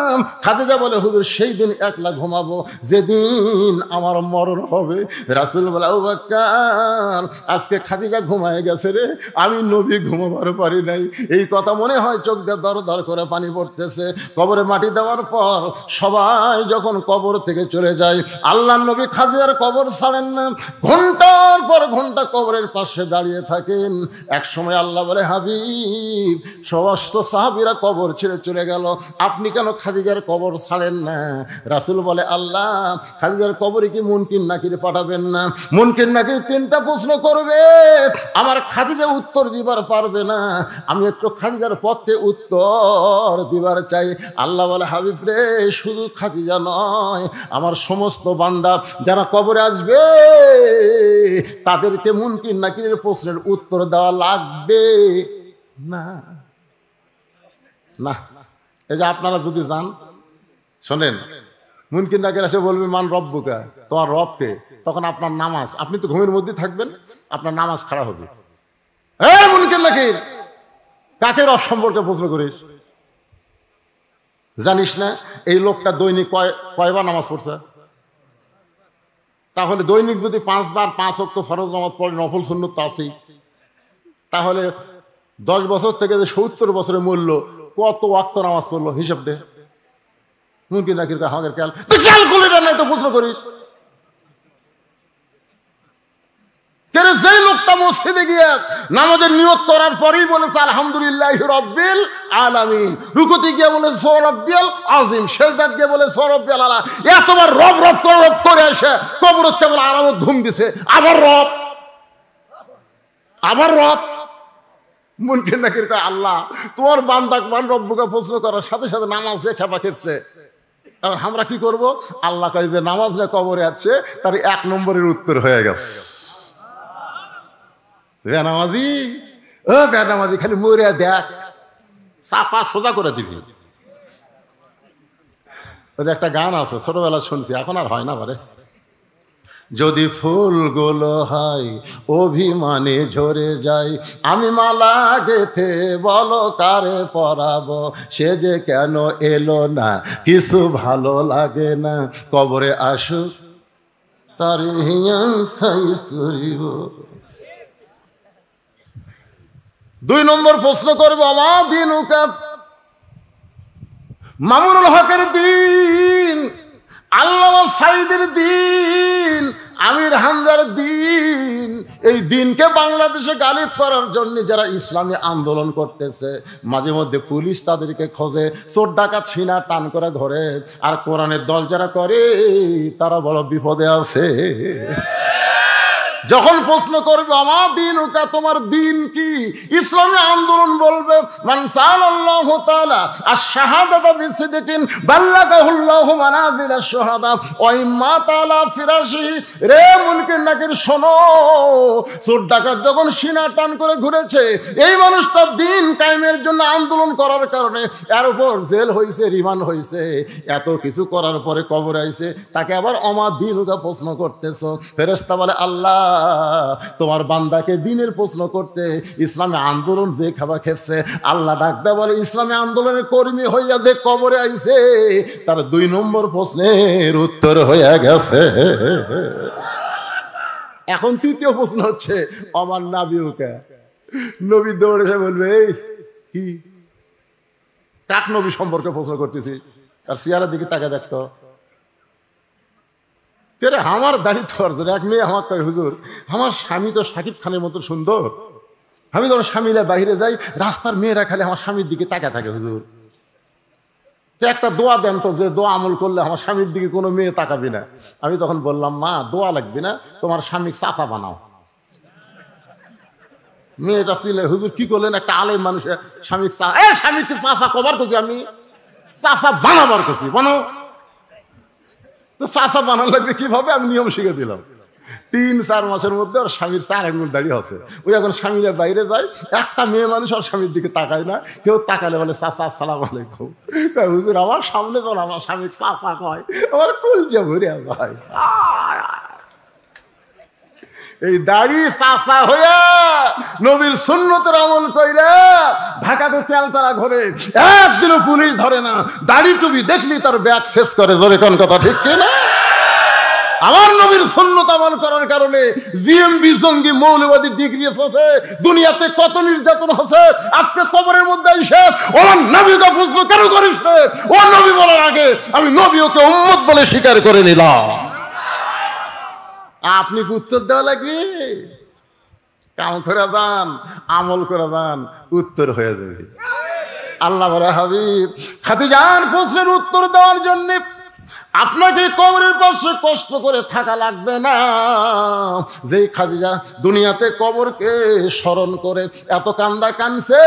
খাদিজা বলে, হুজুর সেই দিন একলা ঘুমাবো যেদিন আমার মরণ হবে। রাসূল বলে, আবু বকর আজকে খাদিজা ঘুমায় গেছে রে, আমি নবী ঘুমাবার পারি নাই। এই কথা মনে হয় চোখ দিয়ে দর দর করে পানি পড়তেছে। কবরে মাটি দেওয়ার পর সবাই যখন কবর থেকে চলে যায়, আল্লাহর নবী খাদিজার কবর ছাড়েন না, ঘন্টার পর ঘন্টা কবরের পাশে দাঁড়িয়ে থাকেন। এক সময় আল্লাহ বলে, হাবিব, সমস্ত সাহাবীরা কবর ছেড়ে চলে গেল, আপনি কেন খাদিজার কবর ছাড়েন না? রাসূল বলে, আল্লাহ খাদিজার কবরে কি মুনকির নাকির পাঠাবেন না? মুনকির নাকির 3টা প্রশ্ন করবে, আমার খাদিজা উত্তর দিবার পারবে না, আমি একটু খাদিজার পক্ষে উত্তর দিবার চাই। আল্লাহ বলে, হাবিব রে, শুধু খাদিজা নয়, আমার সমস্ত বান্দা যারা কবরে আসবে তাদেরকে মুনকির নাকিরের প্রশ্নের উত্তর দেওয়া লাগবে না। না, এই যে আপনারা যদি যান, শোনেন, মুনকির নাকির এসে বলবে, মান রব্বুকা, তোমার রবকে, তখন আপনার নামাজ, আপনি তো ঘুমের মধ্যে থাকবেন, আপনার নামাজ খাড়া হবে। মুনকির নাকির, কাকে রব সম্পর্কে প্রশ্ন করিস? জানিস না এই লোকটা দৈনিক কয়বার নামাজ পড়ছে? তাহলে দৈনিক যদি 5 বার 5 ওয়াক্ত ফরজ নামাজ পড়ে, নফল সুন্নত তো আছেই, তাহলে 10 বছর থেকে যে 70 বছরের মূল্য, কত ওয়াক্ত নামাজ পড়লো হিসাব দে। মুনকির নাকির আমাদের ক্যালকুলেটর নাই তো প্রশ্ন করিস? যেই লোকটা মসজিদে গিয়ে নামাজের নিয়ত করার পরেই বলেছে আলহামদুলিল্লাহি রাব্বিল আলামিন, রুকুতে গিয়ে বলে সুবহানাল্লাহিল আযীম, সিজদাত গিয়ে বলে সুবহানাল্লাহিল আলা, এতবার রব রব করে এসে কবরত কেবল আরামত ঘুম দিছে, আবার রব। মুনকির নাকির কয়, আল্লাহ তোমার বান্দা মান রব্বুকে প্রশ্ন করার সাথে সাথে নামাজ দিয়ে খেপা খেপছে, এখন আমরা কি করব? আল্লাহ কয় যে নামাজ না কবরে আছে, তার 1 নম্বরের উত্তর হয়ে গেছে। বেনামাজি, ও বেনামাজি, খালি মরে দেখ, চাপা সোজা করে দিবি। ওই যে একটা গান আছে, ছোটবেলা শুনছি, এখন আর হয় না বারে। যদি ফুলগুলো হয় অভিমানে ঝরে যায়, আমি মালা গেথে বলো কারে পরাবো, সে যে কেন এলো না, কিছু ভালো লাগে না, কবরে আসুক তার সাইজ করিব। 2 নম্বর প্রশ্ন করবো, আমার দিন মামুনুল হকের দিন, আল্লামা সাঈদের দিন, আমির হামজার দিন, এই দিনকে বাংলাদেশে গালিব করার জন্য যারা ইসলামী আন্দোলন করতেছে, মাঝে মধ্যে পুলিশ তাদেরকে খোঁজে, চোর ডাকাত ছিনা টান করে ঘরে, আর কোরআনের দল যারা করে তারা বড় বিপদে আছে। যখন প্রশ্ন করবে আমার দিন ওকা, তোমার দিন কি, ইসলামী আন্দোলন বলবে মান সাআলাল্লাহু তাআলা আশ-শাহাদাতা বিসিদকিন বাল্লাগাহুল্লাহু মানাজিল আশ-শুহাদা ওয়া ইম্মা তাআলা ফিরাশি। রে মুনকির নাকির শোনো, চোর ডাকাত যখন সিনা টান করে ঘুরেছে, এই মানুষটা দিন কায়েমের জন্য আন্দোলন করার কারণে এর উপর জেল হয়েছে, রিমান্ড হয়েছে, এত কিছু করার পরে কবর আইছে, তাকে আবার আমার দিন ওকা প্রশ্ন করতেছো। ফেরেশতা বলে, আল্লাহ তোমার বান্দাকে দিনের প্রশ্ন করতে ইসলামী আন্দোলন যে খাবার খেপছে, আল্লাহ ডাকতে বলে ইসলামী আন্দোলনের কর্মী হইয়া যে কবরে আইছে, তার 2 নম্বর প্রশ্নের উত্তর হইয়া গেছে। এখন 3য় প্রশ্ন হচ্ছে, আমার নাবিউকে, নবী দৌড়ে এসে বলবে, এই কি কাক নবী সম্পর্কে প্রশ্ন করতেছি, আর সিয়ারের দিকে তাকে দেখতো, কে আমার দাঁড়িয়ে তো অর্জন। এক মেয়ে আমার কয়, হুজুর আমার স্বামী তো শাকিব খানের মতো সুন্দর, আমি যখন স্বামীরা বাইরে যাই, রাস্তার মেয়েরা খালি আমার স্বামীর দিকে তাকা থাকে, হুজুর একটা দোয়া দেন তো, যে দোয়া আমল করলে আমার স্বামীর দিকে কোনো মেয়ে তাকাবি না। আমি তখন বললাম, মা দোয়া লাগবে না, তোমার স্বামীকে চাচা বানাও। মেয়েটা ছিলে, হুজুর কি করলেন, একটা আলেম মানুষের স্বামীকে চাচা কবার করছি, আমি চাচা বানাবার করছি, বানাও। তো চাচা বানানো লাগবে কিভাবে, আমি নিয়ম শিখে দিলাম। 3-4 মাসের মধ্যে ওর স্বামীর 4 আঙ্গুল দাঁড়িয়ে আছে। ওই এখন স্বামীরা বাইরে যায়, একটা মেয়ে মানুষ আর স্বামীর দিকে তাকায় না, কেউ তাকালে বলে চাচা আসসালাম আলাইকুম। হুজুর আমার সামনে যখন আমার স্বামী চাচা কয়, আমার কলজা ভরে যায়। এই দাড়ি চাচা হইয়া নবীর সুন্নতের আমল কইরা ঢাকাতে তেলতারা ঘরে একদিনও পুলিশ ধরে না, দাড়ি টুপি দেখলি তার ব্যাগ শেষ করে। জোরে কোন কথা ঠিক কিনা? 4 নম্বর প্রশ্ন করবো, আমার দিন ওকা, আমার নবীর সুন্নত আমল করার কারণে জিএমবি জঙ্গি মৌলবাদী ডিগ্রি আছে, দুনিয়াতে কত নির্যাতন হচ্ছে। আজকে কবরের মধ্যে এসে ও নবীকে প্রশ্ন কেন করিস, ও নবী বলার আগে আমি নবী ওকে উম্মত বলে স্বীকার করে নিলাম। আপনি কি উত্তর দেওয়া লাগবে? কাম করে দেন, আমল করে দেন, উত্তর হয়ে যাবে। আল্লাহ বলে হাবিব খাদিজার প্রশ্নের উত্তর দেওয়ার জন্য আপনাকে কবরের পাশে কষ্ট করে থাকা লাগবে না। যেই খাদিজা দুনিয়াতে কবরকে স্মরণ করে এত কান্দা কানছে,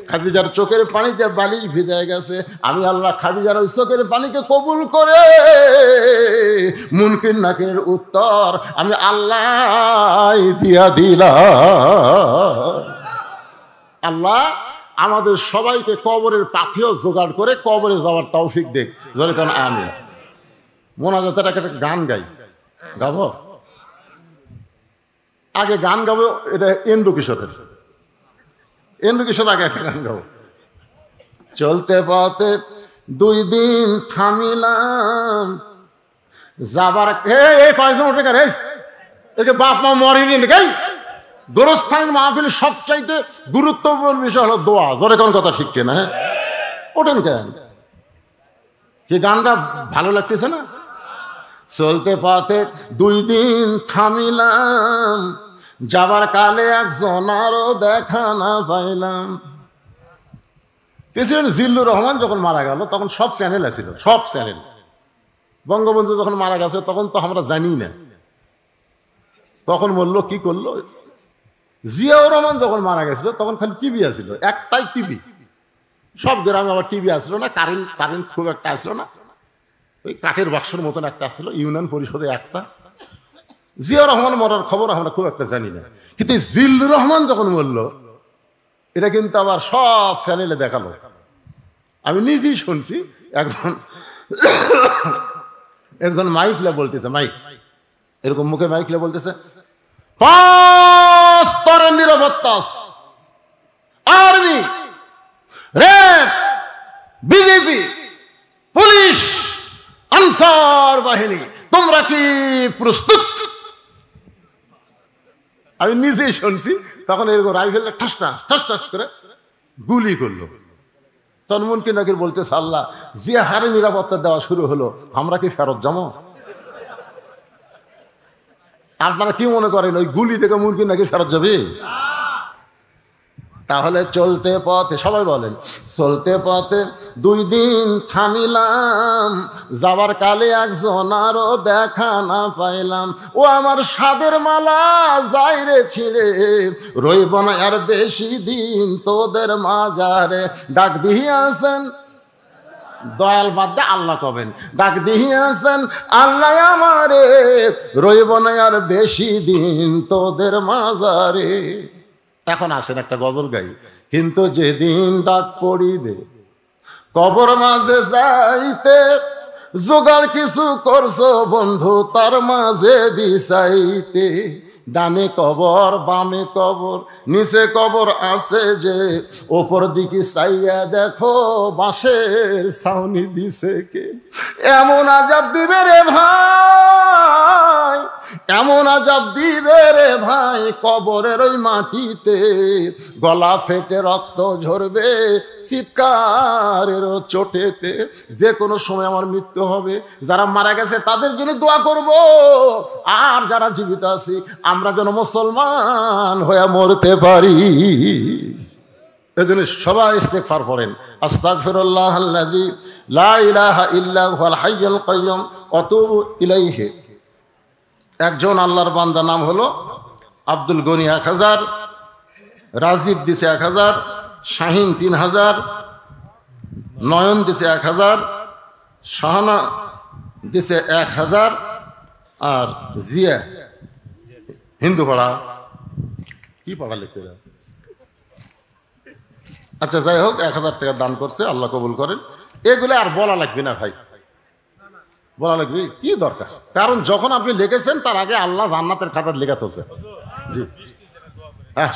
খাদিজার চোখের পানিতে বালিশ ভিজে গেছে, আমি আল্লাহ খাদিজার ওই চোখের পানিকে কবুল করে মুনকির নাকিরের উত্তর আমি আল্লাহ দিয়া দিলাম। আল্লাহ আমাদের সবাইকে কবরের পাথেও জোগাড় করে কবরে যাওয়ার তৌফিক দেখ। ধরে কারণ আমি মোনাজাতের একটা গান গাই, গাবো? আগে গান গাবো, এটা এন্ডু কিশোরের, এন্ডু কিশোর আগে একটা গান গাবো। চলতে পথে 2 দিন থামিলাম যাবার, কয়েকজন উঠে গেলে একে বাপ মা মরেনি গাই। গোরস্থান মাহফিল সবচাইতে গুরুত্বপূর্ণ বিষয় হলো দোয়া। জোরে কোন কথা ঠিক কিনা? হ্যাঁ, ওঠেন কেন? কি গানটা ভালো লাগতেছে না? চলতে পথে 2 দিন থামিলাম যাবার কালে একজন আরো দেখা না পাইলাম। প্রেসিডেন্ট জিল্লুর রহমান যখন মারা গেল তখন সব চ্যানেল আছিল, সব চ্যানেল। বঙ্গবন্ধু যখন মারা গেছে তখন তো আমরা জানি না কখন মরলো কি করলো। জিয়াউর রহমান যখন মারা গেছিল তখন খালি টিভি আসছিল, একটাই টিভি। সব গ্রামে আবার টিভি আসলো না, কারেন্ট খুব একটা আসলো না, ওই কাঠের বাক্সের মতন একটা আসলো ইউনিয়ন পরিষদে একটা। জিয়াউর রহমান মরার খবর আমরা খুব একটা জানি না, কিন্তু জিল্লুর রহমান যখন মরলো এটা কিন্তু আবার সব চ্যানেলে দেখালো। আমি নিজেই শুনছি, একজন মাইকলে বলতেছে, মাইক এরকম মুখে মাইকলে বলতেছে 5 স্তরের নিরাপত্তা, army, RAB, BJP, police, answer বাহিনী, তোমরা কি প্রস্তুত? আমি নিজেই শুনছি। তখন এরকম রাইফেল ঠাস ঠাস করে গুলি করলো। তখন মুনকির নাকির বলতেছে আল্লাহ যে হারে নিরাপত্তা দেওয়া শুরু হলো, আমরা কি ফেরত যাবো? আপনারা কি মনে করেন ওই গুলি থেকে মুনকির নাকির ফেরত যাবে? তাহলে চলতে পথে, সবাই বলেন, চলতে পথে 2 দিন থামিলাম যাবার কালে একজন আরো দেখা না পাইলাম। ও আমার সাদের মালা যাই রে ছিঁড়ে, রইব না আর বেশি দিন তোদের মাজারে। ডাক দিয়াছেন দয়াল বাদ আল্লাহ কবেন, ডাক দিয়াছেন আল্লাহ আমারে, রইব না আর বেশি দিন তোদের মাজারে। এখন আসেন একটা গজল গাই। কিন্তু যেদিন ডাক পড়িবে কবর মাঝে যাইতে, জোগাড় কিছু করছো বন্ধু তার মাঝে বিছাইতে। ডানে কবর বামে কবর নিচে কবর আছে যে, ওপর দিকে চাইয়া দেখো বাঁশের ছাউনি দিছে কে। এমন আজাব দিবে রে ভাই, এমন আজাব দিবে রে ভাই, কবরের ওই মাটিতে গলা ফেটে রক্ত ঝরবে চিৎকারেরও চোটেতে। যে কোনো সময় আমার মৃত্যু হবে, যারা মারা গেছে তাদের জন্য দোয়া করব, আর যারা জীবিত আছি আমরা যেন মুসলমান হয়ে মরতে পারি। এজন্য সবাই ইস্তেগফার পড়েন, আস্তাগফিরুল্লাহাল্লাযী লা ইলাহা ইল্লা হুয়াল হাইয়ুল কাইয়্যুম ওয়া আতুবু ইলাইহি। একজন আল্লাহর বান্দা নাম হলো আব্দুল গনি 1000, রাজীব দিছে 1000, শাহিন 3000, নয়ন দিছে 1000, শাহানা দিছে 1000, আর জিয়া হিন্দু পাড়া কি পাড়া লিখতে, আচ্ছা যাই হোক 1000 টাকা দান করছে, আল্লাহ কবুল করেন। এগুলো আর বলা লাগবে না ভাই, বলা লাগবে কি দরকার? কারণ যখন আপনি লিখেছেন তার আগে আল্লাহ জান্নাতের খাতায় লেখা তুলছে। জি হ্যাঁ,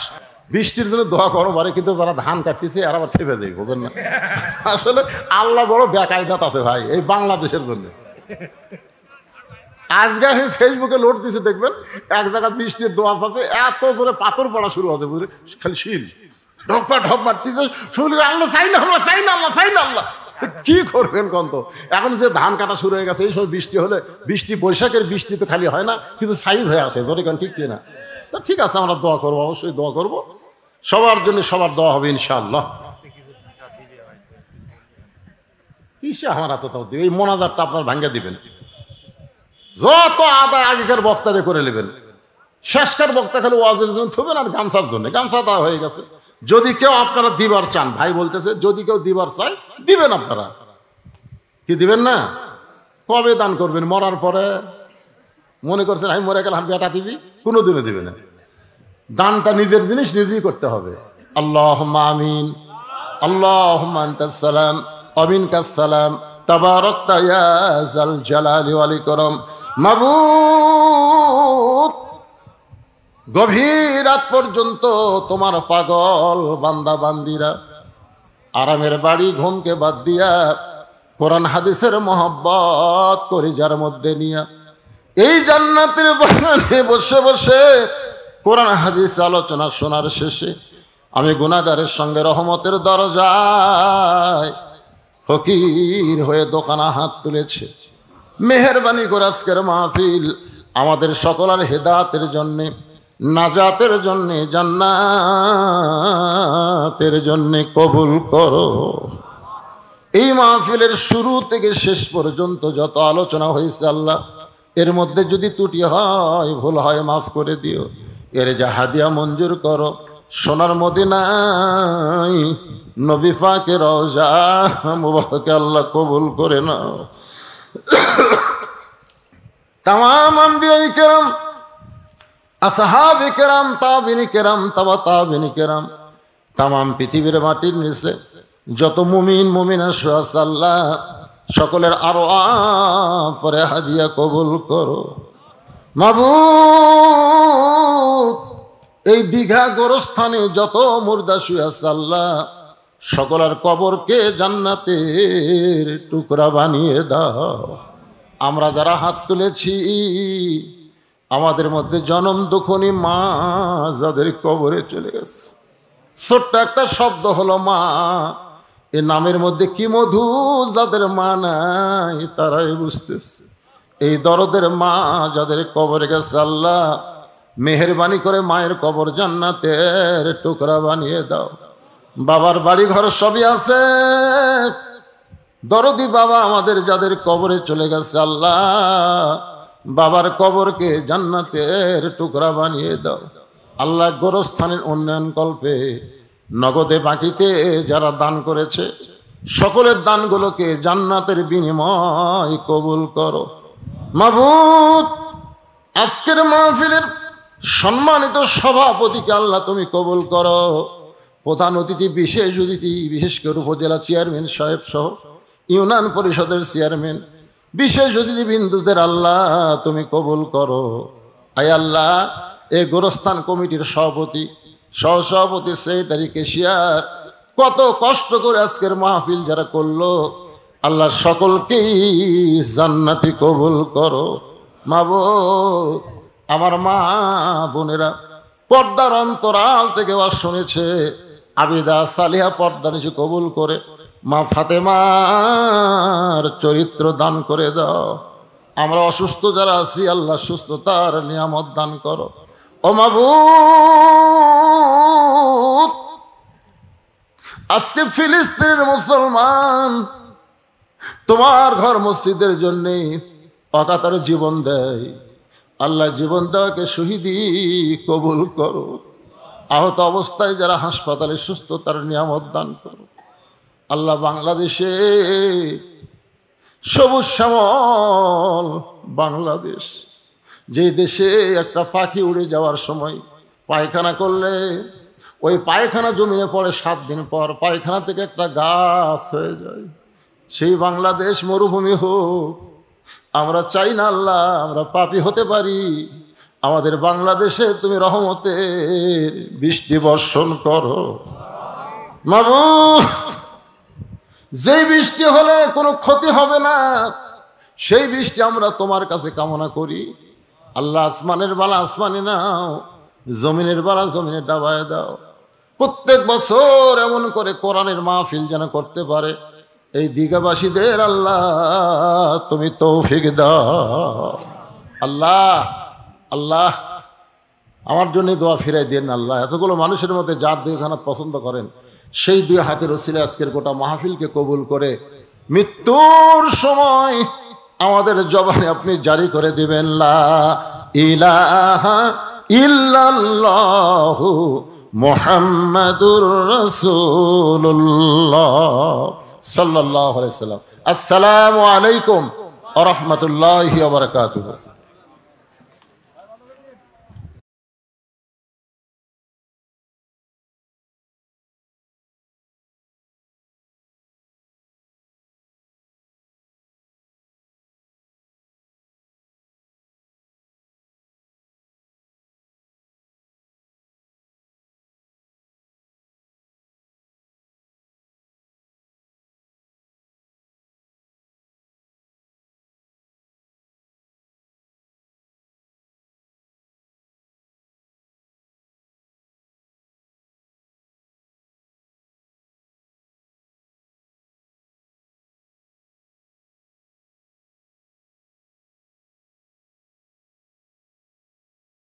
বৃষ্টির জন্য দোয়া করো বারে, কিন্তু যারা ধান কাটতেছে এরা আবার খেপে দেয়, বুঝেন না? আসলে আল্লাহ বড় বেকায়দাত আছে ভাই এই বাংলাদেশের জন্য। আজকে আমি ফেসবুকে লোড দিয়েছি, দেখবেন এক জায়গায় বৃষ্টির দোয়াশ আছে, এত জোরে পাথর পড়া শুরু হবে, বুঝলে খালি শিল ঢপা ঢপ মারতেছে, শুনলে আল্লাহ চাই না, আল্লাহ চাই না, আল্লাহ চাই না, আল্লাহ। কি করবেন কন্ত? এখন যে ধান কাটা শুরু হয়ে গেছে, এই সময় বৃষ্টি হলে, বৃষ্টি বৈশাখের বৃষ্টি তো খালি হয় না, কিন্তু সাইজ হয়ে আসে, ধরে কেন ঠিক কিনা? তা ঠিক আছে, আমরা দোয়া করবো, অবশ্যই দোয়া করবো, সবার জন্য সবার দোয়া হবে ইনশাআল্লাহ। কিসে আমার হাতে তাও দিবে? এই মোনাজারটা আপনার ভাঙ্গা দিবেন, যত আদায় আগেকার বক্তারে করে নেবেন, শেষকার বক্তা খালি ওয়াজের জন্য থবেন আর গামছার জন্য, গামছা তা হয়ে গেছে। যদি কেউ আপনারা দিবার চান, ভাই বলতেছে যদি কেউ দিবার চায় দিবেন, আপনারা কি দিবেন না? কবে দান করবেন? মরার পরে? মনে করছেন আমি মরে গেলে বেটা দিবি? কোনোদিনও দিবে না। দানটা নিজের জিনিস নিজেই করতে হবে। আল্লাহুম্মা আমিন, আল্লাহুম্মা আনতাস সালাম ওয়া মিনকাস সালাম, তাবারাকতা ইয়া যাল জালালি ওয়াল ইকরাম। মাবুদ, গভীর রাত পর্যন্ত তোমার পাগল বান্দা বান্দিরা আরামের বাড়ি ঘুমকে বাদ দিয়া কোরআন হাদিসের মহব্বত করি যার মধ্যে নিয়া এই জান্নাতের বাগানে বসে বসে কোরআন হাদিস আলোচনা শোনার শেষে আমি গুনাহগারের সঙ্গে রহমতের দরজায় ফকির হয়ে দোকানা হাত তুলেছে। মেহেরবানি করে আজকের মাহফিল আমাদের সকলের হেদায়েতের জন্যে, নাজাতের জন্যে, জান্নাতের জন্যে কবুল করো। এই মাহফিলের শুরু থেকে শেষ পর্যন্ত যত আলোচনা হয়েছে আল্লাহ, এর মধ্যে যদি ত্রুটি হয়, ভুল হয়, মাফ করে দিও। এর যা হাদিয়া মঞ্জুর করো, সোনার মদিনায় নবী পাকের রওজা মুবারকে আল্লাহ কবুল করে নাও। তামাম আম্বিয়ায়ে কেরাম, আসহাবে কেরাম, তাবিনী কেরাম, তাবা তাবিনী কেরাম, তামাম পৃথিবীর মাটির নিচে যত মুমিন মুমিনা আছে আল্লাহ সকলের আরো পরে হাদিয়া কবুল করো। মাবুদ, এই দীঘা গোরস্থানে যত মুর্দা শুয়ে আছে আল্লাহ সকলের কবরকে জান্নাতের টুকরা বানিয়ে দাও। আমরা যারা হাত তুলেছি আমাদের মধ্যে জনম দুঃখনী মা যাদের কবরে চলে গেছে, ছোট্ট একটা শব্দ হলো মা, এ নামের মধ্যে কি মধু, যাদের মা নাই তারাই বুঝতেছে। এই দরদের মা যাদের কবরে গেছে আল্লাহ মেহেরবানি করে মায়ের কবর জান্নাতের টুকরা বানিয়ে দাও। বাবার বাড়ি ঘর সবই আছে, দরদি বাবা আমাদের যাদের কবরে চলে গেছে আল্লাহ বাবার কবরকে জান্নাতের টুকরা বানিয়ে দাও। আল্লাহ গোরস্থানের উন্নয়ন কল্পে নগদে বাকিতে যারা দান করেছে সকলের দানগুলোকে জান্নাতের বিনিময় কবুল করো। মাবুদ, আজকের মাহফিলের সম্মানিত সভাপতিকে আল্লাহ তুমি কবুল করো। প্রধান অতিথি, বিশেষ অতিথি, বিশেষ করে উপজেলা চেয়ারম্যান সাহেব সহ ইউনিয়ন পরিষদের চেয়ারম্যান, বিশেষ অতিথি বিন্দুদের আল্লাহ তুমি কবুল করো। আয় আল্লাহ, এই গোরস্থান কমিটির সভাপতি, সহসভাপতি, সেক্রেটারি, কেশিয়ার কত কষ্ট করে আজকের মাহফিল যারা করলো আল্লাহ সকলকেই জান্নাতি কবুল করো। মাবুদ, আমার মা বোনেরা পর্দার অন্তরাল থেকে আওয়াজ শুনেছে, আবিদা সালিহা পর্দা নিচে কবুল করে মা ফাতেমার চরিত্র দান করে দাও। আমরা অসুস্থ যারা আছি আল্লাহ সুস্থতার নিয়ামত দান করো। ও মাবুদ, আজকে ফিলিস্তিনের মুসলমান তোমার ঘর মসজিদের জন্যে অকাতর জীবন দেয়, আল্লাহ জীবন দেওয়াকে শহীদি কবুল করো। আহত অবস্থায় যারা হাসপাতালে সুস্থতার নিয়ামত দান করো। আল্লাহ বাংলাদেশে সবুজ শ্যামল বাংলাদেশ, যে দেশে একটা পাখি উড়ে যাওয়ার সময় পায়খানা করলে ওই পায়খানা জমিনে পড়ে 7 দিন পর পায়খানা থেকে একটা গাছ হয়ে যায়, সেই বাংলাদেশ মরুভূমি হোক। আমরা চাই না আল্লাহ আমরা পাপী হতে পারি, আমাদের বাংলাদেশে তুমি রহমতের বৃষ্টি বর্ষণ করো। মাবুদ, যেই বৃষ্টি হলে কোনো ক্ষতি হবে না, সেই বৃষ্টি আমরা তোমার কাছে কামনা করি। আল্লাহ আসমানের বালা আসমানে নাও, জমিনের বালা জমিনে ডাবায় দাও। প্রত্যেক বছর এমন করে কোরআনের মাহফিল যেন করতে পারে এই দীঘাবাসীদের আল্লাহ তুমি তৌফিক দাও। আল্লাহ আল্লাহ আমার জন্য দোয়া ফিরাই দেন আল্লাহ। এতগুলো মানুষের মধ্যে যার দুই খানা পছন্দ করেন সেই দুই হাতের ওসিলায় আজকের গোটা মাহফিলকে কবুল করে মৃত্যুর সময় আমাদের জবানে আপনি জারি করে দিবেন লা ইলাহা ইল্লাল্লাহু মুহাম্মাদুর রাসূলুল্লাহ সাল্লাল্লাহু আলাইহি ওয়াসাল্লাম। আসসালামু আলাইকুম ওয়া রাহমাতুল্লাহি ওয়া বারাকাতুহু।